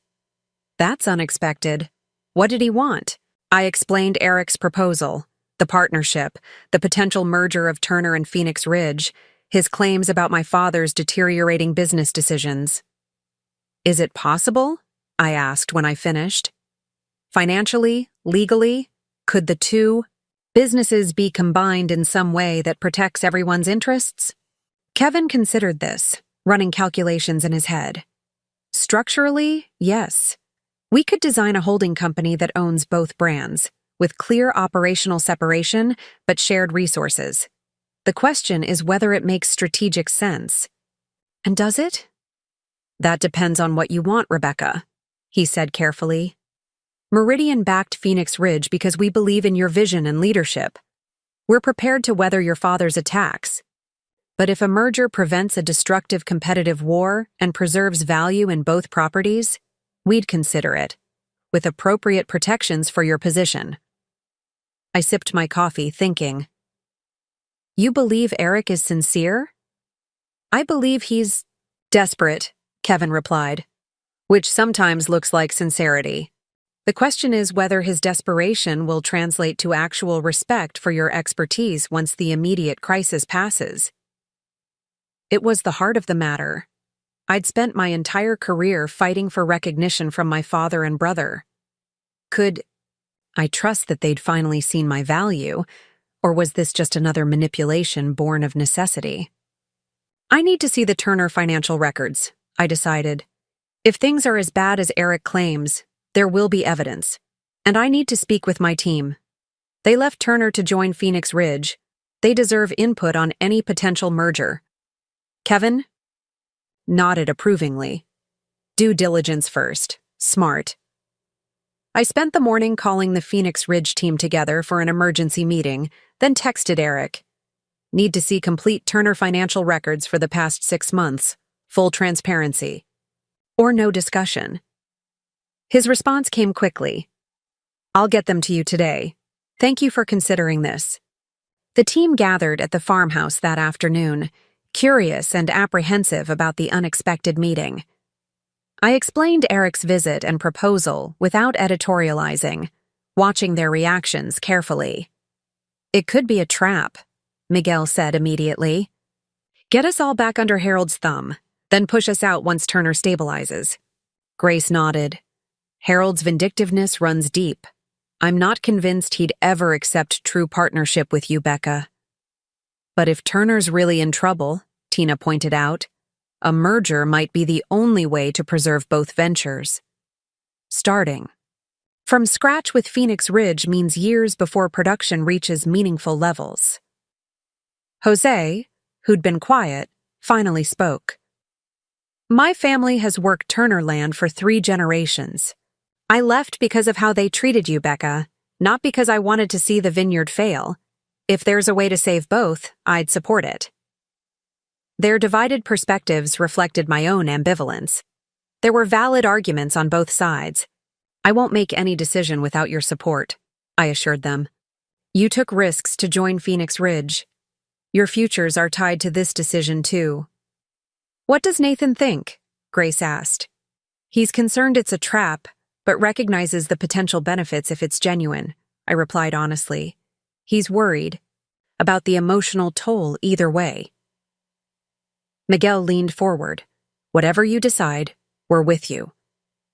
"That's unexpected. What did he want?" I explained Eric's proposal, the partnership, the potential merger of Turner and Phoenix Ridge, his claims about my father's deteriorating business decisions. "Is it possible?" I asked when I finished. "Financially, legally, could the 2 businesses be combined in some way that protects everyone's interests?" Kevin considered this, running calculations in his head. "Structurally, yes. We could design a holding company that owns both brands, with clear operational separation but shared resources. The question is whether it makes strategic sense." "And does it?" "That depends on what you want, Rebecca," he said carefully. "Meridian backed Phoenix Ridge because we believe in your vision and leadership. We're prepared to weather your father's attacks. But if a merger prevents a destructive competitive war and preserves value in both properties, we'd consider it, with appropriate protections for your position." I sipped my coffee, thinking. "You believe Eric is sincere?" "I believe he's desperate," Kevin replied, "which sometimes looks like sincerity. The question is whether his desperation will translate to actual respect for your expertise once the immediate crisis passes." It was the heart of the matter. I'd spent my entire career fighting for recognition from my father and brother. Could I trust that they'd finally seen my value, or was this just another manipulation born of necessity? "I need to see the Turner financial records," I decided. "If things are as bad as Eric claims, there will be evidence, and I need to speak with my team. They left Turner to join Phoenix Ridge. They deserve input on any potential merger." Kevin nodded approvingly. "Due diligence first. Smart." I spent the morning calling the Phoenix Ridge team together for an emergency meeting, then texted Eric. "Need to see complete Turner financial records for the past 6 months. Full transparency. Or no discussion." His response came quickly. "I'll get them to you today. Thank you for considering this." The team gathered at the farmhouse that afternoon, curious and apprehensive about the unexpected meeting. I explained Eric's visit and proposal without editorializing, watching their reactions carefully. "It could be a trap," Miguel said immediately. "Get us all back under Harold's thumb, then push us out once Turner stabilizes." Grace nodded. "Harold's vindictiveness runs deep. I'm not convinced he'd ever accept true partnership with you, Becca." "But if Turner's really in trouble," Tina pointed out, "a merger might be the only way to preserve both ventures." Starting from scratch with Phoenix Ridge means years before production reaches meaningful levels. Jose, who'd been quiet, finally spoke. My family has worked Turner land for 3 generations. I left because of how they treated you, Becca, not because I wanted to see the vineyard fail. If there's a way to save both, I'd support it. Their divided perspectives reflected my own ambivalence. There were valid arguments on both sides. I won't make any decision without your support, I assured them. You took risks to join Phoenix Ridge. Your futures are tied to this decision, too. What does Nathan think? Grace asked. He's concerned it's a trap, but recognizes the potential benefits if it's genuine, I replied honestly. He's worried about the emotional toll either way. Miguel leaned forward. Whatever you decide, we're with you.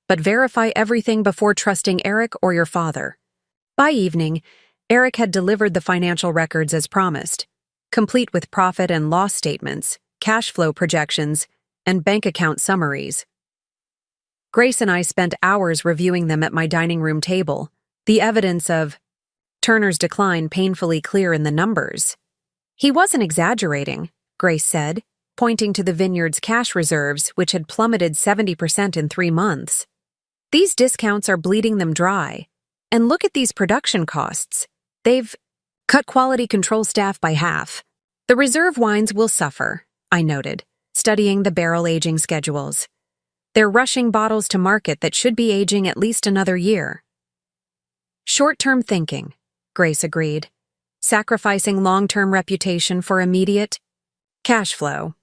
But verify everything before trusting Eric or your father. By evening, Eric had delivered the financial records as promised, complete with profit and loss statements, cash flow projections, and bank account summaries. Grace and I spent hours reviewing them at my dining room table, the evidence of Turner's decline painfully clear in the numbers. He wasn't exaggerating, Grace said, pointing to the vineyard's cash reserves, which had plummeted 70% in 3 months. These discounts are bleeding them dry. And look at these production costs. They've cut quality control staff by half. The reserve wines will suffer, I noted, studying the barrel aging schedules. They're rushing bottles to market that should be aging at least another year. Short-term thinking, Grace agreed, sacrificing long-term reputation for immediate cash flow.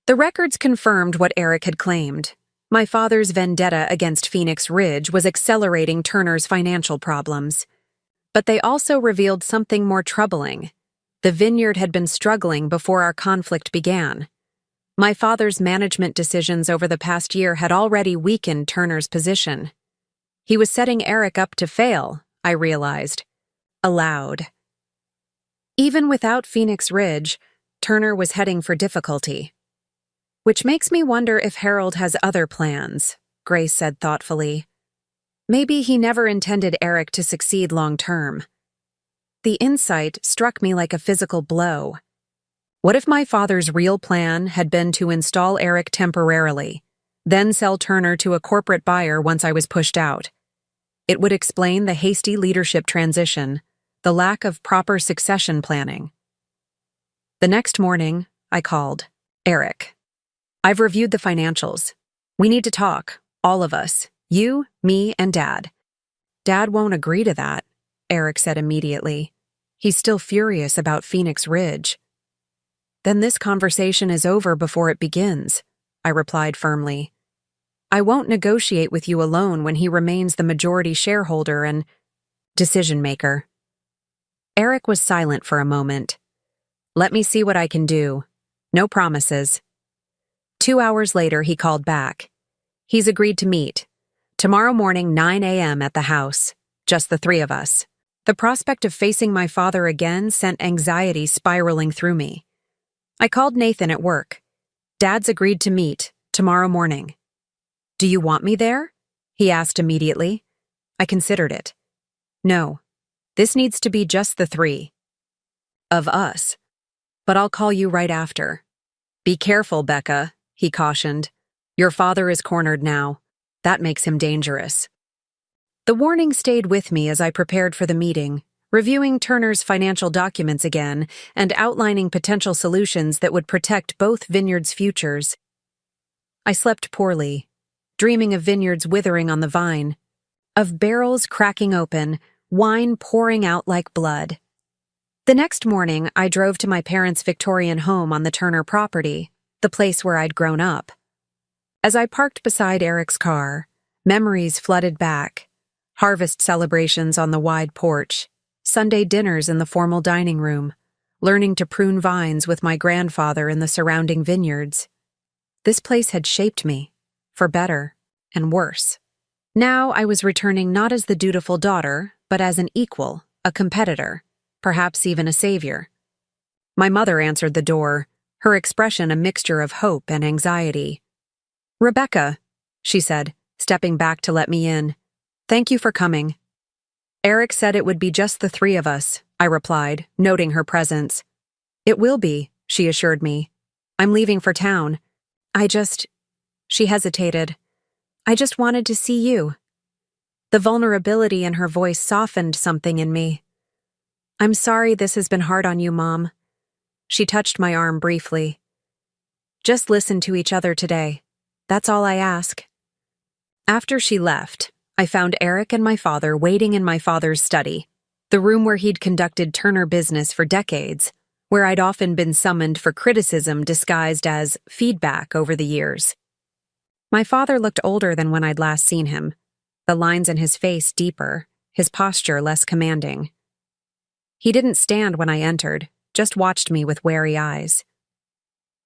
The records confirmed what Eric had claimed. My father's vendetta against Phoenix Ridge was accelerating Turner's financial problems. But they also revealed something more troubling. The vineyard had been struggling before our conflict began. My father's management decisions over the past year had already weakened Turner's position. He was setting Eric up to fail, I realized. Aloud. Even without Phoenix Ridge, Turner was heading for difficulty. Which makes me wonder if Harold has other plans, Grace said thoughtfully. Maybe he never intended Eric to succeed long-term. The insight struck me like a physical blow. What if my father's real plan had been to install Eric temporarily, then sell Turner to a corporate buyer once I was pushed out? It would explain the hasty leadership transition, the lack of proper succession planning. The next morning, I called. Eric. I've reviewed the financials. We need to talk, all of us, you, me, and Dad. Dad won't agree to that, Eric said immediately. He's still furious about Phoenix Ridge. Then this conversation is over before it begins, I replied firmly. I won't negotiate with you alone when he remains the majority shareholder and decision-maker. Eric was silent for a moment. Let me see what I can do. No promises. 2 hours later, he called back. He's agreed to meet. Tomorrow morning, 9 a.m. at the house. Just the 3 of us. The prospect of facing my father again sent anxiety spiraling through me. I called Nathan at work. Dad's agreed to meet, tomorrow morning. Do you want me there? He asked immediately. I considered it. No. This needs to be just the 3 of us. But I'll call you right after. Be careful, Becca, he cautioned. Your father is cornered now. That makes him dangerous. The warning stayed with me as I prepared for the meeting, reviewing Turner's financial documents again and outlining potential solutions that would protect both vineyards' futures. I slept poorly, dreaming of vineyards withering on the vine, of barrels cracking open, wine pouring out like blood. The next morning, I drove to my parents' Victorian home on the Turner property, the place where I'd grown up. As I parked beside Eric's car, memories flooded back. Harvest celebrations on the wide porch, Sunday dinners in the formal dining room, learning to prune vines with my grandfather in the surrounding vineyards. This place had shaped me, for better and worse. Now I was returning not as the dutiful daughter, but as an equal, a competitor, perhaps even a savior. My mother answered the door, her expression a mixture of hope and anxiety. Rebecca, she said, stepping back to let me in. Thank you for coming. Eric said it would be just the 3 of us, I replied, noting her presence. It will be, she assured me. I'm leaving for town. She hesitated. I just wanted to see you. The vulnerability in her voice softened something in me. I'm sorry this has been hard on you, Mom. She touched my arm briefly. Just listen to each other today. That's all I ask. After she left, I found Eric and my father waiting in my father's study, the room where he'd conducted Turner business for decades, where I'd often been summoned for criticism disguised as feedback over the years. My father looked older than when I'd last seen him, the lines in his face deeper, his posture less commanding. He didn't stand when I entered, just watched me with wary eyes.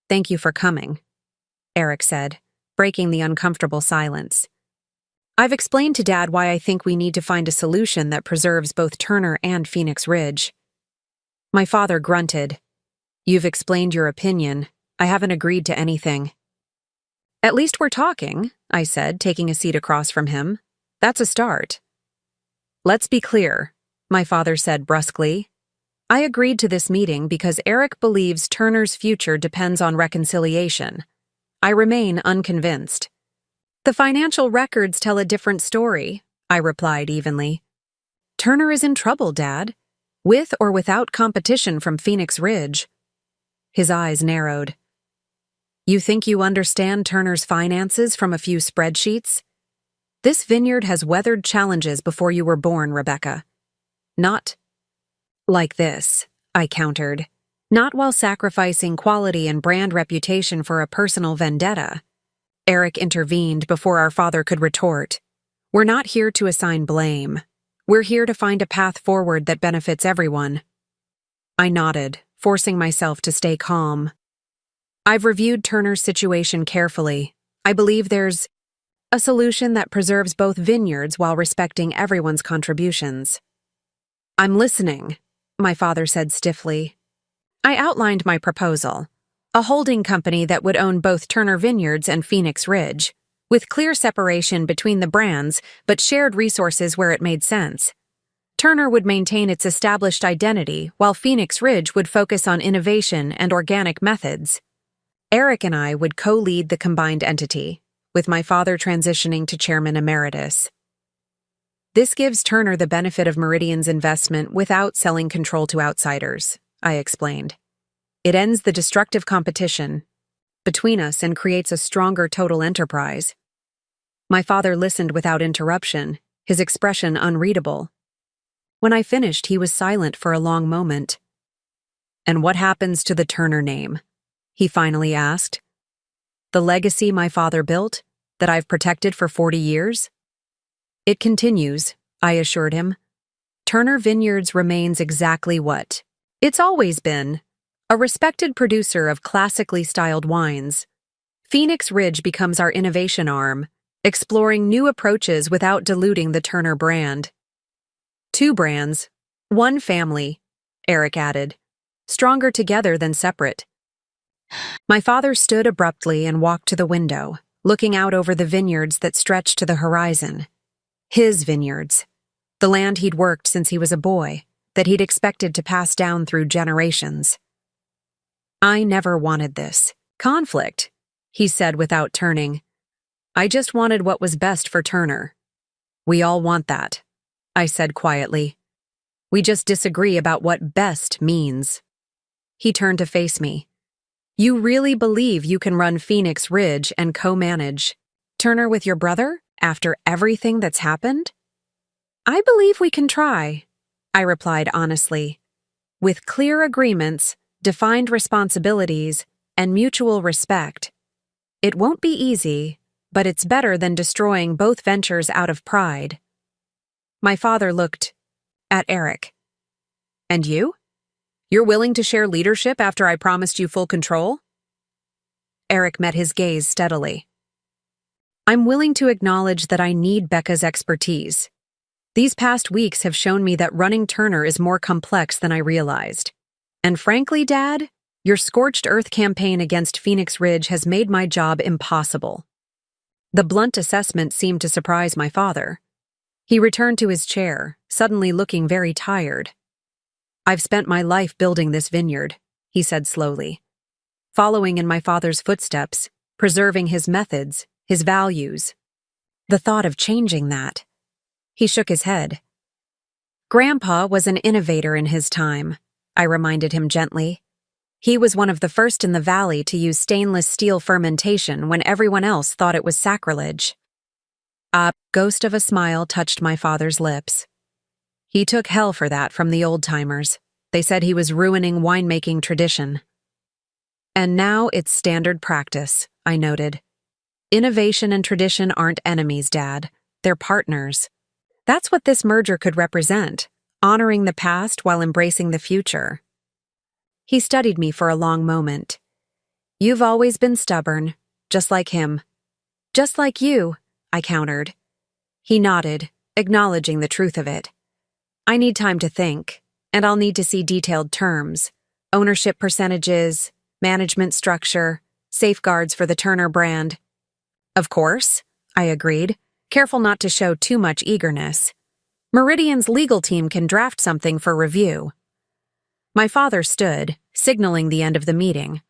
Thank you for coming, Eric said, breaking the uncomfortable silence. I've explained to Dad why I think we need to find a solution that preserves both Turner and Phoenix Ridge. My father grunted. You've explained your opinion. I haven't agreed to anything. At least we're talking, I said, taking a seat across from him. That's a start. Let's be clear, my father said brusquely. I agreed to this meeting because Eric believes Turner's future depends on reconciliation. I remain unconvinced. The financial records tell a different story, I replied evenly. Turner is in trouble, Dad, with or without competition from Phoenix Ridge. His eyes narrowed. You think you understand Turner's finances from a few spreadsheets? This vineyard has weathered challenges before you were born, Rebecca. Not like this, I countered. Not while sacrificing quality and brand reputation for a personal vendetta. Eric intervened before our father could retort. We're not here to assign blame. We're here to find a path forward that benefits everyone. I nodded, forcing myself to stay calm. I've reviewed Turner's situation carefully. I believe there's a solution that preserves both vineyards while respecting everyone's contributions. I'm listening, my father said stiffly. I outlined my proposal. A holding company that would own both Turner Vineyards and Phoenix Ridge, with clear separation between the brands but shared resources where it made sense. Turner would maintain its established identity while Phoenix Ridge would focus on innovation and organic methods. Eric and I would co-lead the combined entity, with my father transitioning to chairman emeritus. This gives Turner the benefit of Meridian's investment without selling control to outsiders, I explained. It ends the destructive competition between us and creates a stronger total enterprise. My father listened without interruption, his expression unreadable. When I finished, he was silent for a long moment. And what happens to the Turner name? He finally asked. The legacy my father built, that I've protected for 40 years? It continues, I assured him. Turner Vineyards remains exactly what it's always been. A respected producer of classically styled wines. Phoenix Ridge becomes our innovation arm, exploring new approaches without diluting the Turner brand. 2 brands, 1 family, Eric added, stronger together than separate. My father stood abruptly and walked to the window, looking out over the vineyards that stretched to the horizon. His vineyards, the land he'd worked since he was a boy, that he'd expected to pass down through generations. I never wanted this conflict, he said without turning. I just wanted what was best for Turner. We all want that, I said quietly. We just disagree about what best means. He turned to face me. You really believe you can run Phoenix Ridge and co-manage Turner with your brother after everything that's happened? I believe we can try, I replied honestly. With clear agreements, defined responsibilities, and mutual respect. It won't be easy, but it's better than destroying both ventures out of pride. My father looked at Eric. And you? You're willing to share leadership after I promised you full control? Eric met his gaze steadily. I'm willing to acknowledge that I need Becca's expertise. These past weeks have shown me that running Turner is more complex than I realized. And frankly, Dad, your scorched earth campaign against Phoenix Ridge has made my job impossible. The blunt assessment seemed to surprise my father. He returned to his chair, suddenly looking very tired. I've spent my life building this vineyard, he said slowly. following in my father's footsteps, preserving his methods, his values. The thought of changing that. He shook his head. Grandpa was an innovator in his time, I reminded him gently. He was one of the first in the valley to use stainless steel fermentation when everyone else thought it was sacrilege. A ghost of a smile touched my father's lips. He took hell for that from the old-timers. They said he was ruining winemaking tradition. And now it's standard practice, I noted. Innovation and tradition aren't enemies, Dad. They're partners. That's what this merger could represent, honoring the past while embracing the future. He studied me for a long moment. You've always been stubborn, just like him. Just like you, I countered. He nodded, acknowledging the truth of it. I need time to think, and I'll need to see detailed terms, ownership percentages, management structure, safeguards for the Turner brand. Of course, I agreed, careful not to show too much eagerness. Meridian's legal team can draft something for review. My father stood, signaling the end of the meeting.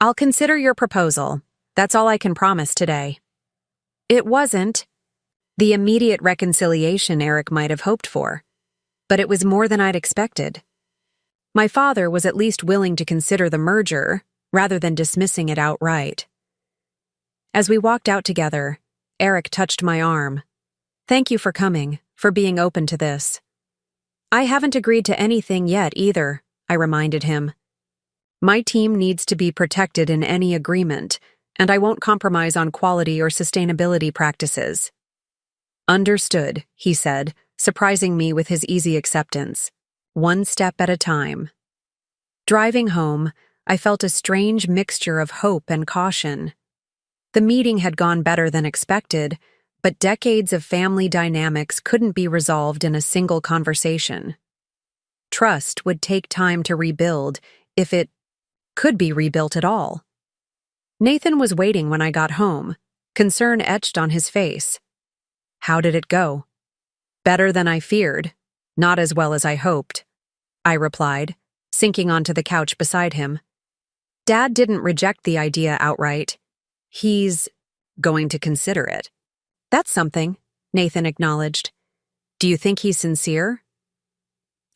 I'll consider your proposal. That's all I can promise today. It wasn't the immediate reconciliation Eric might have hoped for, but it was more than I'd expected. My father was at least willing to consider the merger, rather than dismissing it outright. As we walked out together, Eric touched my arm. Thank you for coming, for being open to this. I haven't agreed to anything yet either, I reminded him. My team needs to be protected in any agreement, and I won't compromise on quality or sustainability practices. Understood, he said, surprising me with his easy acceptance. One step at a time. Driving home, I felt a strange mixture of hope and caution. The meeting had gone better than expected, but decades of family dynamics couldn't be resolved in a single conversation. Trust would take time to rebuild, if it could be rebuilt at all. Nathan was waiting when I got home, concern etched on his face. How did it go? Better than I feared, not as well as I hoped, I replied, sinking onto the couch beside him. Dad didn't reject the idea outright. He's going to consider it. That's something, Nathan acknowledged. Do you think he's sincere?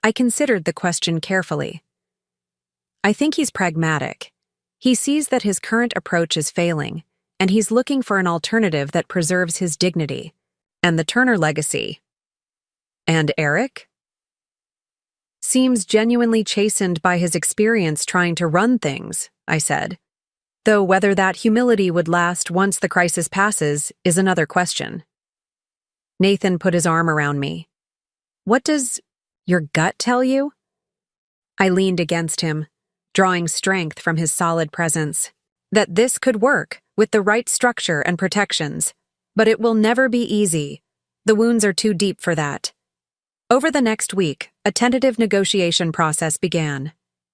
I considered the question carefully. I think he's pragmatic. He sees that his current approach is failing, and he's looking for an alternative that preserves his dignity and the Turner legacy. And Eric? Seems genuinely chastened by his experience trying to run things, I said. Though whether that humility would last once the crisis passes is another question. Nathan put his arm around me. What does your gut tell you? I leaned against him, drawing strength from his solid presence. That this could work, with the right structure and protections. But it will never be easy. The wounds are too deep for that. Over the next week, a tentative negotiation process began.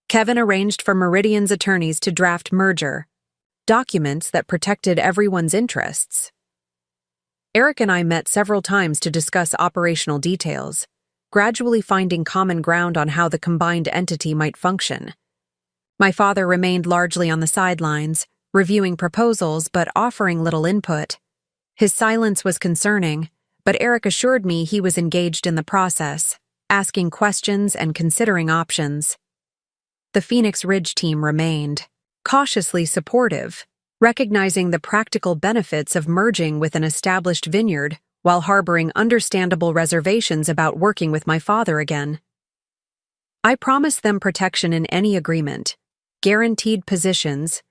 Kevin arranged for Meridian's attorneys to draft merger documents that protected everyone's interests. Eric and I met several times to discuss operational details, gradually finding common ground on how the combined entity might function. My father remained largely on the sidelines, reviewing proposals but offering little input. His silence was concerning, but Eric assured me he was engaged in the process, asking questions and considering options. The Phoenix Ridge team remained, cautiously supportive, recognizing the practical benefits of merging with an established vineyard while harboring understandable reservations about working with my father again. I promised them protection in any agreement, guaranteed positions,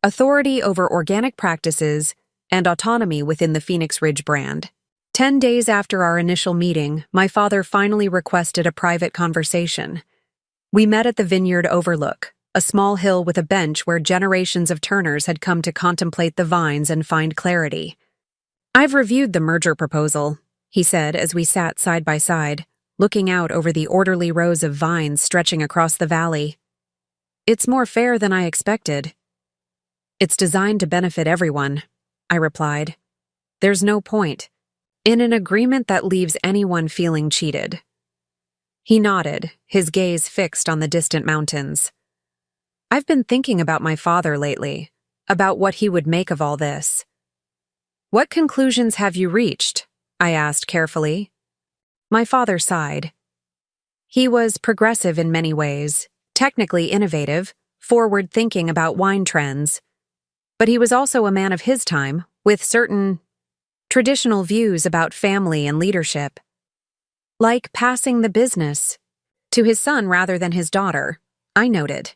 authority over organic practices, and autonomy within the Phoenix Ridge brand. 10 days after our initial meeting, my father finally requested a private conversation. We met at the vineyard overlook, a small hill with a bench where generations of Turners had come to contemplate the vines and find clarity. I've reviewed the merger proposal, he said as we sat side by side, looking out over the orderly rows of vines stretching across the valley. It's more fair than I expected. It's designed to benefit everyone, I replied. There's no point in an agreement that leaves anyone feeling cheated. He nodded, his gaze fixed on the distant mountains. I've been thinking about my father lately, about what he would make of all this. What conclusions have you reached? I asked carefully. My father sighed. He was progressive in many ways, technically innovative, forward-thinking about wine trends. But he was also a man of his time, with certain traditional views about family and leadership. Like passing the business to his son rather than his daughter, I noted.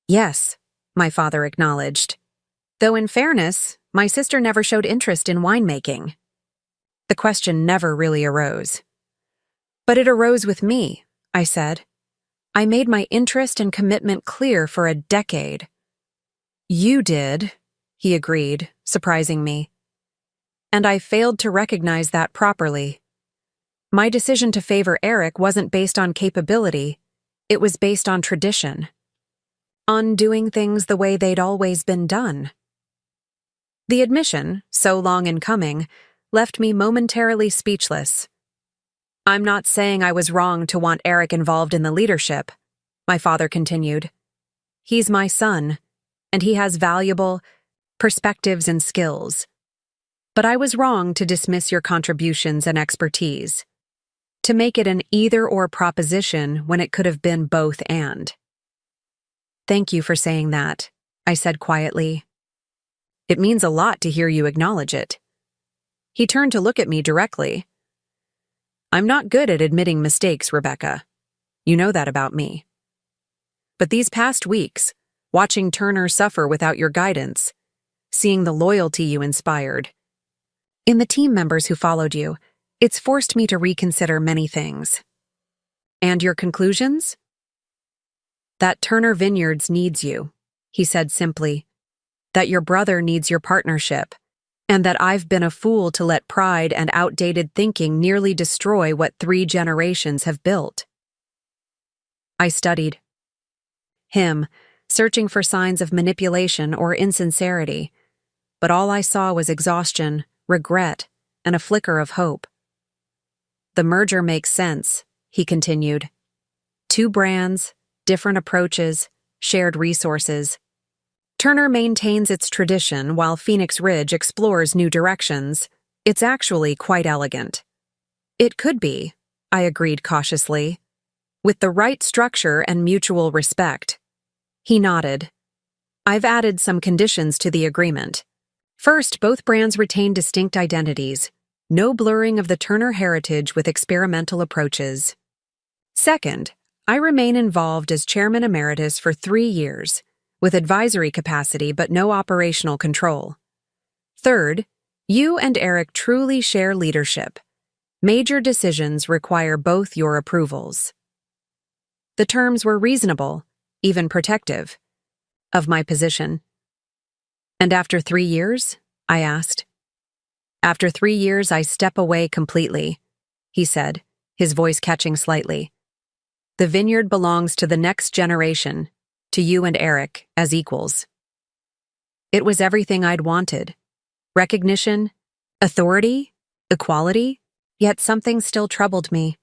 Yes, my father acknowledged. Though in fairness, my sister never showed interest in winemaking. The question never really arose. But it arose with me, I said. I made my interest and commitment clear for a decade. You did, he agreed, surprising me. And I failed to recognize that properly. My decision to favor Eric wasn't based on capability, it was based on tradition. On doing things the way they'd always been done. The admission, so long in coming, left me momentarily speechless. I'm not saying I was wrong to want Eric involved in the leadership, my father continued. He's my son, and he has valuable perspectives and skills. But I was wrong to dismiss your contributions and expertise, to make it an either-or proposition when it could have been both and. Thank you for saying that, I said quietly. It means a lot to hear you acknowledge it. He turned to look at me directly. I'm not good at admitting mistakes, Rebecca. You know that about me. But these past weeks, watching Turner suffer without your guidance, seeing the loyalty you inspired, in the team members who followed you, it's forced me to reconsider many things. And your conclusions? That Turner Vineyards needs you, he said simply. That your brother needs your partnership, and that I've been a fool to let pride and outdated thinking nearly destroy what 3 generations have built. I studied him, searching for signs of manipulation or insincerity, but all I saw was exhaustion, regret, and a flicker of hope. The merger makes sense, he continued. 2 brands, different approaches, shared resources. Turner maintains its tradition while Phoenix Ridge explores new directions. It's actually quite elegant. It could be, I agreed cautiously, with the right structure and mutual respect. He nodded. I've added some conditions to the agreement. First, both brands retain distinct identities. No blurring of the Turner heritage with experimental approaches. Second, I remain involved as chairman emeritus for 3 years, with advisory capacity but no operational control. Third, you and Eric truly share leadership. Major decisions require both your approvals. The terms were reasonable, even protective, of my position. And after 3 years? I asked. After 3 years, I step away completely, he said, his voice catching slightly. The vineyard belongs to the next generation, to you and Eric as equals. It was everything I'd wanted. Recognition, authority, equality, yet something still troubled me.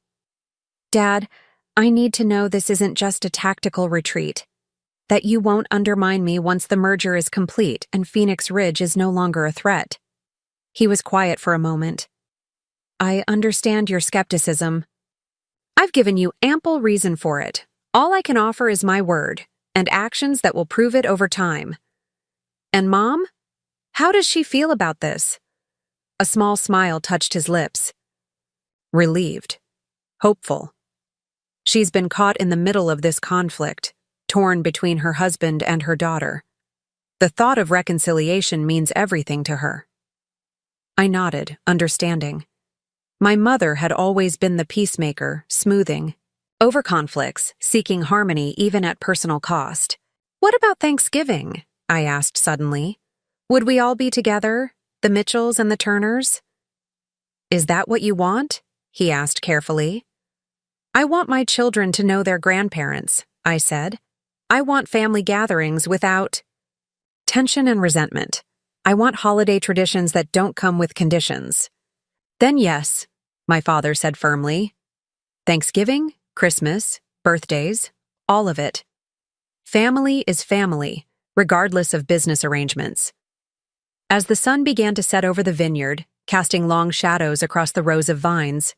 Dad, I need to know this isn't just a tactical retreat, that you won't undermine me once the merger is complete and Phoenix Ridge is no longer a threat. He was quiet for a moment. I understand your skepticism. I've given you ample reason for it. All I can offer is my word, and actions that will prove it over time. And Mom? How does she feel about this? A small smile touched his lips. Relieved. Hopeful. She's been caught in the middle of this conflict, torn between her husband and her daughter. The thought of reconciliation means everything to her. I nodded, understanding. My mother had always been the peacemaker, smoothing over conflicts, seeking harmony even at personal cost. What about Thanksgiving? I asked suddenly. Would we all be together, the Mitchells and the Turners? Is that what you want? He asked carefully. I want my children to know their grandparents, I said. I want family gatherings without tension and resentment. I want holiday traditions that don't come with conditions. Then yes, my father said firmly. Thanksgiving, Christmas, birthdays, all of it. Family is family, regardless of business arrangements. As the sun began to set over the vineyard, casting long shadows across the rows of vines,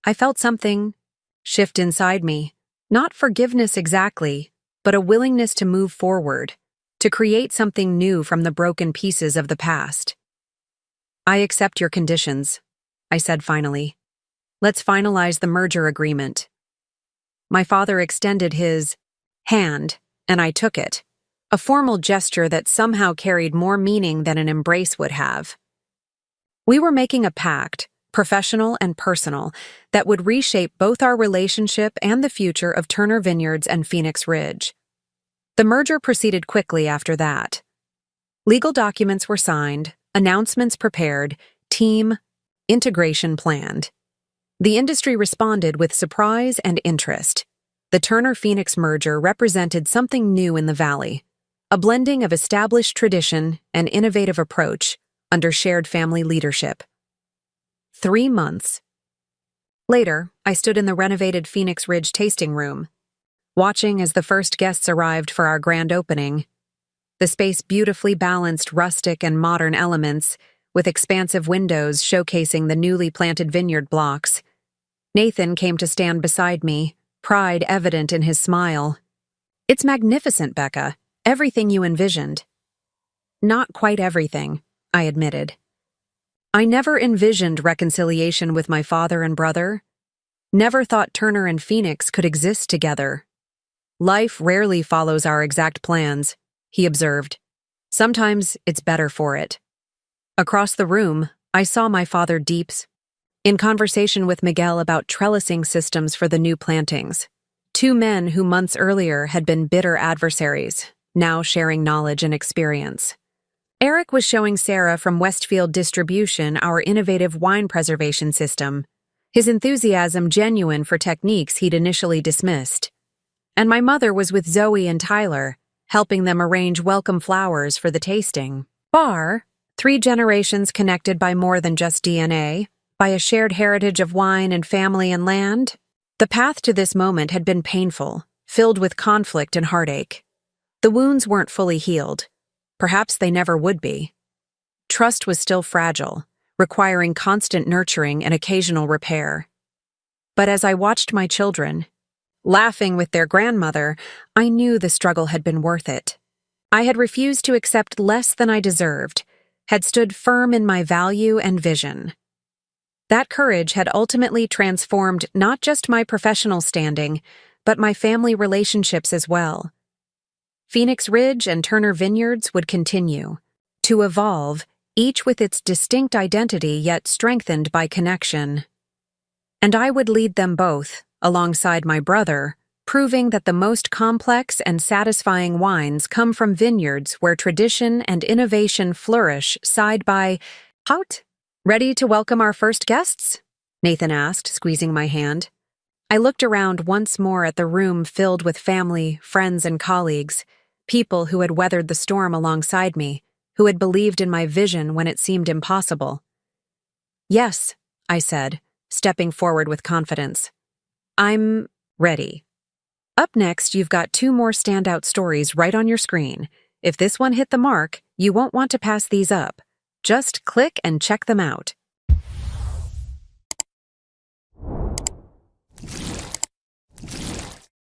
I felt something shift inside me. Not forgiveness exactly, but a willingness to move forward, to create something new from the broken pieces of the past. "I accept your conditions," I said finally. "Let's finalize the merger agreement." My father extended his hand, and I took it, a formal gesture that somehow carried more meaning than an embrace would have. We were making a pact, professional and personal, that would reshape both our relationship and the future of Turner Vineyards and Phoenix Ridge. The merger proceeded quickly after that. Legal documents were signed, announcements prepared, team integration planned. The industry responded with surprise and interest. The Turner-Phoenix merger represented something new in the valley, a blending of established tradition and innovative approach under shared family leadership. 3 months. Later, I stood in the renovated Phoenix Ridge tasting room, watching as the first guests arrived for our grand opening. The space beautifully balanced rustic and modern elements, with expansive windows showcasing the newly planted vineyard blocks. Nathan came to stand beside me, pride evident in his smile. "It's magnificent, Becca. Everything you envisioned." "Not quite everything," I admitted. I never envisioned reconciliation with my father and brother. Never thought Turner and Phoenix could exist together. "Life rarely follows our exact plans," he observed. "Sometimes it's better for it." Across the room, I saw my father Deeps, in conversation with Miguel about trellising systems for the new plantings. 2 men who months earlier had been bitter adversaries, now sharing knowledge and experience. Eric was showing Sarah from Westfield Distribution our innovative wine preservation system, his enthusiasm genuine for techniques he'd initially dismissed. And my mother was with Zoe and Tyler, helping them arrange welcome flowers for the tasting. 3 generations connected by more than just DNA, by a shared heritage of wine and family and land. The path to this moment had been painful, filled with conflict and heartache. The wounds weren't fully healed. Perhaps they never would be. Trust was still fragile, requiring constant nurturing and occasional repair. But as I watched my children, laughing with their grandmother, I knew the struggle had been worth it. I had refused to accept less than I deserved, had stood firm in my value and vision. That courage had ultimately transformed not just my professional standing, but my family relationships as well. Phoenix Ridge and Turner Vineyards would continue to evolve, each with its distinct identity yet strengthened by connection. And I would lead them both, alongside my brother, proving that the most complex and satisfying wines come from vineyards where tradition and innovation flourish side by side. "Ready to welcome our first guests?" Nathan asked, squeezing my hand. I looked around once more at the room filled with family, friends, and colleagues, people who had weathered the storm alongside me, who had believed in my vision when it seemed impossible. "Yes," I said, stepping forward with confidence. "I'm ready." Up next, you've got 2 more standout stories right on your screen. If this one hit the mark, you won't want to pass these up. Just click and check them out.